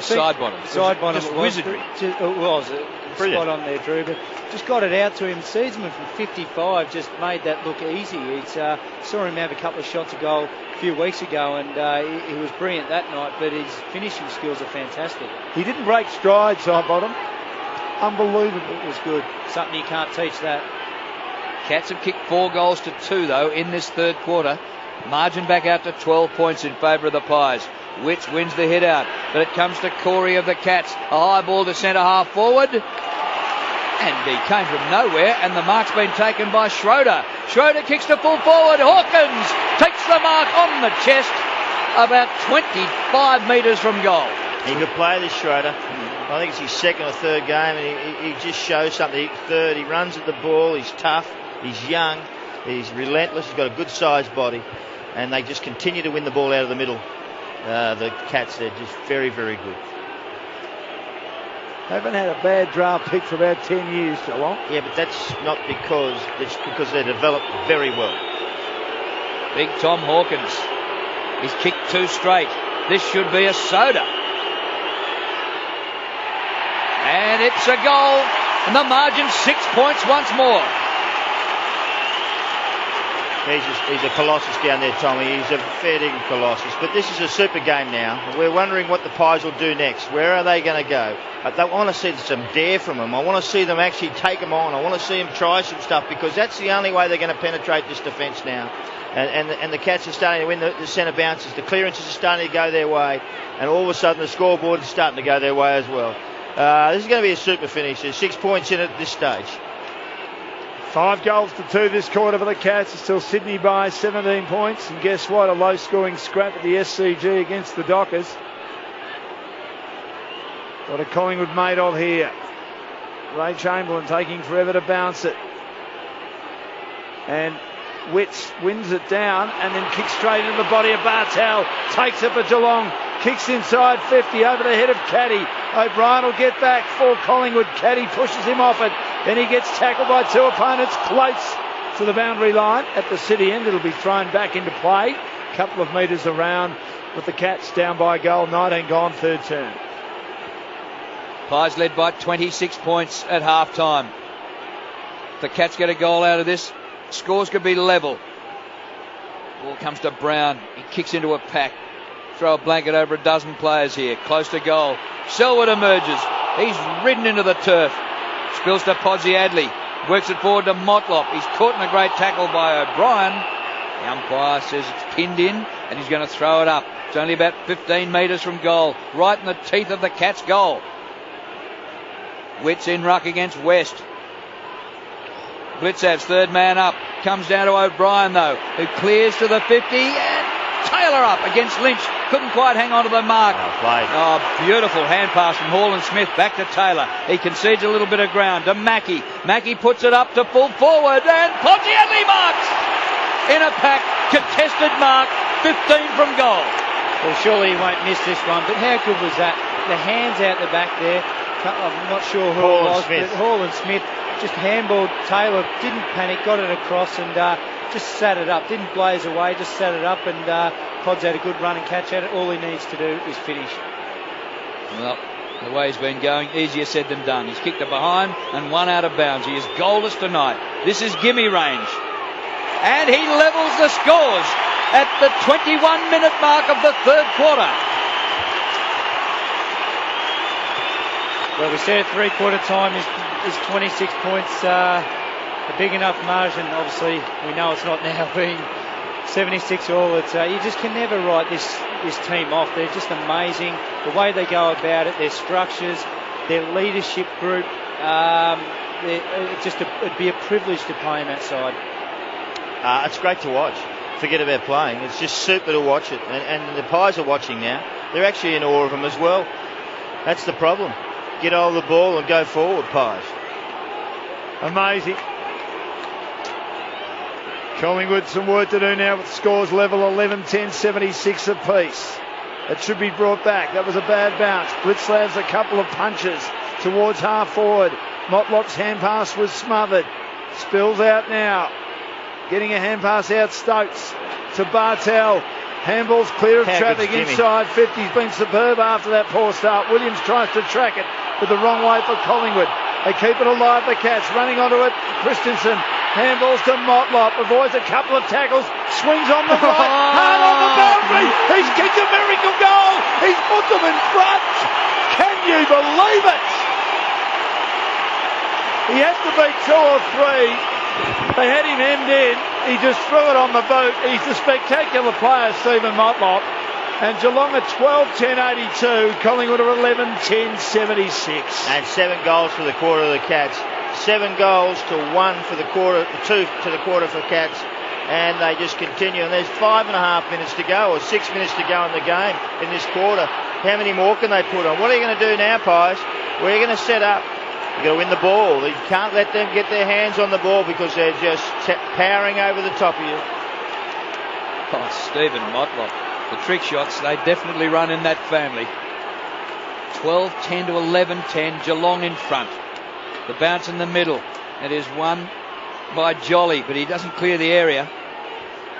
side bottom. Side bottom. Just wizardry. It was. Spot on there, Drew. But just got it out to him. Seedsman from 55 just made that look easy. Saw him have a couple of shots a goal a few weeks ago, and he was brilliant that night, but his finishing skills are fantastic. He didn't break stride, side bottom. Unbelievable. It was good. Something you can't teach that. Cats have kicked 4 goals to 2 though in this third quarter. Margin back out to 12 points in favour of the Pies. Witts wins the hit out, but it comes to Corey of the Cats. A high ball to centre half forward. And he came from nowhere, and the mark's been taken by Schroeder. Schroeder kicks to full forward. Hawkins takes the mark on the chest, about 25 metres from goal. He could play this, Schroeder. I think it's his second or third game, and he just shows something. Third, he runs at the ball. He's tough. He's young. He's relentless. He's got a good sized body, and they just continue to win the ball out of the middle. The Cats, they're just very, very good. Haven't had a bad draft pick for about 10 years, Geelong. Yeah, but that's not because they're developed very well. Big Tom Hawkins. He's kicked 2 straight. This should be a soda. And it's a goal. And the margin 6 points once more. He's a colossus down there, Tommy. He's a fair-dinkum colossus. But this is a super game now. We're wondering what the Pies will do next. Where are they going to go? I want to see some dare from them. I want to see them actually take them on. I want to see them try some stuff, because that's the only way they're going to penetrate this defence now. And the Cats are starting to win the centre bounces. The clearances are starting to go their way. And all of a sudden the scoreboard is starting to go their way as well. This is going to be a super finish. There's 6 points in it at this stage. 5 goals to 2 this quarter for the Cats. It's still Sydney by 17 points. And guess what? A low-scoring scrap at the SCG against the Dockers. What a Collingwood made of here. Ray Chamberlain taking forever to bounce it. And Witts wins it down and then kicks straight into the body of Bartel. Takes it for Geelong. Kicks inside 50 over the head of Caddy. O'Brien will get back for Collingwood. Caddy pushes him off it. Then he gets tackled by 2 opponents close to the boundary line at the city end. It'll be thrown back into play. A couple of metres around with the Cats down by a goal, 19 gone, third term. Pies led by 26 points at half-time. If the Cats get a goal out of this, scores could be level. Ball comes to Brown. He kicks into a pack. Throw a blanket over a dozen players here. Close to goal. Selwood emerges. He's ridden into the turf. Spills to Podsiadly. Works it forward to Motlop. He's caught in a great tackle by O'Brien. The umpire says it's pinned in and he's going to throw it up. It's only about 15 metres from goal. Right in the teeth of the Cats' goal. Witt's in ruck against West. Blitzav's third man up. Comes down to O'Brien though, who clears to the 50 and Taylor up against Lynch. Couldn't quite hang on to the mark. Oh, beautiful hand pass from Hall and Smith back to Taylor. He concedes a little bit of ground to Mackie. Mackie puts it up to full forward and Podsiadly marks! In a pack, contested mark, 15 from goal. Well, surely he won't miss this one, but how good was that? The hands out the back there. I'm not sure who it was, but Hall and Smith just handballed Taylor, didn't panic, got it across and just sat it up, didn't blaze away, just sat it up and Pods had a good run and catch at it. All he needs to do is finish. Well, the way he's been going, easier said than done. He's kicked it behind and one out of bounds. He is goalless tonight. This is gimme range. And he levels the scores at the 21-minute mark of the third quarter. Well, we said at three-quarter time is 26 points a big enough margin. Obviously, we know it's not now being 76 all. It's you just can never write this team off. They're just amazing. The way they go about it, their structures, their leadership group. It'd be a privilege to play in that side. It's great to watch. Forget about playing. It's just super to watch it. And the Pies are watching now. They're actually in awe of them as well. That's the problem. Get hold of the ball and go forward, Pies. Amazing. Collingwood some work to do now with scores level 11-10, 76 apiece. It should be brought back. That was a bad bounce. Blitzlav's a couple of punches towards half forward. Motlop's hand pass was smothered. Spills out now. Getting a hand pass out Stokes to Bartel. Handball's clear of traffic inside 50. He's been superb after that poor start. Williams tries to track it, but the wrong way for Collingwood. They keep it alive, the Cats. Running onto it, Christensen. Handballs to Motlop. Avoids a couple of tackles. Swings on the right. Hard on the boundary. He's kicked a miracle goal. He's put them in front. Can you believe it? He had to beat 2 or 3. They had him hemmed in. He just threw it on the boot. He's a spectacular player, Stephen Motlop. And Geelong are 12-10-82. Collingwood are 11-10-76. And 7 goals for the quarter of the Cats. 7 goals to 1 for the quarter, 2 to the quarter for Cats. And they just continue. And there's 5.5 minutes to go, or 6 minutes to go in the game in this quarter. How many more can they put on? What are you going to do now, Pies? Where are you going to set up? You've got to win the ball. You can't let them get their hands on the ball because they're just powering over the top of you. Oh, Stephen Motlop. The trick shots, they definitely run in that family. 12-10 to 11-10. Geelong in front. The bounce in the middle. It is won by Jolly, but he doesn't clear the area.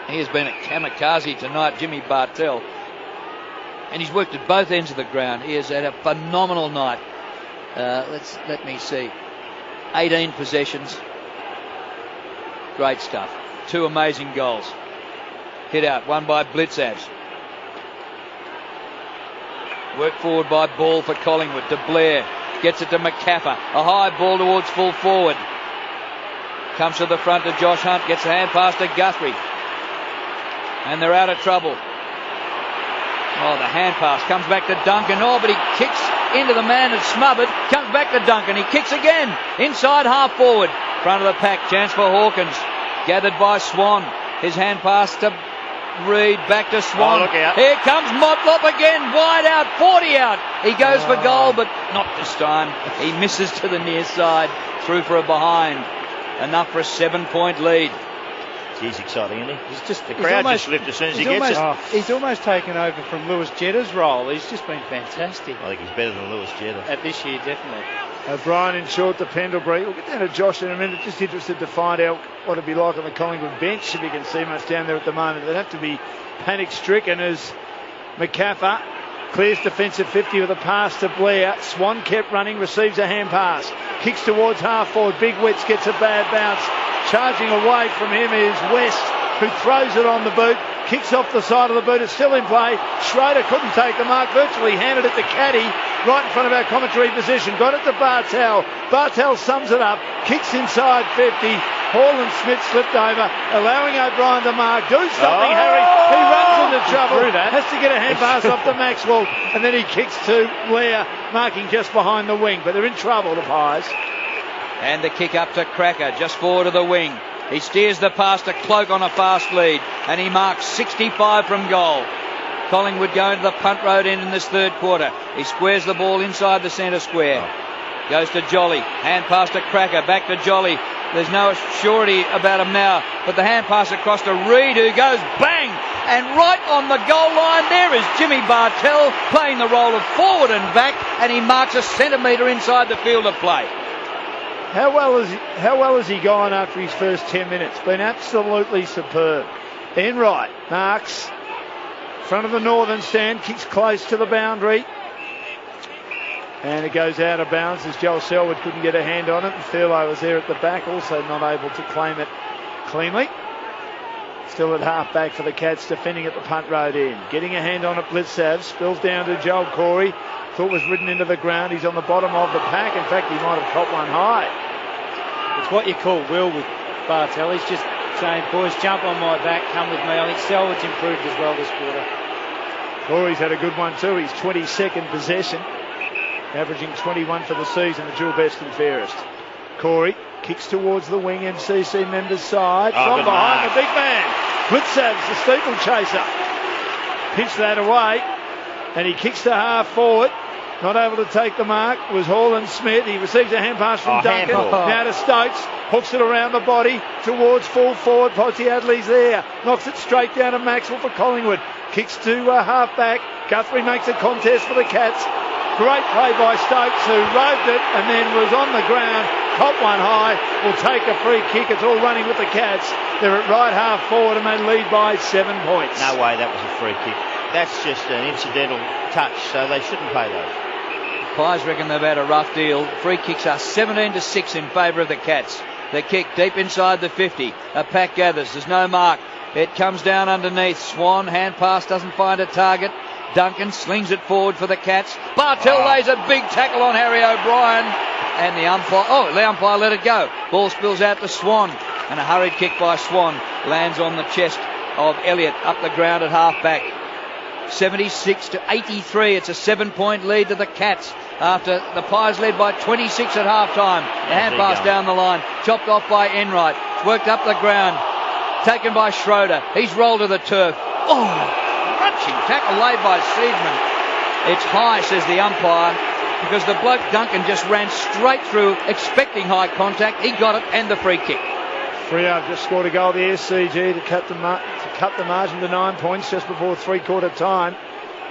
He has been a kamikaze tonight, Jimmy Bartel. And he's worked at both ends of the ground. He has had a phenomenal night. Let me see. 18 possessions. Great stuff. 2 amazing goals. Hit out, one by Blitzavs. Work forward by Ball for Collingwood to Blair. Gets it to McCaffer. A high ball towards full forward. Comes to the front to Josh Hunt. Gets a hand pass to Guthrie. And they're out of trouble. Oh, the hand pass comes back to Duncan. Oh, but he kicks into the man that's smothered. Comes back to Duncan. He kicks again. Inside half forward. Front of the pack. Chance for Hawkins. Gathered by Swan. His hand pass to Reed. Back to Swan. Oh, look out. Here comes Motlop again. Wide out. 40 out. He goes for goal, but not this time. He misses to the near side. Through for a behind. Enough for a 7-point lead. He's exciting, isn't he? The crowd just lift as soon as he gets it. He's almost taken over from Lewis Jetta's role. He's just been fantastic. I think he's better than Lewis Jetta. At this year, definitely. O'Brien in short to Pendlebury. We'll get down to Josh in a minute. Just interested to find out what it'd be like on the Collingwood bench, if you can see much down there at the moment. They'd have to be panic-stricken as McCaffer clears defensive 50 with a pass to Blair. Swan kept running, receives a hand pass. Kicks towards half forward. Big Wits gets a bad bounce. Charging away from him is West, who throws it on the boot. Kicks off the side of the boot. It's still in play. Schroeder couldn't take the mark. Virtually handed it to Caddy right in front of our commentary position. Got it to Bartel. Bartel sums it up. Kicks inside 50. Hall and Smith slipped over, allowing O'Brien to mark. Do something, Harry. He runs into trouble. Has to get a hand pass off to Maxwell. And then he kicks to Blair, marking just behind the wing. But they're in trouble, the Pies. And the kick up to Cracker, just forward of the wing. He steers the pass to Cloak on a fast lead, and he marks 65 from goal. Collingwood going to the punt road end in this third quarter. He squares the ball inside the centre square. Goes to Jolly. Hand pass to Cracker. Back to Jolly. There's no surety about him now, but the hand pass across to Reid, who goes bang! And right on the goal line there is Jimmy Bartel playing the role of forward and back, and he marks a centimetre inside the field of play. How well has he gone after his first 10 minutes? Been absolutely superb. Enright marks front of the northern stand, kicks close to the boundary. And it goes out of bounds as Joel Selwood couldn't get a hand on it. And Thurlow was there at the back, also not able to claim it cleanly. Still at half back for the Cats, defending at the punt road end. Getting a hand on it, Blitzsav spills down to Joel Corey. Thought was ridden into the ground. He's on the bottom of the pack. In fact, he might have caught one high. It's what you call will with Bartel. He's just saying, boys, jump on my back, come with me. I think Selwood's improved as well this quarter. Corey's had a good one too. He's 22nd possession, averaging 21 for the season, the dual best and fairest. Corey kicks towards the wing, MCC members' side. From behind the big man. Blitzav's the steeple chaser. Pinched that away. And he kicks to half forward. Not able to take the mark was Hall and Smith. He receives a hand pass from Duncan. Now to Stokes. Hooks it around the body towards full forward. Pottiadley's there. Knocks it straight down to Maxwell for Collingwood. Kicks to half back. Guthrie makes a contest for the Cats. Great play by Stokes, who roved it and then was on the ground. Caught one high. Will take a free kick. It's all running with the Cats. They're at right half forward and they lead by 7 points. No way that was a free kick. That's just an incidental touch, so they shouldn't pay those. Pies reckon they've had a rough deal. Free kicks are 17-6 in favour of the Cats. The kick deep inside the 50. A pack gathers. There's no mark. It comes down underneath. Swan, hand pass, doesn't find a target. Duncan slings it forward for the Cats. Bartel lays a big tackle on Harry O'Brien. And the umpire let it go. Ball spills out to Swan. And a hurried kick by Swan lands on the chest of Elliott up the ground at half back. 76-83. It's a 7-point lead to the Cats after the Pies led by 26 at half time. The hand pass down the line, chopped off by Enright. It's worked up the ground, taken by Schroeder. He's rolled to the turf. Crunching tackle laid by Seidman. It's high, says the umpire, because the bloke Duncan just ran straight through, expecting high contact. He got it, and the free kick. Freo have just scored a goal, the SCG, to cut the margin to 9 points just before three-quarter time.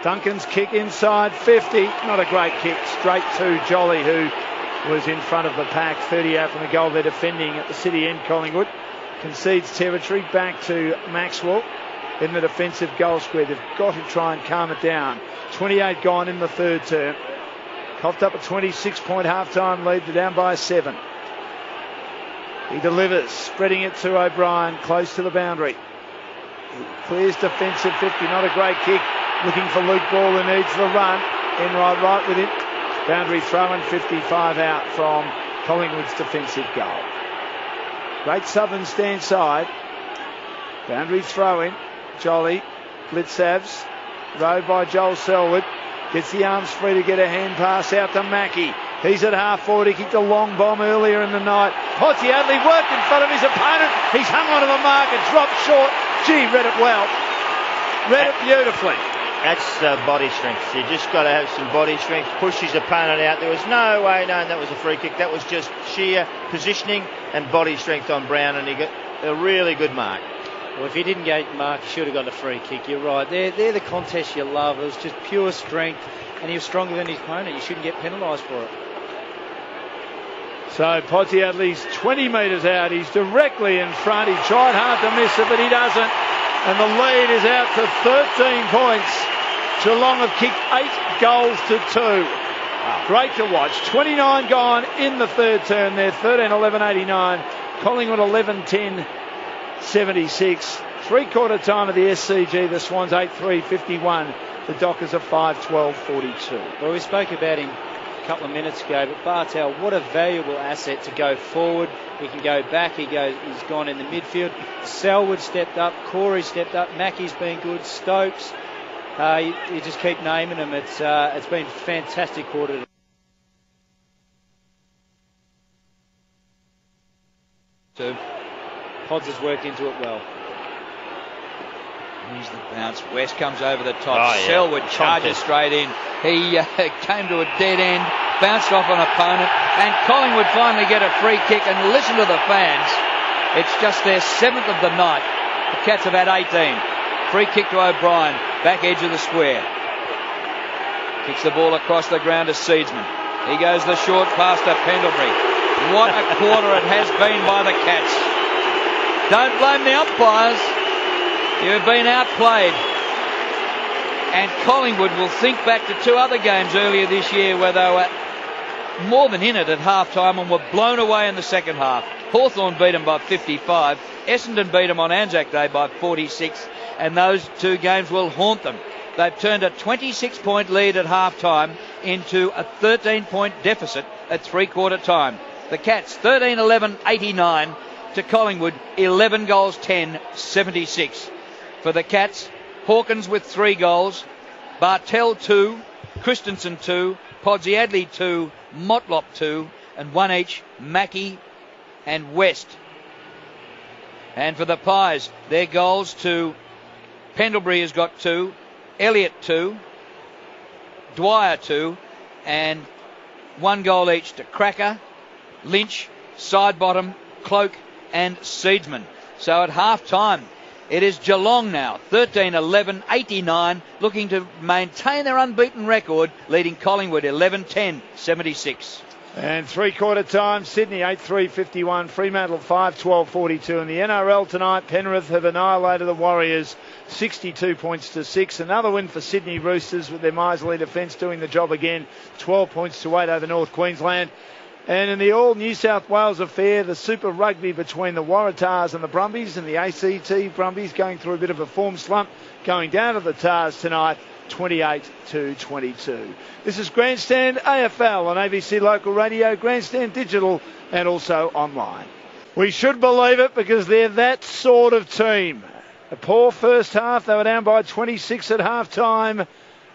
Duncan's kick inside 50. Not a great kick. Straight to Jolly, who was in front of the pack. 30 out from the goal they're defending at the city end, Collingwood. Concedes territory back to Maxwell in the defensive goal square. They've got to try and calm it down. 28 gone in the third term. Coughed up a 26-point half-time lead. They're down by 7. He delivers, spreading it to O'Brien, close to the boundary. He clears defensive 50, not a great kick. Looking for Luke Ball, who needs the run. Enright right with him. Boundary throw and 55 out from Collingwood's defensive goal. Great Southern stand side. Boundary throw in. Jolly, Blitzavs, rowed by Joel Selwood. Gets the arms free to get a hand pass out to Mackie. He's at half forward. He kicked a long bomb earlier in the night. Pottiadley worked in front of his opponent. He's hung onto the mark and dropped short. Gee, read it well. Read it beautifully. That's body strength. You just got to have some body strength. Push his opponent out. There was no way knowing that was a free kick. That was just sheer positioning and body strength on Brown, and he got a really good mark. Well, if he didn't get mark, he should have got a free kick. You're right. They're the contests you love. It was just pure strength, and he was stronger than his opponent. You shouldn't get penalised for it. So Pottiadley's 20 metres out. He's directly in front. He tried hard to miss it, but he doesn't. And the lead is out to 13 points Geelong have kicked 8 goals to 2. Great to watch. 29 gone in the third term there. 13-11-89. Collingwood 11-10-76. Three-quarter time of the SCG. The Swans 8-3-51. The Dockers are 5-12-42. Well, we spoke about him a couple of minutes ago, but Bartel, what a valuable asset to go forward. He can go back. He's gone in the midfield. Selwood stepped up. Corey stepped up. Mackey's been good. Stokes. You just keep naming them. It's been a fantastic quarter. Pods has worked into it well. Here's the bounce. West comes over the top. Oh, yeah. Selwood charges straight in. He came to a dead end, bounced off an opponent, and Collingwood finally get a free kick. And listen to the fans. It's just their 7th of the night. The Cats have had 18. Free kick to O'Brien, back edge of the square. Kicks the ball across the ground to Seedsman. He goes the short pass to Pendlebury. What a quarter it has been by the Cats. Don't blame the umpires. You've been outplayed. And Collingwood will think back to 2 other games earlier this year where they were more than in it at half-time and were blown away in the second half. Hawthorn beat them by 55. Essendon beat them on Anzac Day by 46. And those 2 games will haunt them. They've turned a 26-point lead at half-time into a 13-point deficit at three-quarter time. The Cats 13-11-89 to Collingwood 11 goals 10-76. For the Cats, Hawkins with 3 goals, Bartel 2, Christensen 2, Podsiadly 2, Motlop 2, and 1 each, Mackey and West. And for the Pies, their goals to Pendlebury has got 2, Elliott 2, Dwyer 2, and 1 goal each to Cracker, Lynch, Sidebottom, Cloak, and Seedsman. So at half-time, it is Geelong now, 13-11-89, looking to maintain their unbeaten record, leading Collingwood 11-10-76. And three-quarter time, Sydney 8-3-51, Fremantle 5-12-42. In the NRL tonight, Penrith have annihilated the Warriors 62 points to 6. Another win for Sydney Roosters with their miserly defence doing the job again, 12 points to 8 over North Queensland. And in the all New South Wales affair, the Super Rugby between the Waratahs and the Brumbies, and the ACT Brumbies going through a bit of a form slump, going down to the Tars tonight, 28-22. This is Grandstand AFL on ABC Local Radio, Grandstand Digital, and also online. We should believe it because they're that sort of team. A poor first half, they were down by 26 at half-time.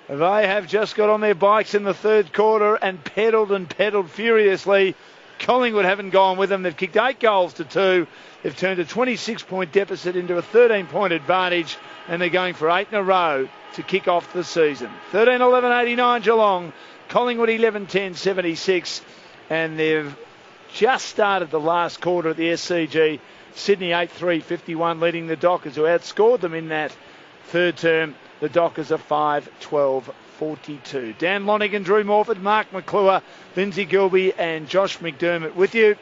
They have just got on their bikes in the third quarter and pedalled furiously. Collingwood haven't gone with them. They've kicked 8 goals to 2. They've turned a 26-point deficit into a 13-point advantage, and they're going for 8 in a row to kick off the season. 13-11-89 Geelong, Collingwood 11-10-76, and they've just started the last quarter at the SCG. Sydney 8-3-51, leading the Dockers, who outscored them in that third term. The Dockers are 5-12-42. Dan Lonigan, Drew Morford, Mark McClure, Lindsay Gilby and Josh McDermott with you.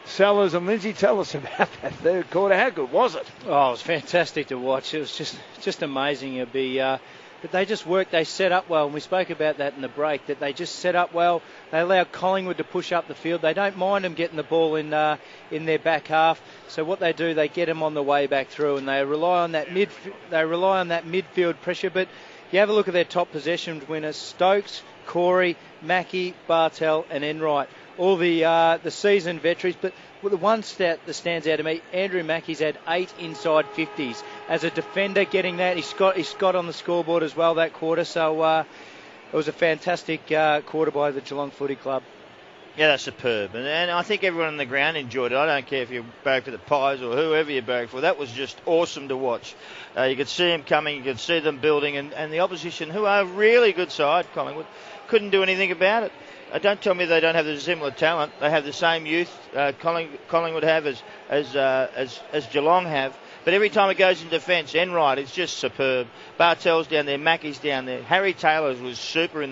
Sellers and Lindsay, tell us about that third quarter. How good was it? Oh, it was fantastic to watch. It was just amazing. It'd be, but they just worked. They set up well, and we spoke about that in the break, that they just set up well. They allowed Collingwood to push up the field. They don't mind them getting the ball in their back half. So what they do, they get them on the way back through, and they rely on that midfield pressure. But you have a look at their top possession winners: Stokes, Corey, Mackey, Bartel, and Enright. All the seasoned veterans, but the one stat that stands out to me, Andrew Mackey's had 8 inside 50s. As a defender, getting that, he's got on the scoreboard as well that quarter. So it was a fantastic quarter by the Geelong Footy Club. Yeah, that's superb. And I think everyone on the ground enjoyed it. I don't care if you barracked for the Pies or whoever you barracked for. That was just awesome to watch. You could see them coming, you could see them building, and the opposition, who are a really good side, Collingwood, couldn't do anything about it. Don't tell me they don't have the similar talent. They have the same youth Collingwood have as Geelong have. But every time it goes in defence, Enright is just superb. Bartel's down there, Mackey's down there. Harry Taylor's was super in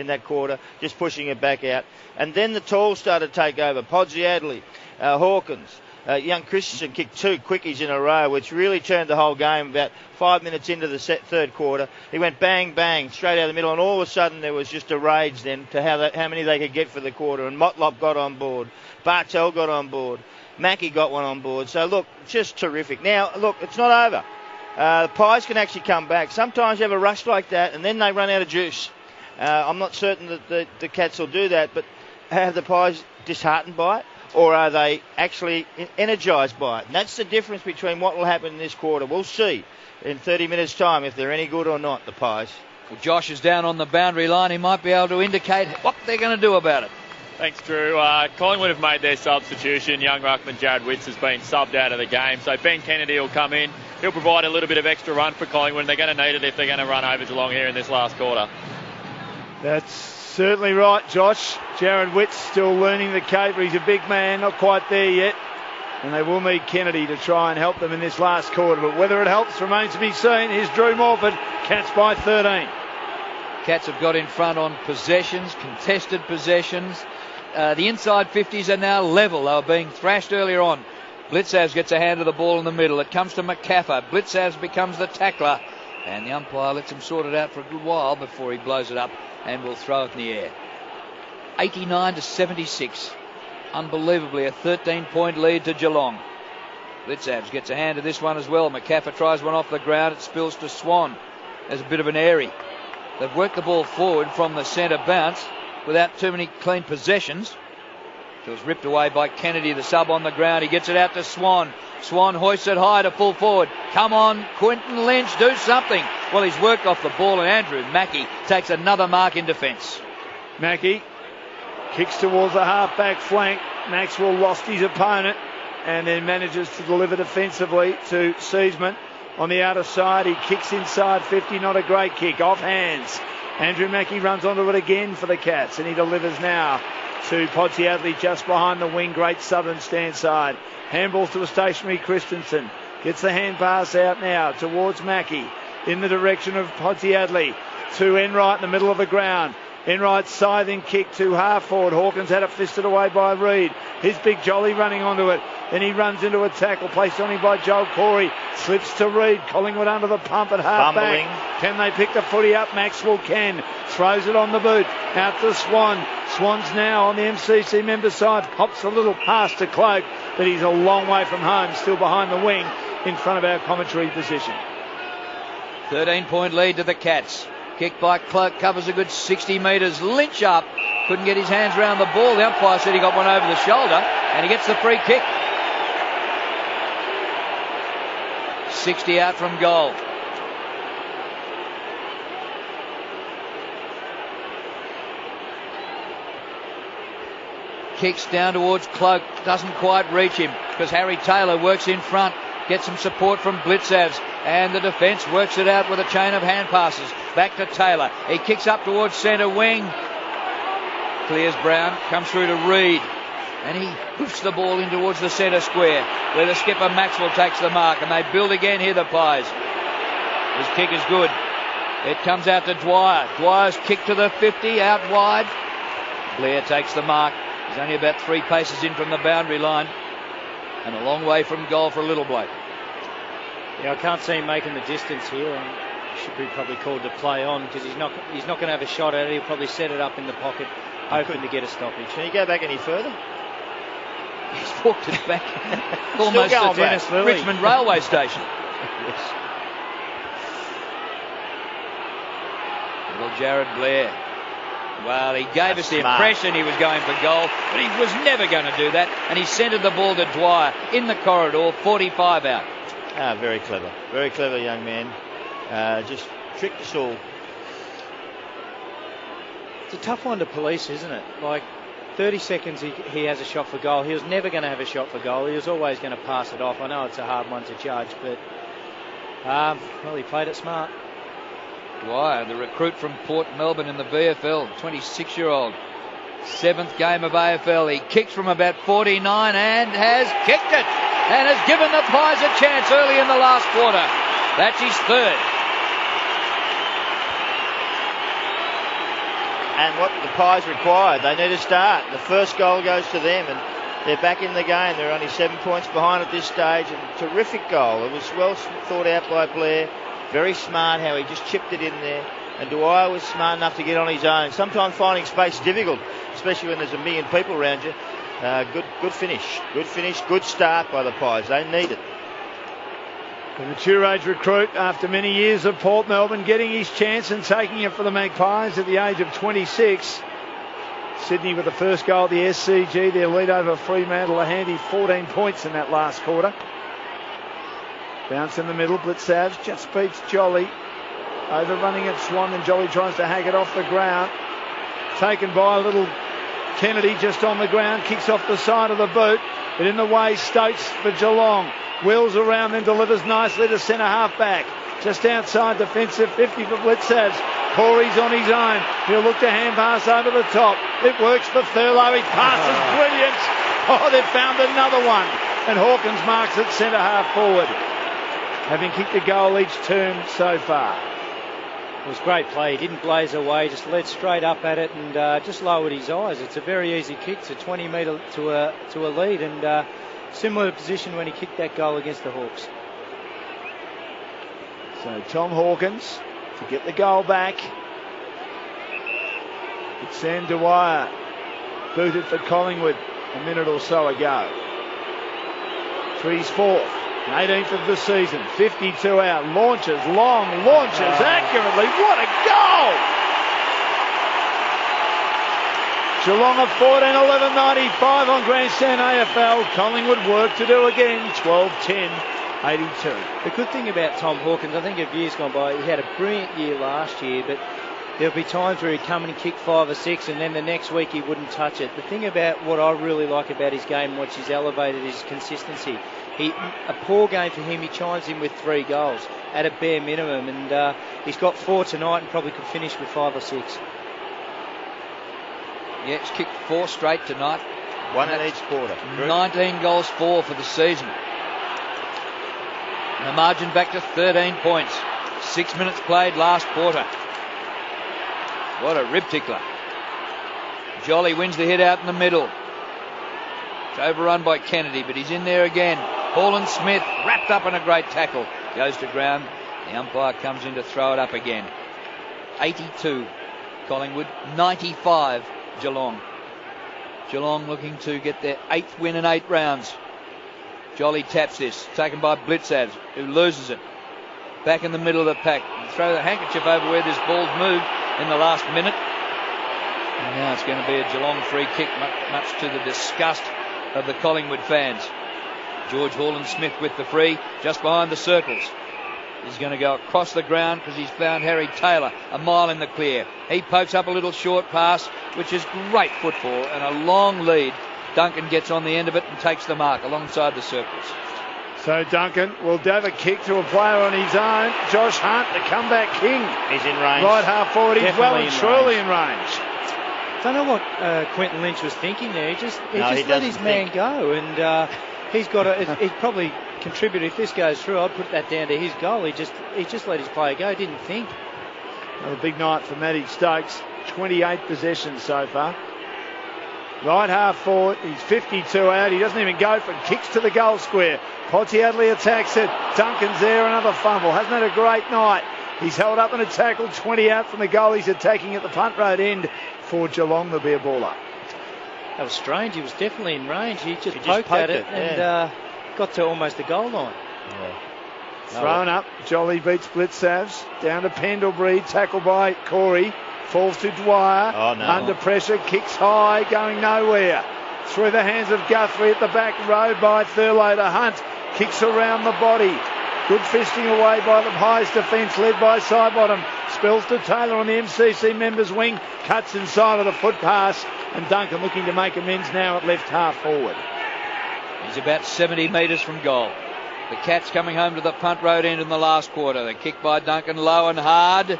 that quarter, just pushing it back out. And then the tall started to take over. Podsiadly, Hawkins, young Christensen kicked 2 quickies in a row, which really turned the whole game. About 5 minutes into the third quarter, he went bang, bang, straight out of the middle, and all of a sudden there was just a rage then to how many they could get for the quarter, and Motlop got on board, Bartel got on board, Mackie got one on board. So, look, just terrific. Now, look, it's not over. The Pies can actually come back. Sometimes you have a rush like that, and then they run out of juice. I'm not certain that the Cats will do that, but have the Pies disheartened by it? Or are they actually energised by it? And that's the difference between what will happen in this quarter. We'll see in 30 minutes' time if they're any good or not, the Pies. Well, Josh is down on the boundary line. He might be able to indicate what they're going to do about it. Thanks, Drew. Collingwood have made their substitution. Young ruckman Jared Witts has been subbed out of the game. So Ben Kennedy will come in. He'll provide a little bit of extra run for Collingwood, and they're going to need it if they're going to run over Geelong here in this last quarter. That's certainly right, Josh. Jared Witt's still learning the caper. He's a big man, not quite there yet. And they will need Kennedy to try and help them in this last quarter. But whether it helps remains to be seen. Here's Drew Morford. Cats by 13. Cats have got in front on possessions, contested possessions. The inside 50s are now level. They were being thrashed earlier on. Blitzavs gets a hand of the ball in the middle. It comes to McCaffer. Blitzavs becomes the tackler. And the umpire lets him sort it out for a good while before he blows it up and will throw it in the air. 89-76. Unbelievably, a 13-point lead to Geelong. Blitzavs gets a hand of this one as well. McCaffer tries one off the ground. It spills to Swan. There's a bit of an airy. They've worked the ball forward from the centre bounce without too many clean possessions. It was ripped away by Kennedy, the sub on the ground. He gets it out to Swan. Swan hoists it high to full forward. Come on, Quinton Lynch, do something. Well, he's worked off the ball, and Andrew Mackie takes another mark in defence. Mackie kicks towards the half-back flank. Maxwell lost his opponent and then manages to deliver defensively to Searsman. On the outer side, he kicks inside 50, not a great kick, off hands. Andrew Mackie runs onto it again for the Cats, and he delivers now to Podsiadly just behind the wing, great southern stand side. Handballs to a stationary Christensen. Gets the hand pass out now towards Mackie in the direction of Podsiadly to Enright in the middle of the ground. Enright's scything kick to half forward. Hawkins had it fisted away by Reid. His big jolly running onto it. Then he runs into a tackle placed on him by Joel Corey. Slips to Reid. Collingwood under the pump at half back. Can they pick the footy up? Maxwell can. Throws it on the boot. Out to Swan. Swan's now on the MCC member side. Pops a little pass to Cloak, but he's a long way from home. Still behind the wing in front of our commentary position. 13-point lead to the Cats. Kick by Cloak, covers a good 60 metres. Lynch up. Couldn't get his hands around the ball. The umpire said he got one over the shoulder, and he gets the free kick. 60 out from goal. Kicks down towards Cloak. Doesn't quite reach him because Harry Taylor works in front. Gets some support from Blitzavs, and the defence works it out with a chain of hand passes. Back to Taylor. He kicks up towards centre wing. Clears Brown, comes through to Reid, and he hoofs the ball in towards the centre square, where the skipper Maxwell takes the mark, and they build again here, the Pies. His kick is good. It comes out to Dwyer. Dwyer's kick to the 50, out wide. Blair takes the mark. He's only about 3 paces in from the boundary line, and a long way from goal for a little bloke. Yeah, I can't see him making the distance here, and should be probably called to play on because he's not going to have a shot at it. He'll probably set it up in the pocket, hoping to get a stoppage. Can he go back any further? He's walked it back almost to Dennis Lilly. Richmond railway station. Yes. Little Jared Blair. Well, he gave us the impression he was going for goal, but he was never going to do that, and he centred the ball to Dwyer in the corridor, 45 out. Very clever. Very clever young man. Just tricked us all. It's a tough one to police, isn't it? Like, 30 seconds he has a shot for goal. He was never going to have a shot for goal. He was always going to pass it off. I know it's a hard one to judge, but, well, he played it smart. Dwyer, the recruit from Port Melbourne in the VFL, 26-year-old. 7th game of AFL. He kicks from about 49 and has kicked it and has given the Pies a chance early in the last quarter. That's his 3rd. And what the Pies required, they need a start. The first goal goes to them, and they're back in the game. They're only 7 points behind at this stage. A terrific goal. It was well thought out by Blair. Very smart how he just chipped it in there. And Dwyer was smart enough to get on his own. Sometimes finding space is difficult, especially when there's a million people around you. Good finish. Good start by the Pies. They need it. The mature age recruit, after many years of Port Melbourne, getting his chance and taking it for the Magpies at the age of 26. Sydney with the first goal at the SCG. Their lead over Fremantle, a handy 14 points in that last quarter. Bounce in the middle. Blitzavs just beats Jolly. Overrunning at Swan, and Jolly tries to hack it off the ground. Taken by little Kennedy just on the ground. Kicks off the side of the boot. But in the way, Stokes for Geelong. Wheels around, then delivers nicely to centre half back. Just outside defensive 50 for Blitzavs. Corey's on his own. He'll look to hand pass over the top. It works for Thurlow. His pass is brilliant. Oh, they've found another one. And Hawkins marks it centre half forward, having kicked a goal each term so far. It was great play. He didn't blaze away, just led straight up at it and just lowered his eyes. It's a very easy kick. It's a 20 metre to a lead, and similar position when he kicked that goal against the Hawks. So Tom Hawkins to get the goal back. It's Sam Dwyer, booted for Collingwood a minute or so ago. 3's fourth. 18th of the season, 52 out, launches accurately. What a goal! Geelong are 14-11-95 on Grandstand AFL. Collingwood work to do again, 12-10-82. The good thing about Tom Hawkins, I think of years gone by, he had a brilliant year last year, but there'll be times where he'd come in and kick 5 or 6, and then the next week he wouldn't touch it. The thing about what I really like about his game, which he's elevated, is consistency. A poor game for him, he chimes in with 3 goals at a bare minimum, and he's got 4 tonight and probably could finish with 5 or 6. Yeah, he's kicked 4 straight tonight. 1 in each quarter. 19 goals for the season. And the margin back to 13 points. 6 minutes played last quarter. What a rib tickler. Jolly wins the hit out in the middle. It's overrun by Kennedy, but he's in there again. Paulin Smith wrapped up in a great tackle. Goes to ground. The umpire comes in to throw it up again. 82 Collingwood, 95 Geelong. Geelong looking to get their 8th win in 8 rounds. Jolly taps this, taken by Blitzavs, who loses it. Back in the middle of the pack. Throw the handkerchief over where this ball's moved in the last minute. And now it's going to be a Geelong free kick, much to the disgust of the Collingwood fans. George Hawlin-Smith with the free, just behind the circles. He's going to go across the ground because he's found Harry Taylor a mile in the clear. He pokes up a little short pass, which is great football and a long lead. Duncan gets on the end of it and takes the mark alongside the circles. So Duncan will dab a kick to a player on his own. Josh Hunt, the comeback king. He's in range. Right half forward, he's well and truly in range. Don't know what Quentin Lynch was thinking there. He just let his man go, and he's probably contributed. If this goes through, I'd put that down to his goal. He just let his player go. Didn't think. Another big night for Matty Stokes. 28 possessions so far. Right half forward, he's 52 out. He doesn't even go for it. Kicks to the goal square. Podsiadly attacks it. Duncan's there, another fumble. Hasn't had a great night. He's held up in a tackle. 20 out from the goal. He's attacking at the punt road end for Geelong. There'll be a ball up. That was strange. He was definitely in range. He just poked at it and got to almost the goal line. Yeah. Thrown up. Jolly beats Blitzavs. Down to Pendlebury. Tackled by Corey. Falls to Dwyer. Oh, no. Under pressure. Kicks high. Going nowhere. Through the hands of Guthrie at the back row by Thurlow to Hunt. Kicks around the body. Good fisting away by the Pies defence led by Sidebottom. Spills to Taylor on the MCC members wing. Cuts inside of the foot pass. And Duncan looking to make amends now at left half forward. He's about 70 metres from goal. The Cats coming home to the punt road end in the last quarter. The kick by Duncan low and hard.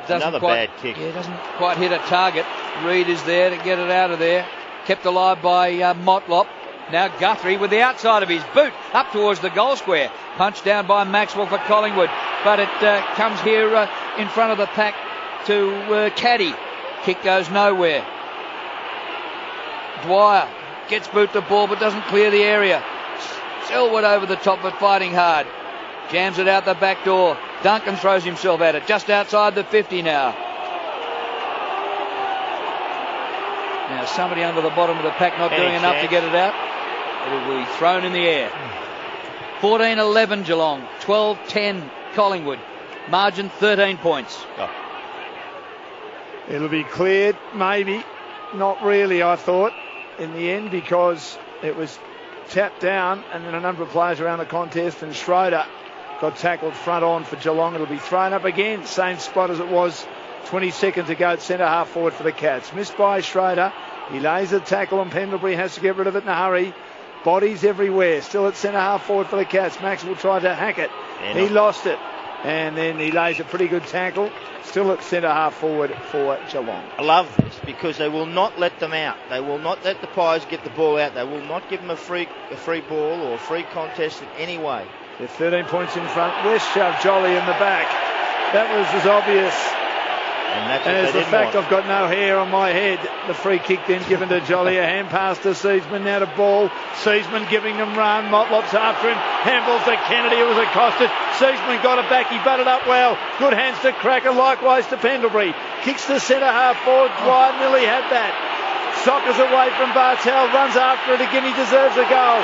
Another bad kick. Yeah, doesn't quite hit a target. Reid is there to get it out of there. Kept alive by Motlop. Now Guthrie with the outside of his boot up towards the goal square. Punched down by Maxwell for Collingwood. But it comes here in front of the pack to Caddy. Kick goes nowhere. Dwyer gets boot the ball but doesn't clear the area. Selwood over the top but fighting hard. Jams it out the back door. Duncan throws himself at it just outside the 50 now. Now somebody under the bottom of the pack not doing enough to get it out. It will be thrown in the air. 14-11 Geelong, 12-10 Collingwood. Margin 13 points. Oh. It'll be cleared, maybe. Not really, I thought, in the end, because it was tapped down and then a number of players around the contest, and Schroeder got tackled front on for Geelong. It'll be thrown up again, same spot as it was 20 seconds ago at centre half forward for the Cats. Missed by Schroeder. He lays a tackle on Pendlebury, has to get rid of it in a hurry. Bodies everywhere, still at centre half forward for the Cats. Maxwell tried to hack it. He lost it. And then he lays a pretty good tackle. Still at centre half forward for Geelong. I love this because they will not let them out. They will not let the Pies get the ball out. They will not give them a free ball or a free contest in any way. They're 13 points in front. West shoved Jolly in the back. That was as obvious And that's as the fact I've got no hair on my head. The free kick then given to Jolly. A hand pass to Seedsman. Now to Ball. Seedsman giving them run. Motlop's after him. Handballs to Kennedy. It was accosted. Seedsman got it back. He butted up well. Good hands to Cracker. Likewise to Pendlebury. Kicks to centre half forward. Wide. Nearly had that. Sockers away from Bartel. Runs after it again. He deserves a goal.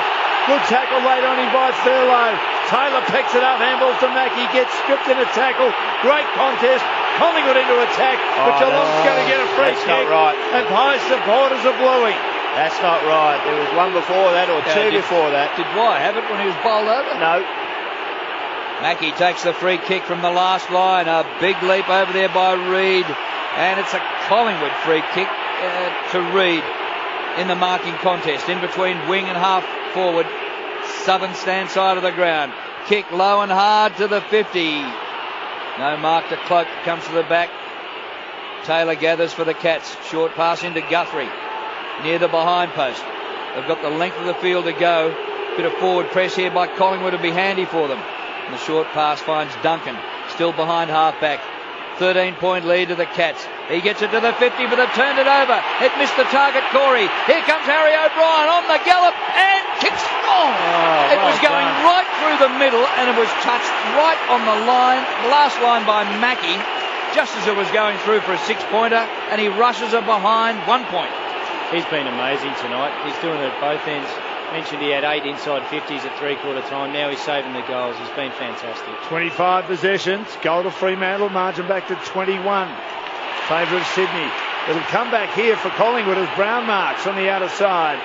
Good tackle laid on him by Thurlow. Taylor picks it up. Handballs to Mackie. Gets stripped in a tackle. Great contest. Collingwood into attack, but Geelong's going to get a free kick. That's not right. And Pies supporters are bluing. That's not right. There was one before that or two before that. Did Dwyer have it when he was bowled over? No. Mackie takes the free kick from the last line. A big leap over there by Reid. And it's a Collingwood free kick to Reid in the marking contest. In between wing and half forward. Southern stand side of the ground. Kick low and hard to the 50. No mark to Cloak. Comes to the back. Taylor gathers for the Cats. Short pass into Guthrie. Near the behind post. They've got the length of the field to go. Bit of forward press here by Collingwood would be handy for them. And the short pass finds Duncan. Still behind half back. 13-point lead to the Cats. He gets it to the 50, but they've turned it over. It missed the target, Corey. Here comes Harry O'Brien on the gallop and kicks strong. It was going right through the middle and it was touched right on the line, the last line by Mackie, just as it was going through for a 6-pointer, and he rushes it behind 1 point. He's been amazing tonight. He's doing it at both ends. Mentioned he had 8 inside 50s at three-quarter time. Now he's saving the goals. He's been fantastic. 25 possessions. Goal to Fremantle. Margin back to 21. Favour of Sydney. It'll come back here for Collingwood as Brown marks on the outer side.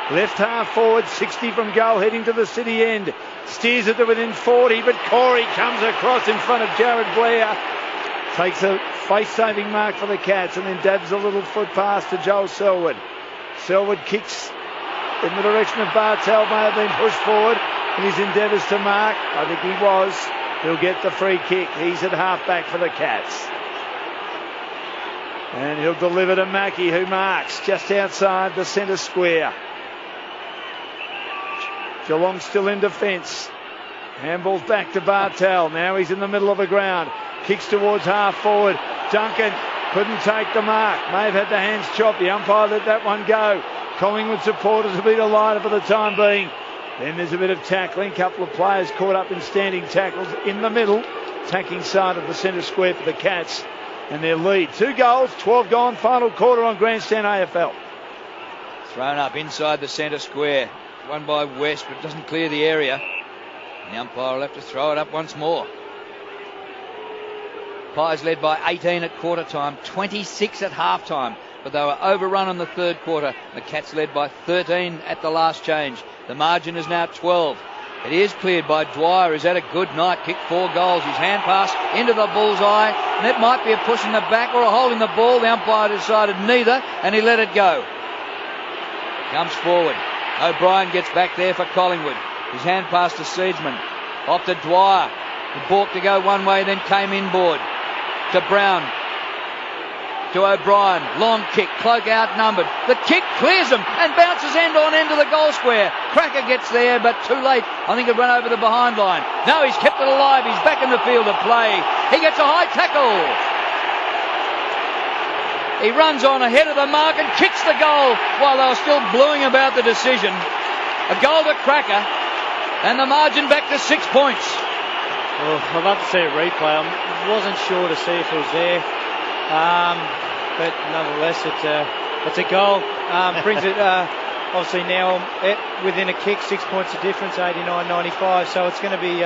Left half forward, 60 from goal, heading to the city end. Steers it to within 40, but Corey comes across in front of Jared Blair. Takes a face-saving mark for the Cats and then dabs a little foot pass to Joel Selwood. Selwood kicks in the direction of Bartel. May have been pushed forward in his endeavours to mark. I think he was. He'll get the free kick. He's at half-back for the Cats. And he'll deliver to Mackie, who marks just outside the centre square. Geelong still in defence. Handball's back to Bartel. Now he's in the middle of the ground. Kicks towards half forward. Duncan couldn't take the mark. May have had the hands chopped. The umpire let that one go. Collingwood supporters will be delighted for the time being. Then there's a bit of tackling. A couple of players caught up in standing tackles in the middle. Attacking side of the centre square for the Cats. And their lead. 2 goals, 12 gone. Final quarter on Grandstand AFL. Thrown up inside the centre square. Won by West, but doesn't clear the area. And the umpire will have to throw it up once more. Pies led by 18 at quarter time, 26 at half time. But they were overrun in the third quarter. The Cats led by 13 at the last change. The margin is now 12. It is cleared by Dwyer, who's had a good night, kicked 4 goals. His hand pass into the bullseye, and it might be a push in the back or a holding the ball. The umpire decided neither, and he let it go. Comes forward. O'Brien gets back there for Collingwood. His hand pass to Seedsman. Off to Dwyer. The balk to go one way, then came inboard. To Brown. To O'Brien. Long kick. Cloak outnumbered. The kick clears him and bounces end on end to the goal square. Cracker gets there, but too late. I think it run over the behind line. No, he's kept it alive. He's back in the field of play. He gets a high tackle. He runs on ahead of the mark and kicks the goal while they were still bluing about the decision. A goal to Cracker, and the margin back to 6 points. Well, I'd love to see a replay. I wasn't sure to see if it was there, but nonetheless, it's a goal. Brings it obviously now within a kick, 6 points of difference, 89-95. So it's going to be.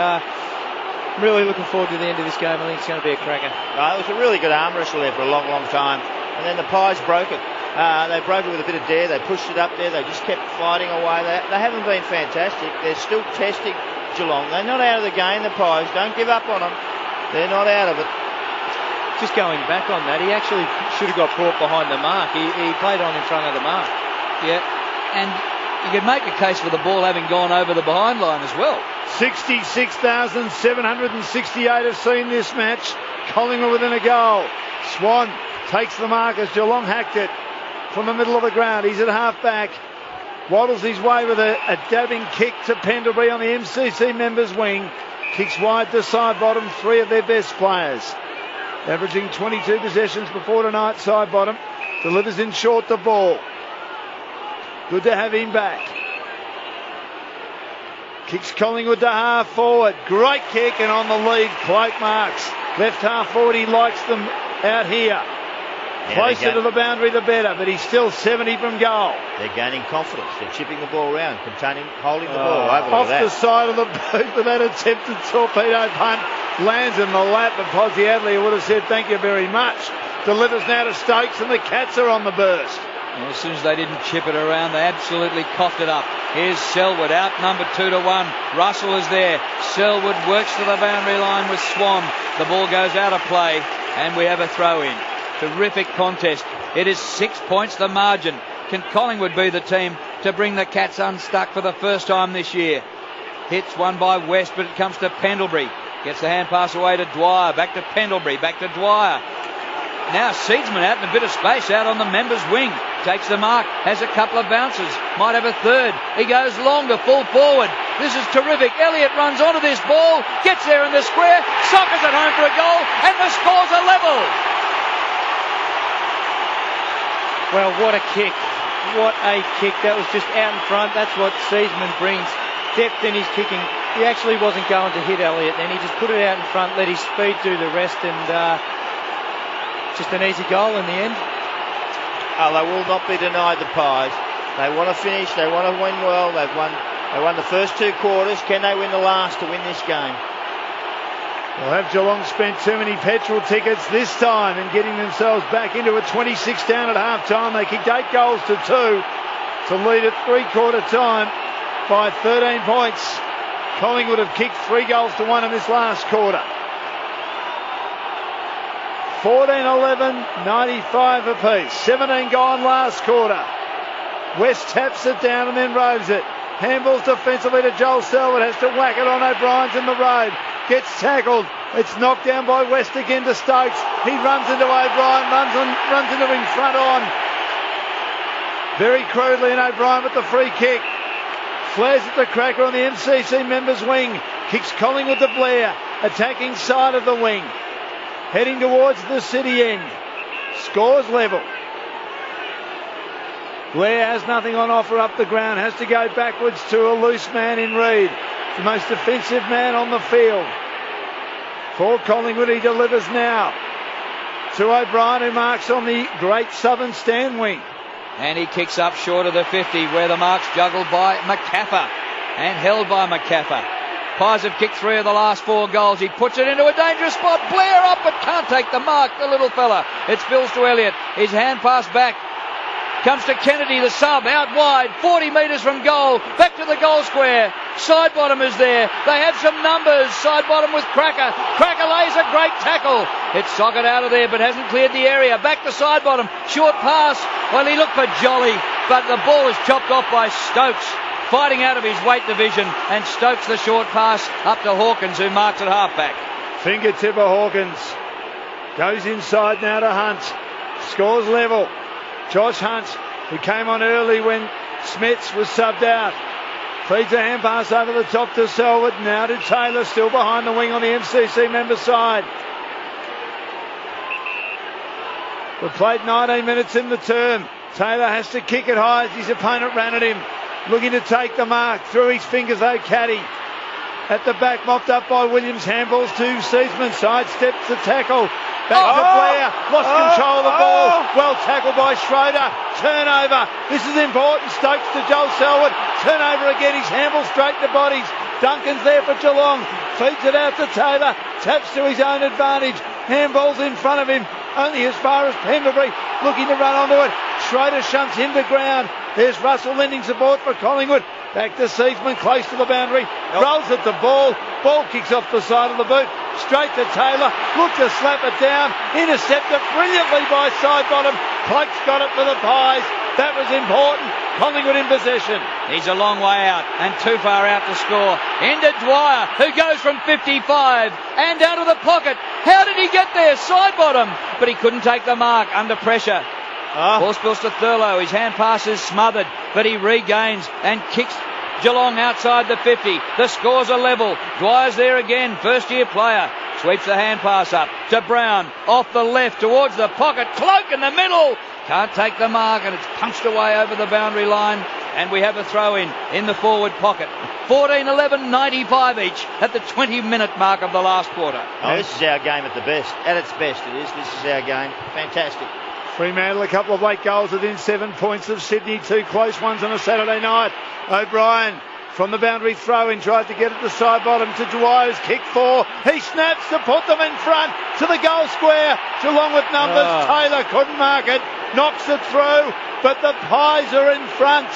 Really looking forward to the end of this game. I think it's going to be a cracker. It was a really good arm wrestle there for a long, long time. And then the Pies broke it. They broke it with a bit of dare. They pushed it up there. They just kept fighting away. They haven't been fantastic. They're still testing Geelong. They're not out of the game, the Pies. Don't give up on them. They're not out of it. Just going back on that, he actually should have got brought behind the mark. He played on in front of the mark. Yeah, and you could make a case for the ball having gone over the behind line as well. 66,768 have seen this match. Collingwood within a goal. Swan takes the mark as Geelong hacked it from the middle of the ground. He's at half-back. Waddles his way with a dabbing kick to Pendlebury on the MCC members' wing. Kicks wide to side bottom, three of their best players. Averaging 22 possessions before tonight, side bottom. Delivers in short the ball. Good to have him back. Kicks Collingwood to half forward. Great kick, and on the lead, Cloak marks. Left half forward, he likes them out here. Closer to the boundary, the better, but he's still 70 from goal. They're gaining confidence. They're chipping the ball around, holding the ball over. Off the side of the boot with that attempted torpedo punt. Lands in the lap, but Posey Adley would have said thank you very much. Delivers now to Stokes, and the Cats are on the burst. Well, as soon as they didn't chip it around, they absolutely coughed it up. Here's Selwood, outnumbered 2-1. Russell is there. Selwood works to the boundary line with Swan. The ball goes out of play, and we have a throw-in. Terrific contest. It is 6 points the margin. Can Collingwood be the team to bring the Cats unstuck for the first time this year? Hits one by West, but it comes to Pendlebury. Gets the hand pass away to Dwyer. Back to Pendlebury. Back to Dwyer. Now Seedsman out in a bit of space out on the members' wing. Takes the mark, has a couple of bounces, might have a third. He goes long to full forward. This is terrific. Elliott runs onto this ball, gets there in the square, sockers it home for a goal, and the score's a level. Well, what a kick. What a kick. That was just out in front. That's what Seedsman brings. Depth in his kicking. He actually wasn't going to hit Elliott then. He just put it out in front, let his speed do the rest, and just an easy goal in the end. They will not be denied, the Pies. They want to finish. They want to win well. They won the first two quarters. Can they win the last to win this game? Well, have Geelong spent too many petrol tickets this time and getting themselves back into a 26 down at half time? They kicked 8 goals to 2 to lead at three-quarter time by 13 points. Collingwood have kicked 3 goals to 1 in this last quarter. 14-11, 95 apiece. 17 gone last quarter. West taps it down and then roves it. Handballs defensively to Joel Selwood. Has to whack it on. O'Brien's in the road. Gets tackled. It's knocked down by West again to Stokes. He runs into O'Brien. Runs into him front on. Very crudely, and O'Brien with the free kick. Flares at the cracker on the MCC members' wing. Kicks Collingwood to Blair. Attacking side of the wing. Heading towards the city end. Scores level. Blair has nothing on offer up the ground. Has to go backwards to a loose man in Reid. The most defensive man on the field. For Collingwood, he delivers now to O'Brien, who marks on the great southern stand wing. And he kicks up short of the 50, where the mark's juggled by McCaffer and held by McCaffer. Pies have kicked 3 of the last 4 goals. He puts it into a dangerous spot. Blair up, but can't take the mark, the little fella. It spills to Elliott. His hand pass back. Comes to Kennedy, the sub, out wide, 40 metres from goal. Back to the goal square. Side bottom is there. They have some numbers. Side bottom with Cracker. Cracker lays a great tackle. It's socket out of there, but hasn't cleared the area. Back to side bottom. Short pass. Well, he looked for Jolly, but the ball is chopped off by Stokes. Fighting out of his weight division, and Stokes the short pass up to Hawkins, who marks at halfback. Fingertip of Hawkins. Goes inside now to Hunt. Scores level. Josh Hunt, who came on early when Smets was subbed out. Feeds a hand pass over the top to Selwood. Now to Taylor, still behind the wing on the MCC member side. We've played 19 minutes in the term. Taylor has to kick it high as his opponent ran at him. Looking to take the mark. Through his fingers, though, Caddy. At the back, mopped up by Williams. Handballs to Seaman. Sidesteps the tackle. Back to Blair. Lost control of the ball. Well tackled by Schroeder. Turnover. This is important. Stokes to Joel Selwood. Turnover again. His handball straight to bodies. Duncan's there for Geelong. Feeds it out to Taylor. Taps to his own advantage. Handball's in front of him. Only as far as Pemberbury. Looking to run onto it. Schroeder shunts him to ground. There's Russell lending support for Collingwood. Back to Seaman, close to the boundary. Rolls at the ball. Ball kicks off the side of the boot. Straight to Taylor. Look to slap it down. Intercepted brilliantly by Sidebottom. Cloak's got it for the Pies. That was important. Collingwood in possession. He's a long way out and too far out to score. Into Dwyer, who goes from 55 and out of the pocket. How did he get there? Sidebottom. But he couldn't take the mark under pressure. Ball spills to Thurlow. His hand pass is smothered, but he regains and kicks Geelong outside the 50. The scores are level. Dwyer's there again, first-year player. Sweeps the hand pass up to Brown. Off the left towards the pocket. Cloak in the middle. Can't take the mark, and it's punched away over the boundary line. And we have a throw in the forward pocket. 14-11, 95 each at the 20-minute mark of the last quarter. Oh, this is our game at the best. At its best it is. This is our game. Fantastic. Fremantle, a couple of late goals within 7 points of Sydney. 2 close ones on a Saturday night. O'Brien from the boundary throw-in tried to get it to Sidebottom to Dwyer's kick 4. He snaps to put them in front to the goal square. Geelong with numbers. Taylor couldn't mark it. Knocks it through, but the Pies are in front.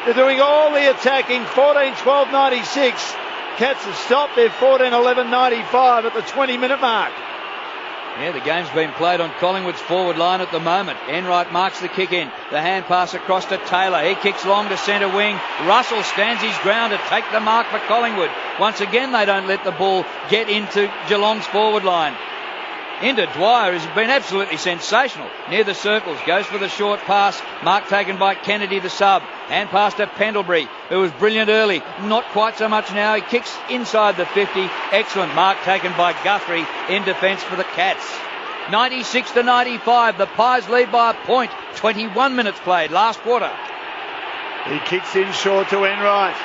They're doing all the attacking. 14-12, 96. Cats have stopped. They're 14-11, 95 at the 20-minute mark. Yeah, the game's been played on Collingwood's forward line at the moment. Enright marks the kick in. The hand pass across to Taylor. He kicks long to centre wing. Russell stands his ground to take the mark for Collingwood. Once again, they don't let the ball get into Geelong's forward line. Into Dwyer has been absolutely sensational. Near the circles, goes for the short pass. Mark taken by Kennedy, the sub. Hand pass to Pendlebury, who was brilliant early. Not quite so much now. He kicks inside the 50. Excellent mark taken by Guthrie in defence for the Cats. 96-95. The Pies lead by a point. 21 minutes played last quarter. He kicks in short to Enright.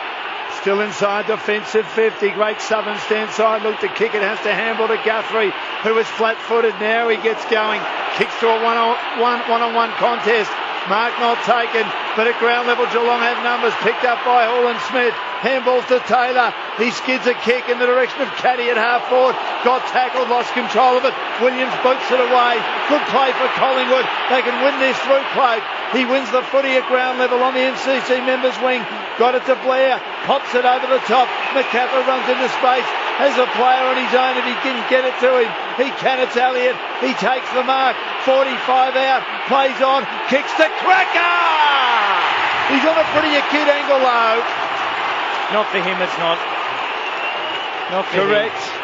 Still inside defensive 50. Great Southern stand side. Look to kick it. Has to handle to Guthrie, who is flat-footed. Now he gets going. Kicks to a one-on-one contest. Mark not taken, but at ground level Geelong have numbers. Picked up by Hall and Smith. Handballs to Taylor. He skids a kick in the direction of Caddy at half forward. Got tackled, lost control of it. Williams boots it away. Good play for Collingwood. They can win this through Cloak. He wins the footy at ground level on the MCC members wing. Got it to Blair. Pops it over the top. McCaffrey runs into space. Has a player on his own if he didn't get it to him. He can. It's Elliott. He takes the mark. 45 out. Plays on. Kicks to Cracker. He's on a pretty acute angle low. Not for him, it's not. Not for Correct. him.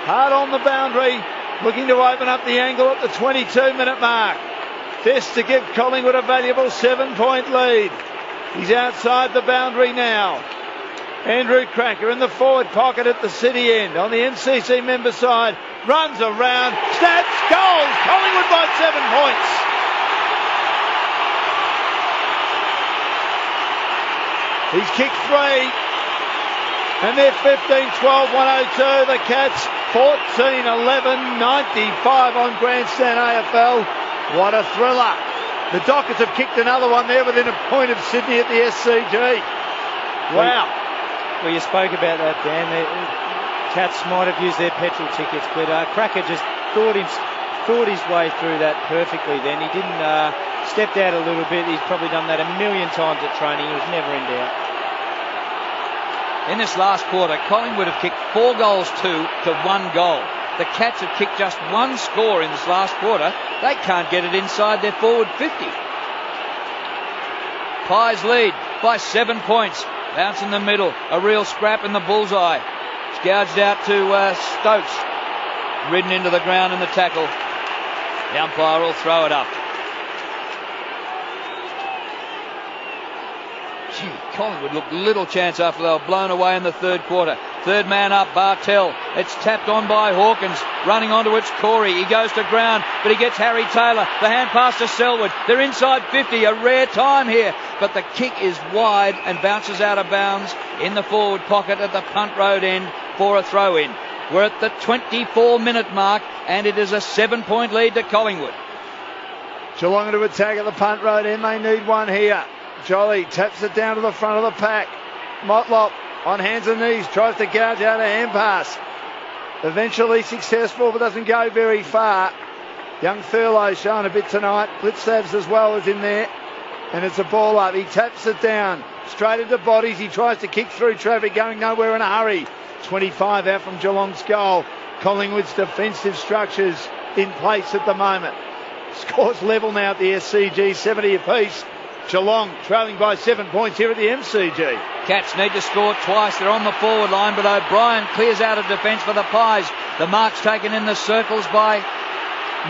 Hard on the boundary. Looking to open up the angle at the 22-minute mark. This to give Collingwood a valuable 7-point lead. He's outside the boundary now. Andrew Cracker in the forward pocket at the city end on the MCC member side. Runs around, snaps, goals. Collingwood by 7 points. He's kicked 3. And they're 15-12, 102. The Cats 14-11, 95 on Grandstand AFL. What a thriller. The Dockers have kicked another one there within a point of Sydney at the SCG. Wow. Well, you spoke about that, Dan. The Cats might have used their petrol tickets, but Cracker just thought his way through that perfectly then. He didn't stepped out a little bit. He's probably done that a million times at training. He was never in doubt. In this last quarter, Collingwood have kicked 4 goals to 1 goal. The Cats have kicked just 1 score in this last quarter. They can't get it inside their forward 50. Pies lead by 7 points. Bounce in the middle. A real scrap in the bullseye. It's gouged out to Stokes. Ridden into the ground in the tackle. The umpire will throw it up. Gee, Collingwood looked little chance after they were blown away in the third quarter. Third man up, Bartell. It's tapped on by Hawkins. Running onto it's Corey. He goes to ground, but he gets Harry Taylor. The hand pass to Selwood. They're inside 50. A rare time here. But the kick is wide and bounces out of bounds in the forward pocket at the punt road end for a throw-in. We're at the 24-minute mark, and it is a 7-point lead to Collingwood. Geelong to attack at the punt road end. They need one here. Jolly taps it down to the front of the pack. Motlop on hands and knees tries to gouge out a hand pass. Eventually successful, but doesn't go very far. Young Thurlow showing a bit tonight. Blitzsavs as well is in there. And it's a ball up. He taps it down. Straight into bodies. He tries to kick through traffic, going nowhere in a hurry. 25 out from Geelong's goal. Collingwood's defensive structures in place at the moment. Scores level now at the SCG, 70 apiece. Geelong trailing by 7 points here at the MCG. Cats need to score twice. They're on the forward line, but O'Brien clears out of defence for the Pies. The mark's taken in the circles by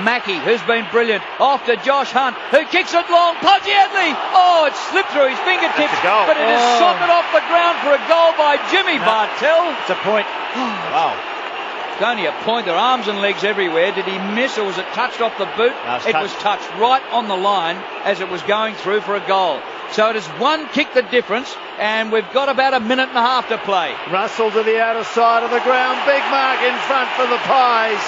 Mackie, who's been brilliant. Off to Josh Hunt, who kicks it long. Podgiadli! Oh, it slipped through his fingertips, but it is socked off the ground for a goal by Jimmy Bartell. It's a point. Wow. It's only a point. There are arms and legs everywhere. Did he miss, or was it touched off the boot? It was touched right on the line as it was going through for a goal. So it is one kick the difference, and we've got about a minute and a half to play. Russell to the outer side of the ground. Big mark in front for the Pies.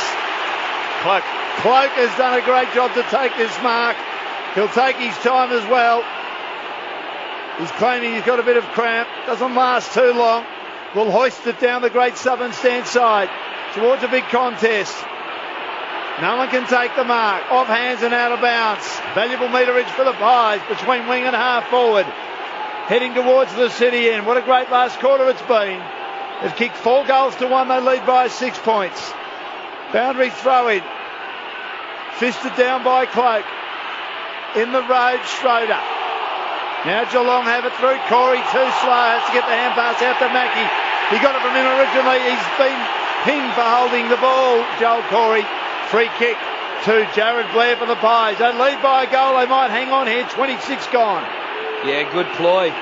Cloak has done a great job to take this mark. He'll take his time as well. He's claiming he's got a bit of cramp. Doesn't last too long. Will hoist it down the Great Southern stand side towards a big contest. No one can take the mark. Off hands and out of bounds. Valuable meterage for the Pies between wing and half forward. Heading towards the city end. What a great last quarter it's been. They've kicked 4 goals to 1. They lead by 6 points. Boundary throw in. Fisted down by Cloak. In the road, Schroeder. Now Geelong have it through. Corey too slow. Has to get the hand pass out to Mackie. He got it from him originally. He's been pinned for holding the ball. Joel Corey. Free kick to Jared Blair for the Pies. They lead by a goal. They might hang on here. 26 gone. Yeah, good ploy.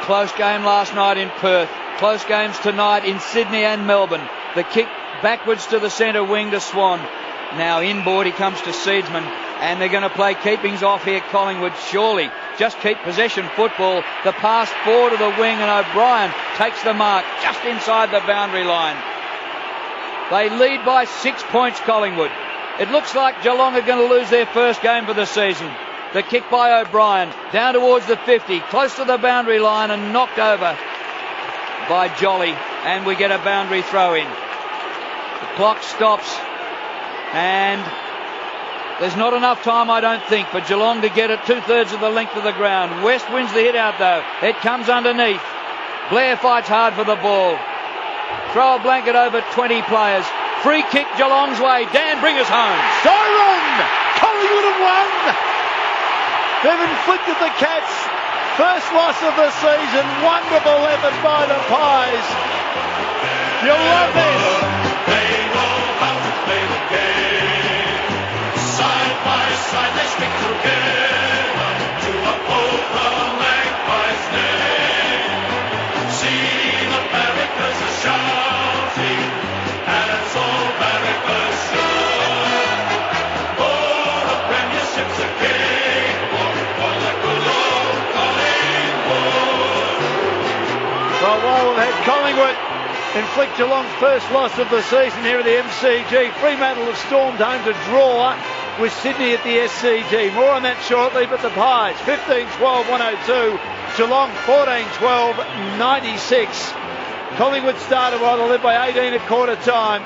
Close game last night in Perth. Close games tonight in Sydney and Melbourne. The kick backwards to the centre wing to Swan. Now inboard he comes to Seedsman, and they're going to play keepings off here, Collingwood, surely. Just keep possession football. The pass forward to the wing, and O'Brien takes the mark just inside the boundary line. They lead by 6 points, Collingwood. It looks like Geelong are going to lose their first game for the season. The kick by O'Brien, down towards the 50, close to the boundary line and knocked over by Jolly, and we get a boundary throw in. The clock stops, and there's not enough time, I don't think, for Geelong to get it 2/3 of the length of the ground. West wins the hit out though. It comes underneath. Blair fights hard for the ball. Throw a blanket over 20 players. Free kick Geelong's way. Dan, bring us home. Siren! Collingwood have won! They've inflicted the Cats first loss of the season. Wonderful effort by the Pies. You'll love this. They know how to play the game. Side by side they stick together to uphold the Magpies' name. See the barrackers are shouting as all barrackers shout. Oh, the premiership's a game for the good old Collingwood. Well, while we've had Collingwood inflict Geelong's first loss of the season here at the MCG, Fremantle have stormed home to draw with Sydney at the SCG. More on that shortly, but the Pies 15-12, 102. Geelong 14-12, 96. Collingwood started while they led by 18 at quarter time,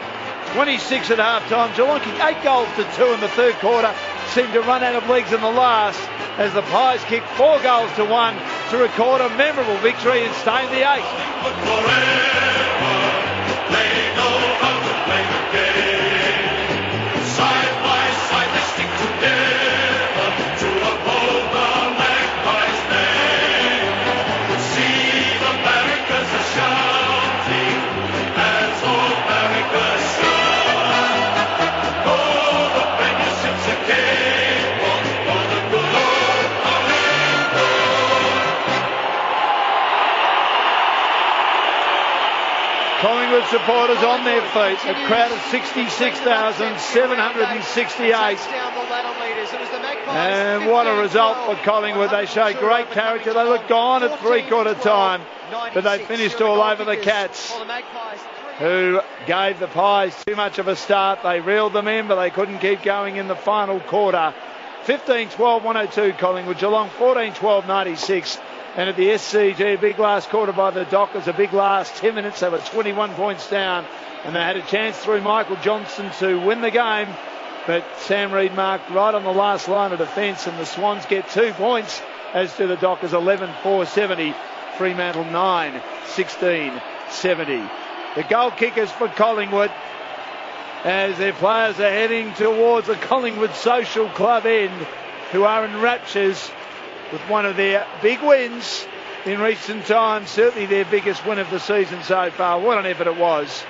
26 at half time. Geelong kicked 8 goals to 2 in the third quarter, seemed to run out of legs in the last as the Pies kicked 4 goals to 1 to record a memorable victory and stay in the 8th. They know how to play the game. Side by side they stick together to uphold the Magpies' name. See the barrackers are shouting as all barrackers shout. Oh, the premiership's a game for the good old Collingwood. supporters on their feet. A crowd of 66,768. And what a result for Collingwood. They showed great character. They looked on at three-quarter time, but they finished all over the Cats, who gave the Pies too much of a start. They reeled them in, but they couldn't keep going in the final quarter. 15-12, 102 Collingwood. Geelong 14-12, 96. And at the SCG, a big last quarter by the Dockers, a big last 10 minutes. They were 21 points down, and they had a chance through Michael Johnson to win the game. But Sam Reid marked right on the last line of defence, and the Swans get 2 points, as do the Dockers. 11-4-70. Fremantle 9-16-70. The goal kickers for Collingwood, as their players are heading towards the Collingwood Social Club end, who are in raptures with one of their big wins in recent times, certainly their biggest win of the season so far. What an effort it was.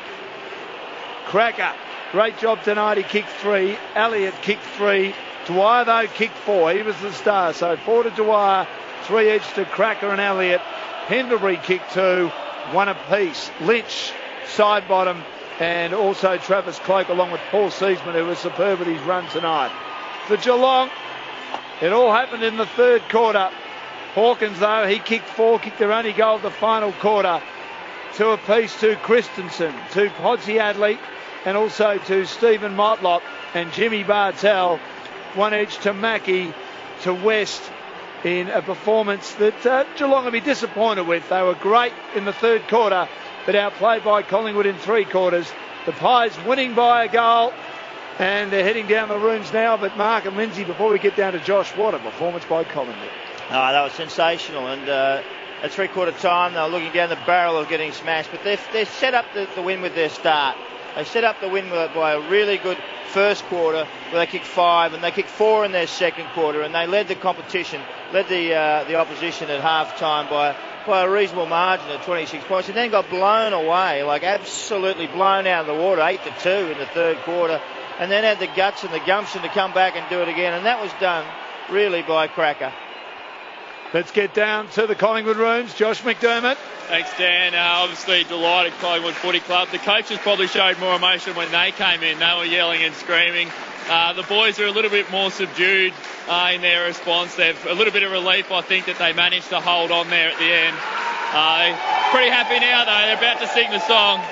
Cracker, great job tonight. He kicked 3. Elliott kicked 3. Dwyer, though, kicked 4. He was the star. So 4 to Dwyer, 3 each to Cracker and Elliott. Pendlebury kicked 2, 1 apiece. Lynch, side bottom, and also Travis Cloak, along with Paul Seaman, who was superb with his run tonight. For Geelong, it all happened in the third quarter. Hawkins, though, he kicked 4, kicked their only goal of the final quarter. 2 apiece to Christensen, to Podsy Adley, and also to Stephen Motlop and Jimmy Bartell. 1 each to Mackie, to West, in a performance that Geelong will be disappointed with. They were great in the third quarter, but outplayed by Collingwood in 3 quarters. The Pies winning by a goal, and they're heading down the rooms now. But Mark and Lindsay, before we get down to Josh, what a performance by Collingwood. Oh, that was sensational. And at three-quarter time, they were looking down the barrel of getting smashed. But they've set up the win with their start. They set up the win by a really good first quarter where they kicked 5, and they kicked 4 in their second quarter, and they led the competition, led the opposition at half-time by a reasonable margin of 26 points, and then got blown away, like absolutely blown out of the water, 8-2 in the third quarter, and then had the guts and the gumption to come back and do it again, and that was done really by Cracker. Let's get down to the Collingwood rooms. Josh McDermott. Thanks, Dan. Obviously delighted Collingwood Footy Club. The coaches probably showed more emotion when they came in. They were yelling and screaming. The boys are a little bit more subdued in their response. They've a little bit of relief, I think, that they managed to hold on there at the end. Pretty happy now, though. They're about to sing the song.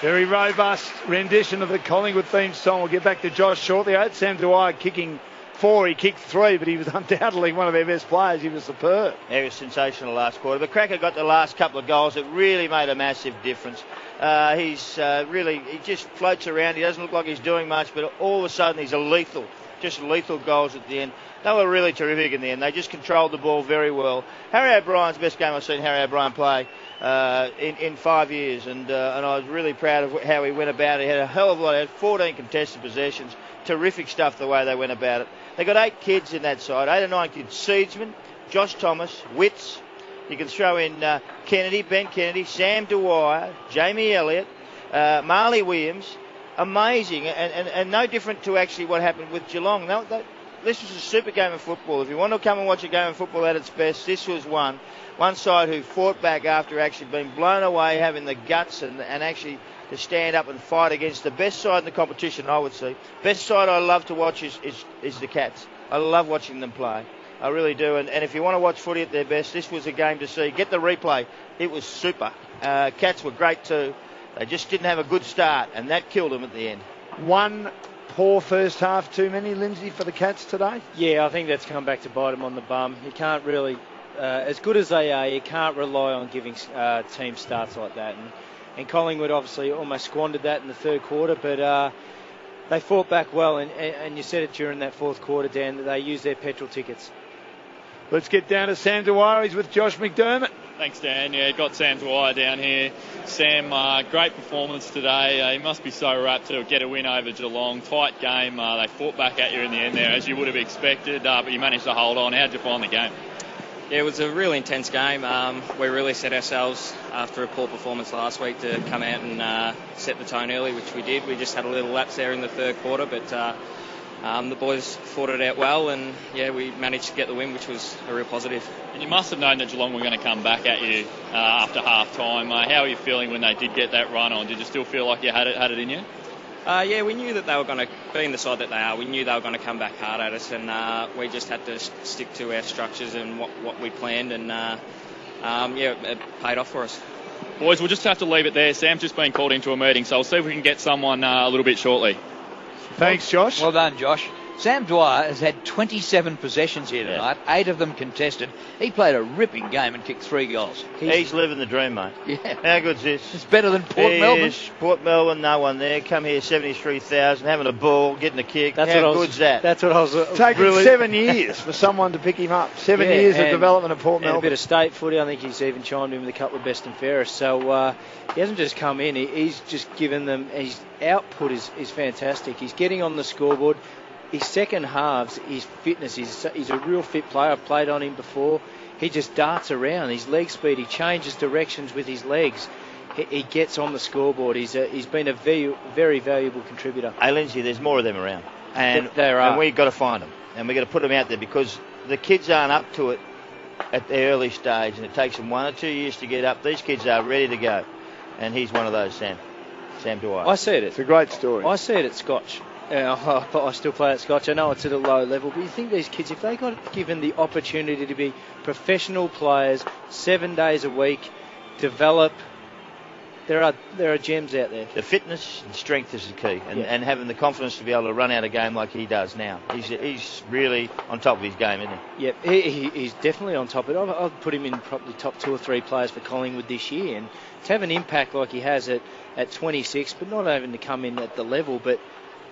Very robust rendition of the Collingwood theme song. We'll get back to Josh shortly. I had Sam Dwyer kicking 4. He kicked 3, but he was undoubtedly one of their best players. He was superb. Yeah, he was sensational last quarter. But Cracker got the last couple of goals. It really made a massive difference. He just floats around. He doesn't look like he's doing much, but all of a sudden he's lethal goals at the end. They were really terrific in the end. They just controlled the ball very well. Harry O'Brien's the best game I've seen Harry O'Brien play in 5 years, and I was really proud of how he went about it. He had a hell of a lot. He had 14 contested possessions. Terrific stuff the way they went about it. They got 8 kids in that side, 8 or 9 kids. Seedsman, Josh Thomas, Witts. You can throw in Ben Kennedy, Sam Dwyer, Jamie Elliott, Marley Williams. Amazing, and no different to actually what happened with Geelong. This was a super game of football. If you want to come and watch a game of football at its best, this was one side who fought back after actually being blown away, having the guts and actually to stand up and fight against the best side in the competition, I would say. Best side I love to watch is the Cats. I love watching them play. I really do. And if you want to watch footy at their best, this was a game to see. Get the replay. It was super. Cats were great too. They just didn't have a good start, and that killed them at the end. One poor first half too many, Lindsay, for the Cats today? Yeah, I think that's come back to bite them on the bum. You can't really as good as they are, you can't rely on giving team starts like that. And Collingwood obviously almost squandered that in the third quarter, but they fought back well. And you said it during that fourth quarter, Dan, that they used their petrol tickets. Let's get down to Sam Dwyer. He's with Josh McDermott. Thanks, Dan. Yeah, got Sam Dwyer down here. Sam, great performance today. He must be so rapt to get a win over Geelong. Tight game. They fought back at you in the end there, as you would have expected, but you managed to hold on. How did you find the game? Yeah, it was a really intense game. We really set ourselves, after a poor performance last week, to come out and set the tone early, which we did. We just had a little lapse there in the third quarter, but the boys fought it out well, and yeah, we managed to get the win, which was a real positive. And you must have known that Geelong were going to come back at you after half time. How are you feeling when they did get that run on? Did you still feel like you had it in you? Yeah, we knew that they were going to, being the side that they are, we knew they were going to come back hard at us, and we just had to stick to our structures and what we planned, and it paid off for us. Boys, we'll just have to leave it there. Sam's just been called into a meeting, so we'll see if we can get someone a little bit shortly. Thanks, Josh. Well done, Josh. Sam Dwyer has had 27 27 here tonight, 8 of them contested. He played a ripping game and kicked 3 goals. He's living the dream, mate. Yeah. How good's this? It's better than Port Melbourne. Port Melbourne, no one there. Come here, 73,000, having a ball, getting a kick. How good's that? That's what I was taking 7 years for someone to pick him up. 7 years of development of Port Melbourne. A bit of state footy. I think he's even chimed in with a couple of best and fairest. So he hasn't just come in. He's just given them. His output is fantastic. He's getting on the scoreboard. His second halves, his fitness, he's a real fit player. I've played on him before. He just darts around. His leg speed, he changes directions with his legs. He gets on the scoreboard. He's been a very valuable contributor. Hey, Lindsay, there's more of them around. And there are. And we've got to find them. And we've got to put them out there, because the kids aren't up to it at the early stage, and it takes them 1 or 2 years to get up. These kids are ready to go. And he's one of those, Sam Dwyer. I see it. It's a great story. I see it at Scotch. I still play at Scotch. I know it's at a low level, but you think these kids, if they got given the opportunity to be professional players 7 days a week, develop, there are gems out there. The fitness and strength is the key, and having the confidence to be able to run out a game like he does now. He's really on top of his game, isn't he? Yep, he's definitely on top of it. I'd put him in probably top 2 or 3 players for Collingwood this year, and to have an impact like he has at 26, but not even to come in at the level, but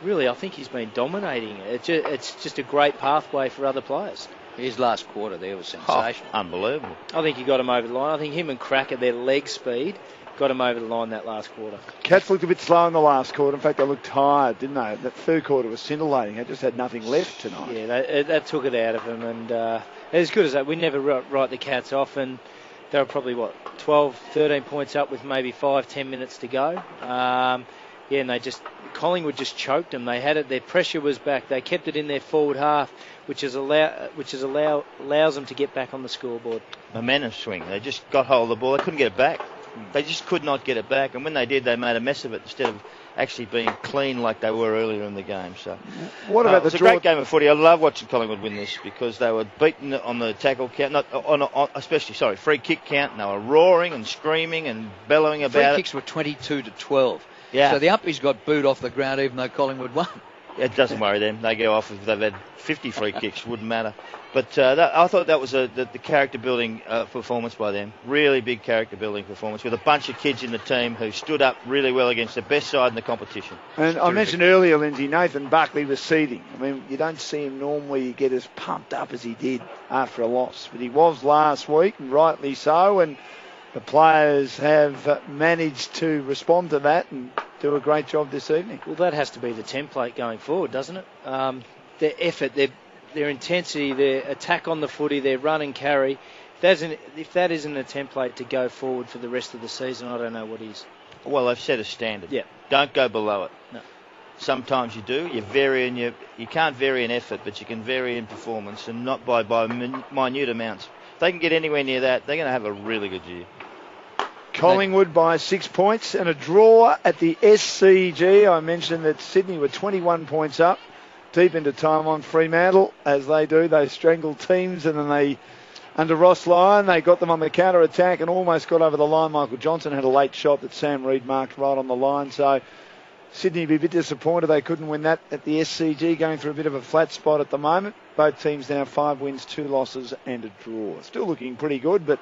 really, I think he's been dominating. It's just a great pathway for other players. His last quarter there was sensational. Unbelievable. I think he got him over the line. I think him and Cracker, their leg speed, got him over the line that last quarter. Cats looked a bit slow in the last quarter. In fact, they looked tired, didn't they? That third quarter was scintillating. They just had nothing left tonight. Yeah, that took it out of them. And as good as that, we never write the Cats off. And they were probably, 12, 13 points up with maybe 5-10 minutes to go. And Collingwood just choked them. They had it. Their pressure was back. They kept it in their forward half, which allows them to get back on the scoreboard. Momentum swing. They just got hold of the ball. They couldn't get it back. They just could not get it back. And when they did, they made a mess of it instead of actually being clean like they were earlier in the game. So, what about it's a great game of footy. I love watching Collingwood win this, because they were beaten on the tackle count, free kick count. And they were roaring and screaming and bellowing about it. Free kicks were 22-12. Yeah. So the Uppies got booed off the ground even though Collingwood won. It doesn't worry them. They go off if they've had 50 free kicks. Wouldn't matter. But I thought that was the character-building performance by them. Really big character-building performance with a bunch of kids in the team who stood up really well against the best side in the competition. And I mentioned earlier, Lindsay, Nathan Buckley was seething. I mean, you don't see him normally get as pumped up as he did after a loss. But he was last week, and rightly so. And the players have managed to respond to that and do a great job this evening. Well, that has to be the template going forward, doesn't it? Their effort, their intensity, their attack on the footy, their run and carry. If that isn't a template to go forward for the rest of the season, I don't know what is. Well, they've set a standard. Yeah. Don't go below it. No. Sometimes you do. You vary in you can't vary in effort, but you can vary in performance, and not by minute amounts. If they can get anywhere near that, they're going to have a really good year. Collingwood by 6 points and a draw at the SCG. I mentioned that Sydney were 21 points up, deep into time on Fremantle, as they do. They strangled teams, and then under Ross Lyon, they got them on the counter-attack and almost got over the line. Michael Johnson had a late shot that Sam Reid marked right on the line. So Sydney be a bit disappointed they couldn't win that at the SCG, going through a bit of a flat spot at the moment. Both teams now 5 wins, 2 losses and a draw. Still looking pretty good, but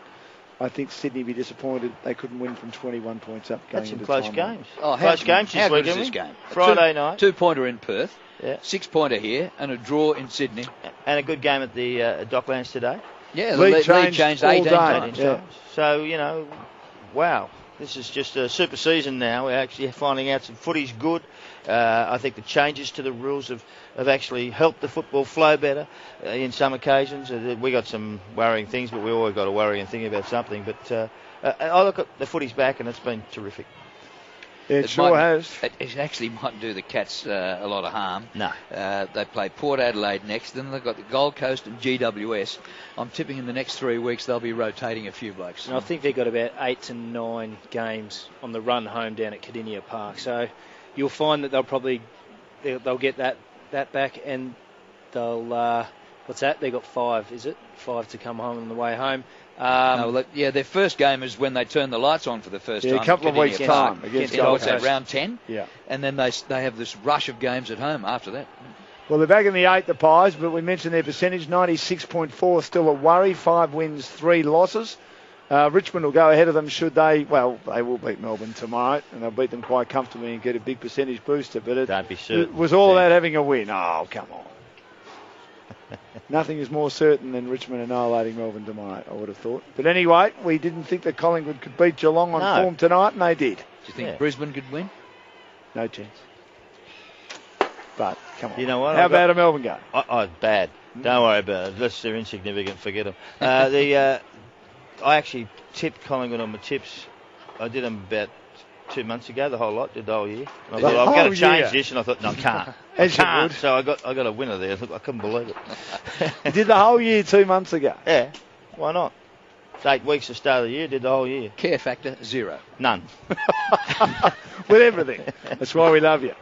I think Sydney be disappointed they couldn't win from 21 points up going That's some into close time games. Oh, Close games how this good week, is isn't this it? game? Friday night. 2-pointer in Perth, Yeah. 6-pointer here, and a draw in Sydney. And a good game at the Docklands today. Yeah, League the league changed all 18 day. times. Yeah. So, wow. This is just a super season now. We're actually finding out some footy's good. I think the changes to the rules have actually helped the football flow better in some occasions. We got some worrying things, but we always got a worrying thing about something. But I look at the footy's back, and it's been terrific. It sure has. It actually mightn't do the Cats a lot of harm. No. They play Port Adelaide next, then they've got the Gold Coast and GWS. I'm tipping in the next 3 weeks they'll be rotating a few blokes. And I think they've got about 8 to 9 games on the run home down at Cardinia Park. So you'll find that they'll get that back, and they'll what's that? They got 5, is it? 5 to come home on the way home. Their first game is when they turn the lights on for the first time. A couple of weeks' time against Gold what's that, Coast. round 10? Yeah. And then they have this rush of games at home after that. Well, they're back in the 8, the Pies, but we mentioned their percentage, 96.4, still a worry. 5 wins, 3 losses. Richmond will go ahead of them should they, they will beat Melbourne tomorrow, and they'll beat them quite comfortably and get a big percentage booster. But Don't be certain. it was all about having a win. Oh, come on. Nothing is more certain than Richmond annihilating Melbourne tomorrow, I would have thought. But anyway, we didn't think that Collingwood could beat Geelong on form tonight, and they did. Do you think Brisbane could win? No chance. But, come on. You know what? How about a Melbourne game? Bad. Don't worry about it. Unless they're insignificant, forget them. I actually tipped Collingwood on my tips. I did them about 2 months ago, the whole lot, did the whole year. And I thought, I'm going to change this, and I thought, no, I can't. I can't. So I got a winner there. I couldn't believe it. You did the whole year 2 months ago. Yeah, why not? It's 8 weeks to start of the year, did the whole year. Care factor, 0. None. With everything. That's why we love you.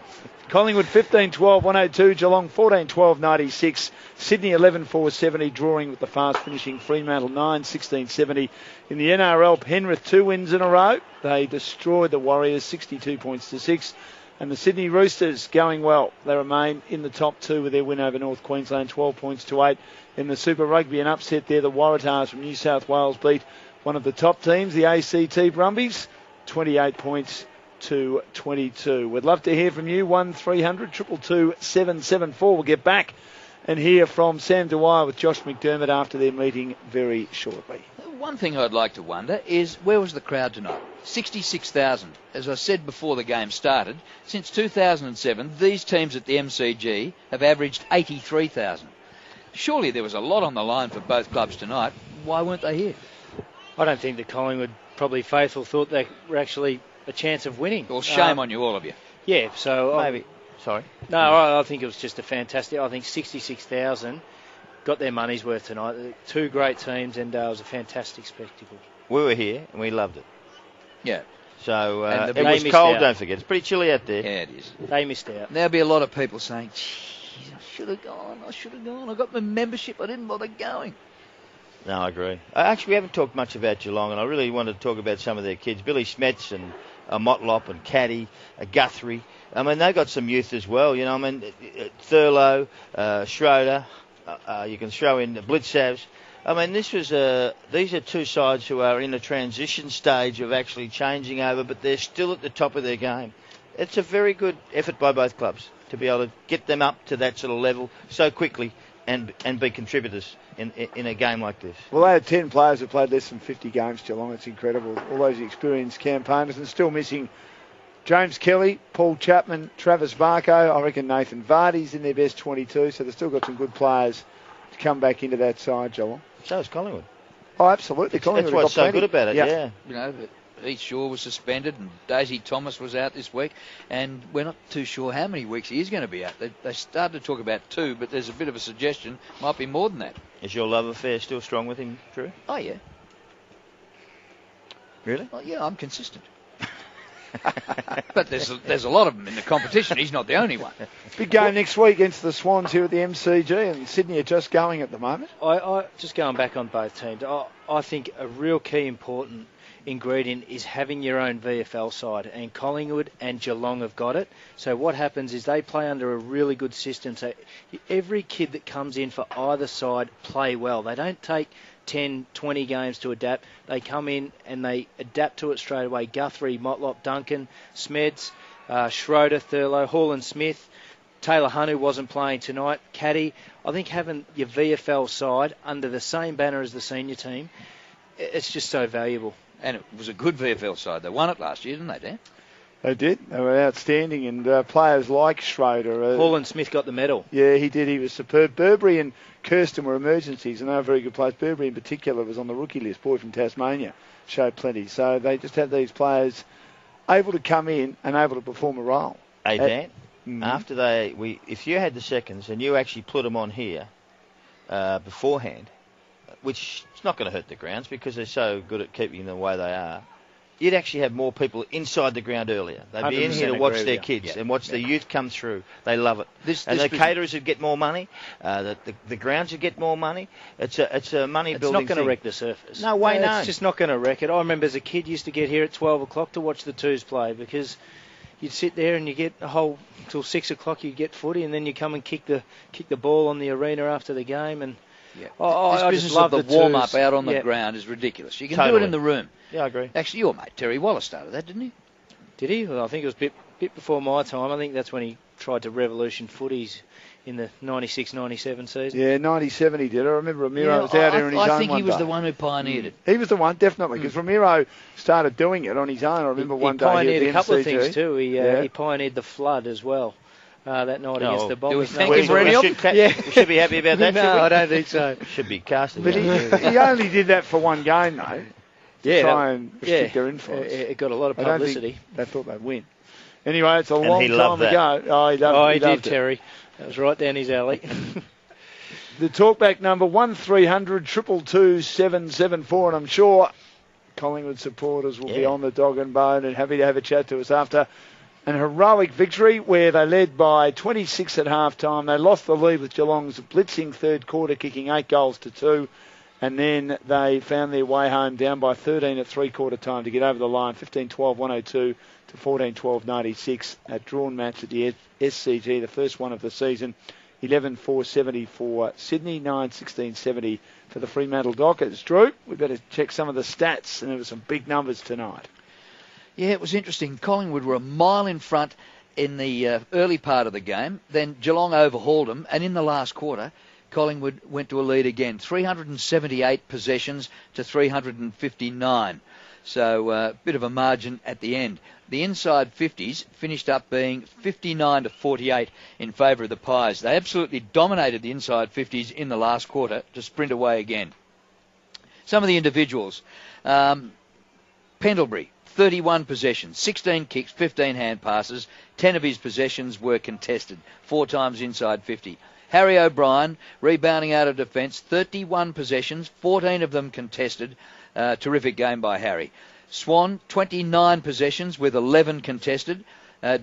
Collingwood 15-12, 102. Geelong 14-12, 96. Sydney 11-4, 70, drawing with the fast finishing Fremantle 9-16, 70. In the NRL, Penrith 2 wins in a row. They destroyed the Warriors 62 points to 6. And the Sydney Roosters going well. They remain in the top 2 with their win over North Queensland, 12 points to 8. In the Super Rugby, an upset there. The Waratahs from New South Wales beat one of the top teams, the ACT Brumbies, 28 points to 22. We'd love to hear from you. 1300 222 774. We'll get back and hear from Sam Dwyer with Josh McDermott after their meeting very shortly. One thing I'd like to wonder is, where was the crowd tonight? 66,000. As I said before the game started, since 2007, these teams at the MCG have averaged 83,000. Surely there was a lot on the line for both clubs tonight. Why weren't they here? I don't think the Collingwood, probably faithful, thought they were actually a chance of winning. Well, shame on you, all of you. Yeah, so... Maybe. Sorry. No, I think it was just a fantastic... I think 66,000 got their money's worth tonight. 2 great teams, and it was a fantastic spectacle. We were here, and we loved it. Yeah. So And it was cold, out. don't forget. It's pretty chilly out there. Yeah, it is. They missed out. There'll be a lot of people saying, "Geez, I should have gone. I got my membership. I didn't bother going." No, I agree. Actually, we haven't talked much about Geelong, and I really wanted to talk about some of their kids. Billy Smets and Motlop and Caddy, Guthrie. I mean, they got some youth as well. You know, I mean, Thurlow, Schroeder. You can throw in Blitzavs. I mean, these are 2 sides who are in a transition stage of actually changing over, but they're still at the top of their game. It's a very good effort by both clubs to be able to get them up to that sort of level so quickly and be contributors in a game like this. Well, they had 10 players who played less than 50 games, Geelong. It's incredible. All those experienced campaigners, and still missing James Kelly, Paul Chapman, Travis Barco. I reckon Nathan Vardy's in their best 22, so they've still got some good players to come back into that side, Geelong. So is Collingwood. Oh, absolutely. Collingwood That's what's so good about it, yeah. You know, Heath Shaw was suspended and Daisy Thomas was out this week, and we're not too sure how many weeks he is going to be out. They started to talk about 2, but there's a bit of a suggestion might be more than that. Is your love affair still strong with him, Drew? Oh, yeah. Really? Oh, yeah, I'm consistent. But there's a lot of them in the competition. He's not the only one. Big game next week against the Swans here at the MCG, and Sydney are just going at the moment. I just going back on both teams, I think a real key important ingredient is having your own VFL side, and Collingwood and Geelong have got it. So what happens is they play under a really good system. So every kid that comes in for either side play well. They don't take 10, 20 games to adapt. They come in and they adapt to it straight away. Guthrie, Motlop, Duncan, Smeds, Schroeder, Thurlow, Hall and Smith. Taylor Hunter wasn't playing tonight. Caddy, I think having your VFL side under the same banner as the senior team, it's just so valuable. And it was a good VFL side. They won it last year, didn't they, Dan? They did. They were outstanding, and players like Schroeder. Hall and Smith got the medal. Yeah, he did. He was superb. Burberry and Kirsten were emergencies, and they were very good players. Burberry in particular was on the rookie list. Boy from Tasmania showed plenty. So they just had these players able to come in and able to perform a role. Hey, Dan, after if you had the seconds and you actually put them on here beforehand, which is not going to hurt the grounds because they're so good at keeping them the way they are, you'd actually have more people inside the ground earlier. They'd be in here to watch their kids and watch the youth come through. They love it. The caterers would get more money. The grounds would get more money. It's a money building thing. It's not going to wreck the surface. No way, no. It's just not going to wreck it. I remember as a kid used to get here at 12 o'clock to watch the twos play because you'd sit there and you get a whole till 6 o'clock. You get footy and then you come and kick the ball on the arena after the game and. Yeah. I this business just love of the warm-up out on the ground is ridiculous. You can do it in the room. Yeah, I agree. Actually, your mate Terry Wallace started that, didn't he? Did he? Well, I think it was a bit before my time. I think that's when he tried to revolution footies in the 96-97 season. Yeah, 97 he did. I remember Ramiro was out here on his own. I think he was day. the one who pioneered it. He was the one, definitely, because Ramiro started doing it on his own. I remember one day he pioneered a couple MCG. of things too. He pioneered the flood as well. That night against the Bombers. Thank you for any help. We should be happy about that. No, I don't think so. Should be casting. But he only did that for one game, though. To try and restrict their influence. It got a lot of publicity. They thought they'd win. Anyway, it's a long time ago. Oh, he loved it. Terry. That was right down his alley. The talkback number 1300 222 774, and I'm sure Collingwood supporters will be on the dog and bone and happy to have a chat to us after an heroic victory where they led by 26 at half-time. They lost the lead with Geelong's blitzing third quarter, kicking 8 goals to 2. And then they found their way home down by 13 at three-quarter time to get over the line, 15-12, 102 to 14-12, 96. A drawn match at the SCG, the first one of the season. 11-4, 70 for Sydney, 9-16, 70 for the Fremantle Dockers. Drew, we better check some of the stats, and there were some big numbers tonight. Yeah, it was interesting. Collingwood were a mile in front in the early part of the game. Then Geelong overhauled them, and in the last quarter, Collingwood went to a lead again. 378 possessions to 359. So a bit of a margin at the end. The inside 50s finished up being 59 to 48 in favour of the Pies. They absolutely dominated the inside 50s in the last quarter to sprint away again. Some of the individuals. Pendlebury, 31 possessions, 16 kicks, 15 hand passes. 10 of his possessions were contested, 4 times inside 50. Harry O'Brien, rebounding out of defence, 31 possessions, 14 of them contested. Terrific game by Harry. Swan, 29 possessions with 11 contested.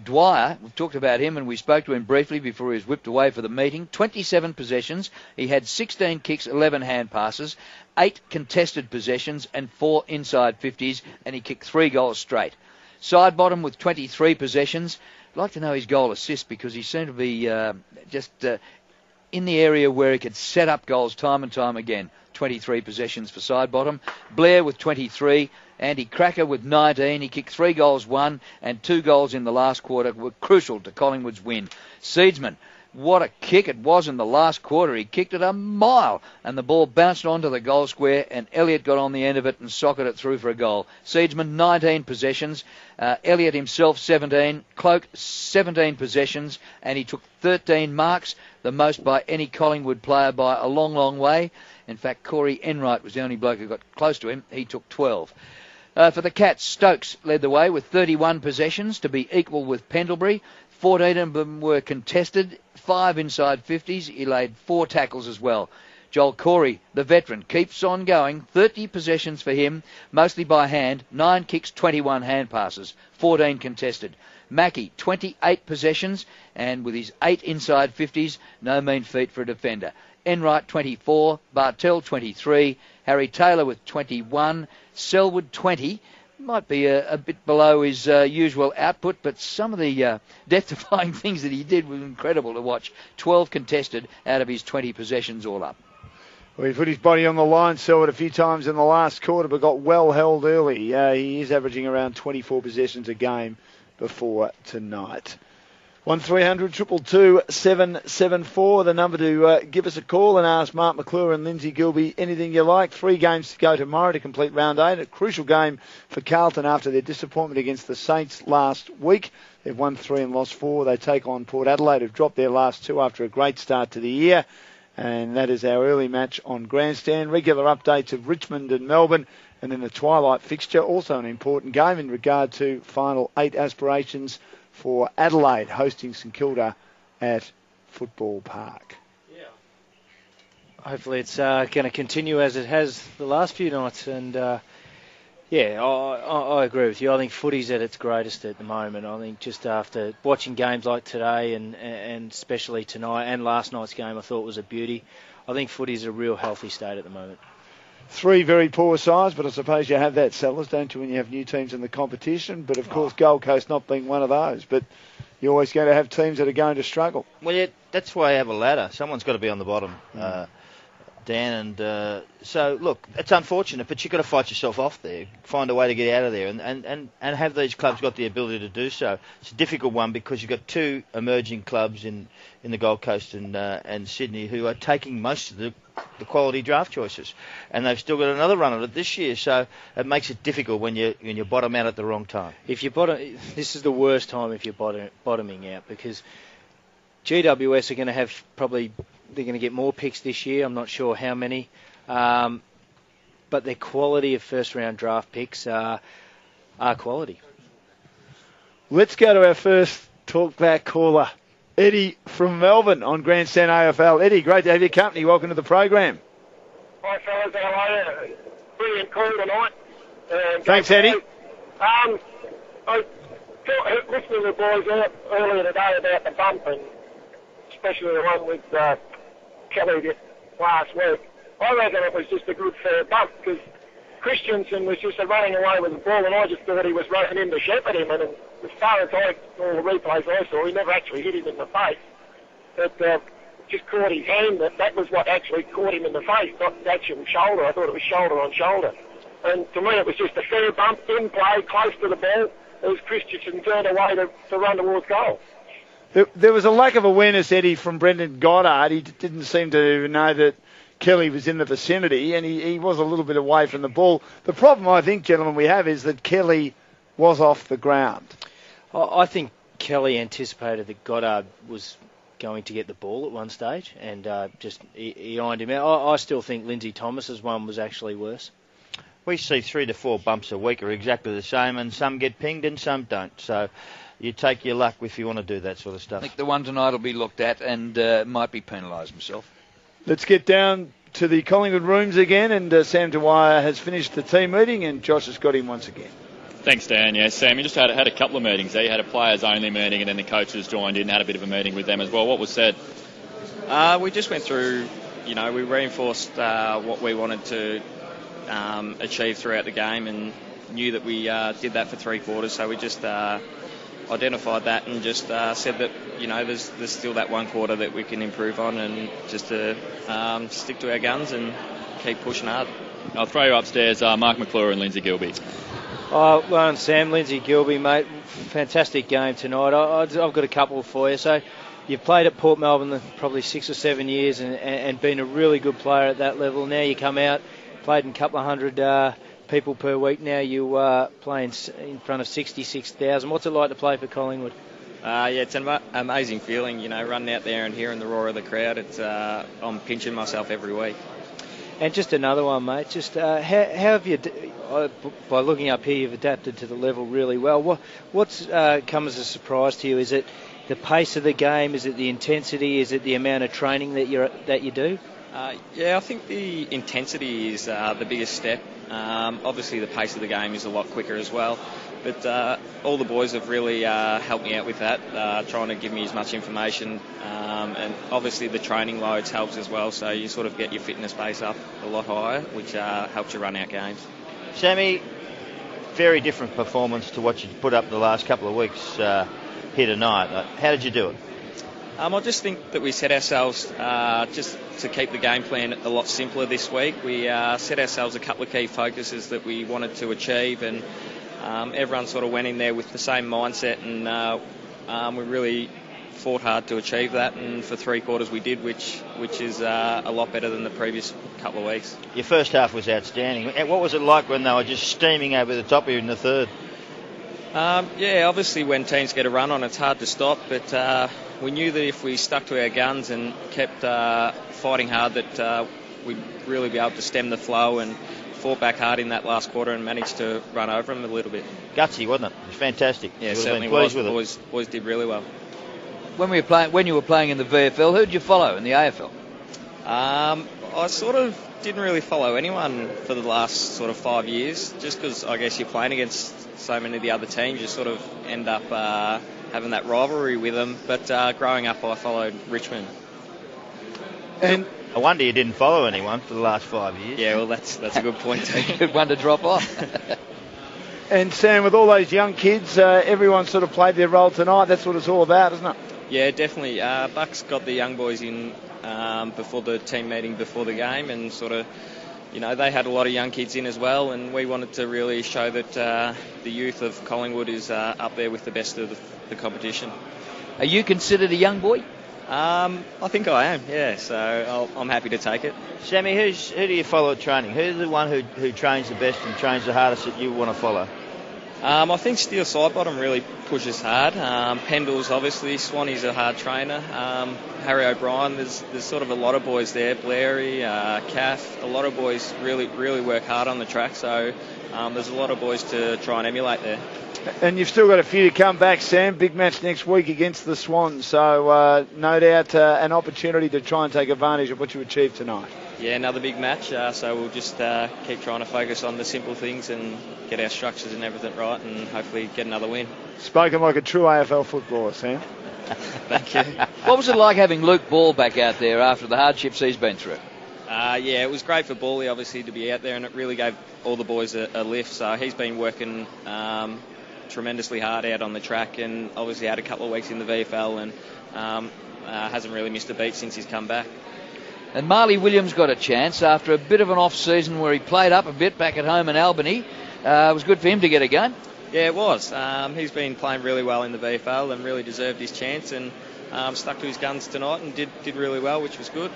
Dwyer, we've talked about him and we spoke to him briefly before he was whipped away for the meeting. 27 possessions. He had 16 kicks, 11 hand passes, 8 contested possessions and 4 inside 50s, and he kicked 3 goals straight. Sidebottom with 23 possessions. I'd like to know his goal assist because he seemed to be in the area where he could set up goals time and time again. 23 possessions for Sidebottom. Blair with 23. Andy Cracker with 19. He kicked 3 goals, 1 and 2 goals in the last quarter were crucial to Collingwood's win. Seedsman, what a kick it was in the last quarter. He kicked it a mile and the ball bounced onto the goal square and Elliott got on the end of it and socketed it through for a goal. Seedsman, 19 possessions. Elliott himself, 17. Cloak, 17 possessions and he took 13 marks, the most by any Collingwood player by a long, long way. In fact, Corey Enright was the only bloke who got close to him. He took 12. For the Cats, Stokes led the way with 31 possessions to be equal with Pendlebury. 14 of them were contested, 5 inside 50s. He laid 4 tackles as well. Joel Corey, the veteran, keeps on going. 30 possessions for him, mostly by hand. 9 kicks, 21 hand passes, 14 contested. Mackie, 28 possessions, and with his 8 inside 50s, no mean feat for a defender. Enright, 24. Bartell, 23. Harry Taylor with 21. Selwood 20. Might be a bit below his usual output, but some of the death-defying things that he did was incredible to watch. 12 contested out of his 20 possessions all up. Well, he put his body on the line, Selwood, a few times in the last quarter, but got well held early. He is averaging around 24 possessions a game before tonight. 1300 222 774, the number to give us a call and ask Mark McClure and Lindsay Gilbey anything you like. 3 games to go tomorrow to complete round 8. A crucial game for Carlton after their disappointment against the Saints last week. They've won 3 and lost 4. They take on Port Adelaide, who've dropped their last 2 after a great start to the year. And that is our early match on Grandstand. Regular updates of Richmond and Melbourne. And then the twilight fixture, also an important game in regard to final 8 aspirations for Adelaide, hosting St Kilda at Football Park. Yeah. Hopefully it's going to continue as it has the last few nights. And, I agree with you. I think footy's at its greatest at the moment. I think just after watching games like today and especially tonight and last night's game, I thought was a beauty. I think footy's a real healthy state at the moment. 3 very poor sides, but I suppose you have that, Sellers, don't you, when you have new teams in the competition? But, of course, Gold Coast not being one of those. But you're always going to have teams that are going to struggle. Well, yeah, that's why I have a ladder. Someone's got to be on the bottom, Dan. And so, look, it's unfortunate, but you've got to fight yourself off there, find a way to get out of there. And have these clubs got the ability to do so? It's a difficult one because you've got 2 emerging clubs in the Gold Coast and Sydney who are taking most of the quality draft choices, and they've still got another run at it this year, so it makes it difficult when you bottom out at the wrong time. This is the worst time if you're bottoming out, because GWS are going to have they're going to get more picks this year. I'm not sure how many, but their quality of first round draft picks are quality. Let's go to our first talkback caller. Eddie from Melbourne on Grandstand AFL. Eddie, great to have your company. Welcome to the program. Hi, fellas. How are you? Brilliant call tonight. Thanks, Eddie. I listened to the boys earlier today about the bump, and especially the one with Kelly last week. I reckon it was just a good fair bump, because Christensen was just running away with the ball, and I just thought he was running in to shepherd him, and as far as all the replays I saw, he never actually hit him in the face. But just caught his hand. That was what actually caught him in the face, not the actual shoulder. I thought it was shoulder on shoulder. And to me, it was just a fair bump, in play, close to the ball, as Christensen turned away to run towards goal. There was a lack of awareness, Eddie, from Brendan Goddard. He didn't seem to know that Kelly was in the vicinity, and he was a little bit away from the ball. The problem, I think, gentlemen, we have is that Kelly was off the ground. I think Kelly anticipated that Goddard was going to get the ball at one stage, and he ironed him out. I still think Lindsay Thomas's one was actually worse. We see 3 to 4 bumps a week are exactly the same, and some get pinged and some don't. So you take your luck if you want to do that sort of stuff. I think the one tonight will be looked at and might be penalised himself. Let's get down to the Collingwood rooms again, and Sam Dwyer has finished the team meeting, and Josh has got him once again. Thanks, Dan. Yeah, Sam, you just had a couple of meetings there. You had a players-only meeting, and then the coaches joined in, had a bit of a meeting with them as well. What was said? We just went through, we reinforced what we wanted to achieve throughout the game, and knew that we did that for 3 quarters. So we just identified that and just said that, there's still that 1 quarter that we can improve on, and just to stick to our guns and keep pushing hard. I'll throw you upstairs, Mark McClure and Lindsay Gilbey. Well, and Sam, Lindsay Gilbey, mate, fantastic game tonight. I've got a couple for you. So you've played at Port Melbourne probably 6 or 7 years and been a really good player at that level. Now you come out, played in a couple of hundred people per week. Now you playing in front of 66,000. What's it like to play for Collingwood? It's an amazing feeling, running out there and hearing the roar of the crowd. I'm pinching myself every week. And just another one, mate. Just how have you, by looking up here, you've adapted to the level really well. What's come as a surprise to you? Is it the pace of the game? Is it the intensity? Is it the amount of training that you do? I think the intensity is the biggest step. Obviously, the pace of the game is a lot quicker as well. But all the boys have really helped me out with that, trying to give me as much information. And obviously the training loads helps as well, so you sort of get your fitness base up a lot higher, which helps you run out games. Sammy, very different performance to what you put up the last couple of weeks here tonight. How did you do it? I just think that we set ourselves just to keep the game plan a lot simpler this week. We set ourselves a couple of key focuses that we wanted to achieve, and everyone sort of went in there with the same mindset, and we really fought hard to achieve that, and for 3 quarters we did, which is a lot better than the previous couple of weeks. Your first half was outstanding. What was it like when they were just steaming over the top of you in the third? Yeah, obviously when teams get a run on, it's hard to stop, but we knew that if we stuck to our guns and kept fighting hard, that we'd really be able to stem the flow, and fought back hard in that last quarter and managed to run over them a little bit. Gutsy, wasn't it? It was fantastic. Yeah, certainly was. The boys did really well. When you were playing in the VFL, who did you follow in the AFL? I sort of didn't really follow anyone for the last sort of 5 years, just because I guess you're playing against so many of the other teams, you sort of end up having that rivalry with them. But growing up, I followed Richmond. And I wonder you didn't follow anyone for the last 5 years. Yeah, well, that's a good point too. Good one to drop off. And Sam, with all those young kids, everyone sort of played their role tonight. That's what it's all about, isn't it? Yeah, definitely. Buck's got the young boys in before the team meeting before the game, and sort of, they had a lot of young kids in as well, and we wanted to really show that the youth of Collingwood is up there with the best of the competition. Are you considered a young boy? I think I am, yeah, so I'm happy to take it. Sammy, who do you follow at training? Who's the one who trains the best and trains the hardest that you want to follow? I think Steele Sidebottom really pushes hard. Pendle's obviously, Swanee's a hard trainer. Harry O'Brien, there's sort of a lot of boys there. Blairy, Caff, a lot of boys really work hard on the track, so there's a lot of boys to try and emulate there. And you've still got a few to come back, Sam. Big match next week against the Swans, so no doubt an opportunity to try and take advantage of what you achieved tonight. Yeah, another big match, so we'll just keep trying to focus on the simple things and get our structures and everything right, and hopefully get another win. Spoken like a true AFL footballer, Sam. Thank you. What was it like having Luke Ball back out there after the hardships he's been through? Yeah, it was great for Bally, obviously, to be out there, and it really gave all the boys a lift. So he's been working tremendously hard out on the track, and obviously had a couple of weeks in the VFL, and hasn't really missed a beat since he's come back. And Marley Williams got a chance after a bit of an off-season where he played up a bit back at home in Albany. It was good for him to get a game. Yeah, it was. He's been playing really well in the VFL and really deserved his chance, and stuck to his guns tonight and did really well, which was good.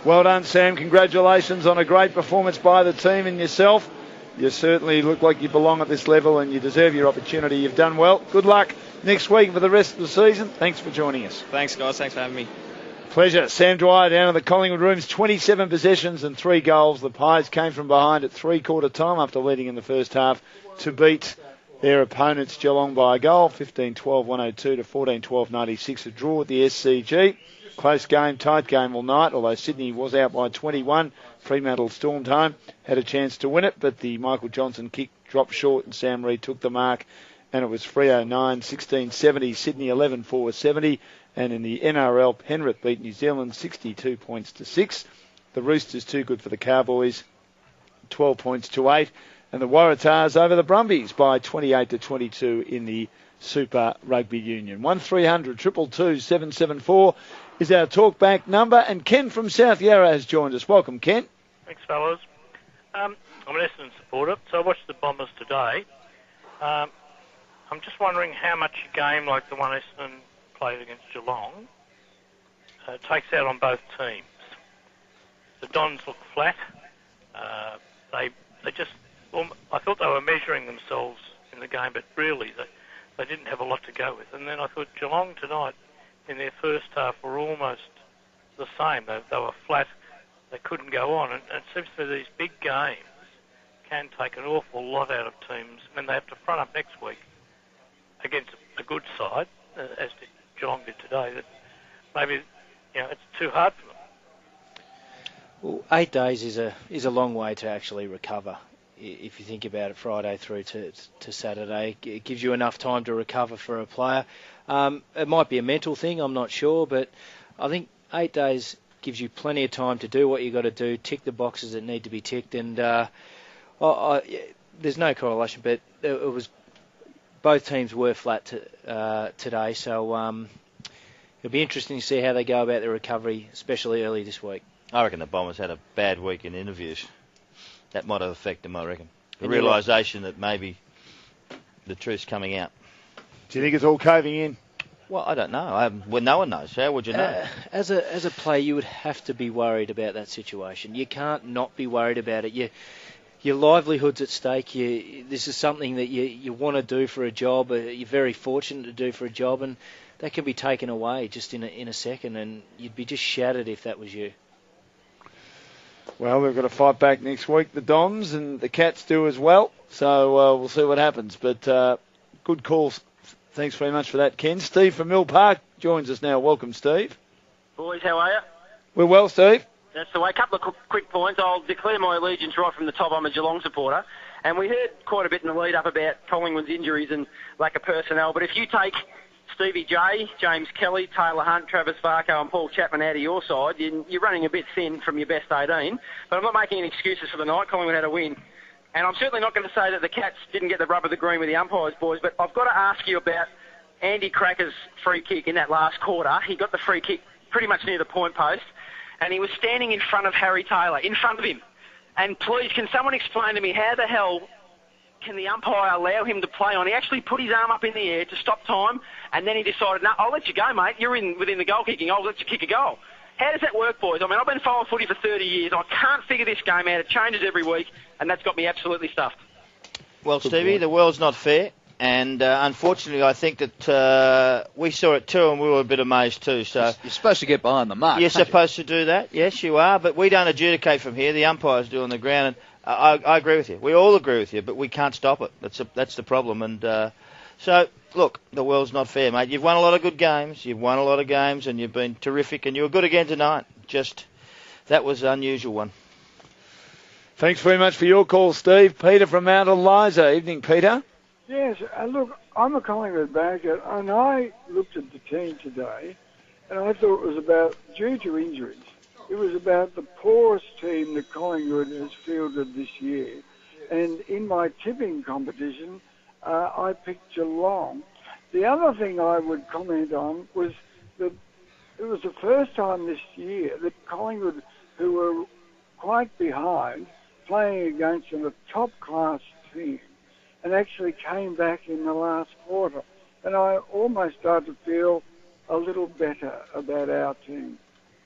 Well done, Sam. Congratulations on a great performance by the team and yourself. You certainly look like you belong at this level and you deserve your opportunity. You've done well. Good luck next week for the rest of the season. Thanks for joining us. Thanks, guys. Thanks for having me. Pleasure. Sam Dwyer down in the Collingwood rooms, 27 possessions and 3 goals. The Pies came from behind at 3/4 time after leading in the first half to beat their opponents Geelong by a goal, 15-12 102 to 14-12 96, a draw at the SCG. Close game, tight game all night, although Sydney was out by 21. Fremantle stormed home, had a chance to win it, but the Michael Johnson kick dropped short and Sam Reid took the mark, and it was Freo 9-16-70, Sydney 11-4-70. And in the NRL, Penrith beat New Zealand 62 points to 6. The Roosters too good for the Cowboys, 12 points to 8. And the Waratahs over the Brumbies by 28 to 22 in the Super Rugby Union. 1300 222 774 is our talkback number. And Ken from South Yarra has joined us. Welcome, Ken. Thanks, fellas. I'm an Essendon supporter, so I watched the Bombers today. I'm just wondering how much a game like the one Essendon played against Geelong takes out on both teams. The Dons look flat. They just, I thought they were measuring themselves in the game, but really they didn't have a lot to go with. And then I thought Geelong tonight in their first half were almost the same. They were flat. They couldn't go on. And it seems to me these big games can take an awful lot out of teams when they have to front up next week against a good side, as Geelong did today, that maybe it's too hard for them. Well, 8 days is a long way to actually recover. If you think about it, Friday through to Saturday, it gives you enough time to recover for a player. It might be a mental thing, I'm not sure, but I think 8 days gives you plenty of time to do what you got to do, tick the boxes that need to be ticked, and there's no correlation, but it was both teams were flat today, so it'll be interesting to see how they go about their recovery, especially early this week. I reckon the Bombers had a bad week in interviews. That might have affected them, I reckon. The realisation that maybe the truth's coming out. Do you think it's all caving in? Well, I don't know. Well, no one knows. How would you know? As a player, you would have to be worried about that situation. You can't not be worried about it. Your livelihood's at stake. This is something that you want to do for a job. You're very fortunate to do for a job, and that can be taken away just in a second, and you'd be just shattered if that was you. Well, we've got to fight back next week, the Dons, and the Cats do as well. So we'll see what happens. But good calls. Thanks very much for that, Ken. Steve from Mill Park joins us now. Welcome, Steve. Boys, how are you? We're well, Steve. That's the way. A couple of quick points. I'll declare my allegiance right from the top. I'm a Geelong supporter. And we heard quite a bit in the lead up about Collingwood's injuries and lack of personnel. But if you take Stevie J, James Kelly, Taylor Hunt, Travis Varco and Paul Chapman out of your side, you're running a bit thin from your best 18. But I'm not making any excuses for the night. Collingwood had a win. And I'm certainly not going to say that the Cats didn't get the rub of the green with the umpires, boys. But I've got to ask you about Andy Cracker's free kick in that last quarter. He got the free kick pretty much near the point post. And he was standing in front of Harry Taylor, in front of him. And please, can someone explain to me how the hell can the umpire allow him to play on? He actually put his arm up in the air to stop time, and then he decided, no, I'll let you go, mate. You're within the goal kicking. I'll let you kick a goal. How does that work, boys? I mean, I've been following footy for 30 years. I can't figure this game out. It changes every week, and that's got me absolutely stuffed. Well, Stevie, the world's not fair. And unfortunately, I think that we saw it too, and we were a bit amazed too. So you're supposed to get behind the mark. You're supposed to do that. Yes, you are. But we don't adjudicate from here. The umpires do on the ground. And I agree with you. We all agree with you, but we can't stop it. That's the problem. And so, look, the world's not fair, mate. You've won a lot of good games. You've won a lot of games, and you've been terrific. And you were good again tonight. Just that was an unusual one. Thanks very much for your call, Steve. Peter from Mount Eliza. Evening, Peter. Yes, look, I'm a Collingwood backer, and I looked at the team today, and I thought it was about, due to injuries, it was about the poorest team that Collingwood has fielded this year. And in my tipping competition, I picked Geelong. The other thing I would comment on was that it was the first time this year that Collingwood, who were quite behind, playing against a top-class team, and actually came back in the last quarter. And I almost started to feel a little better about our team.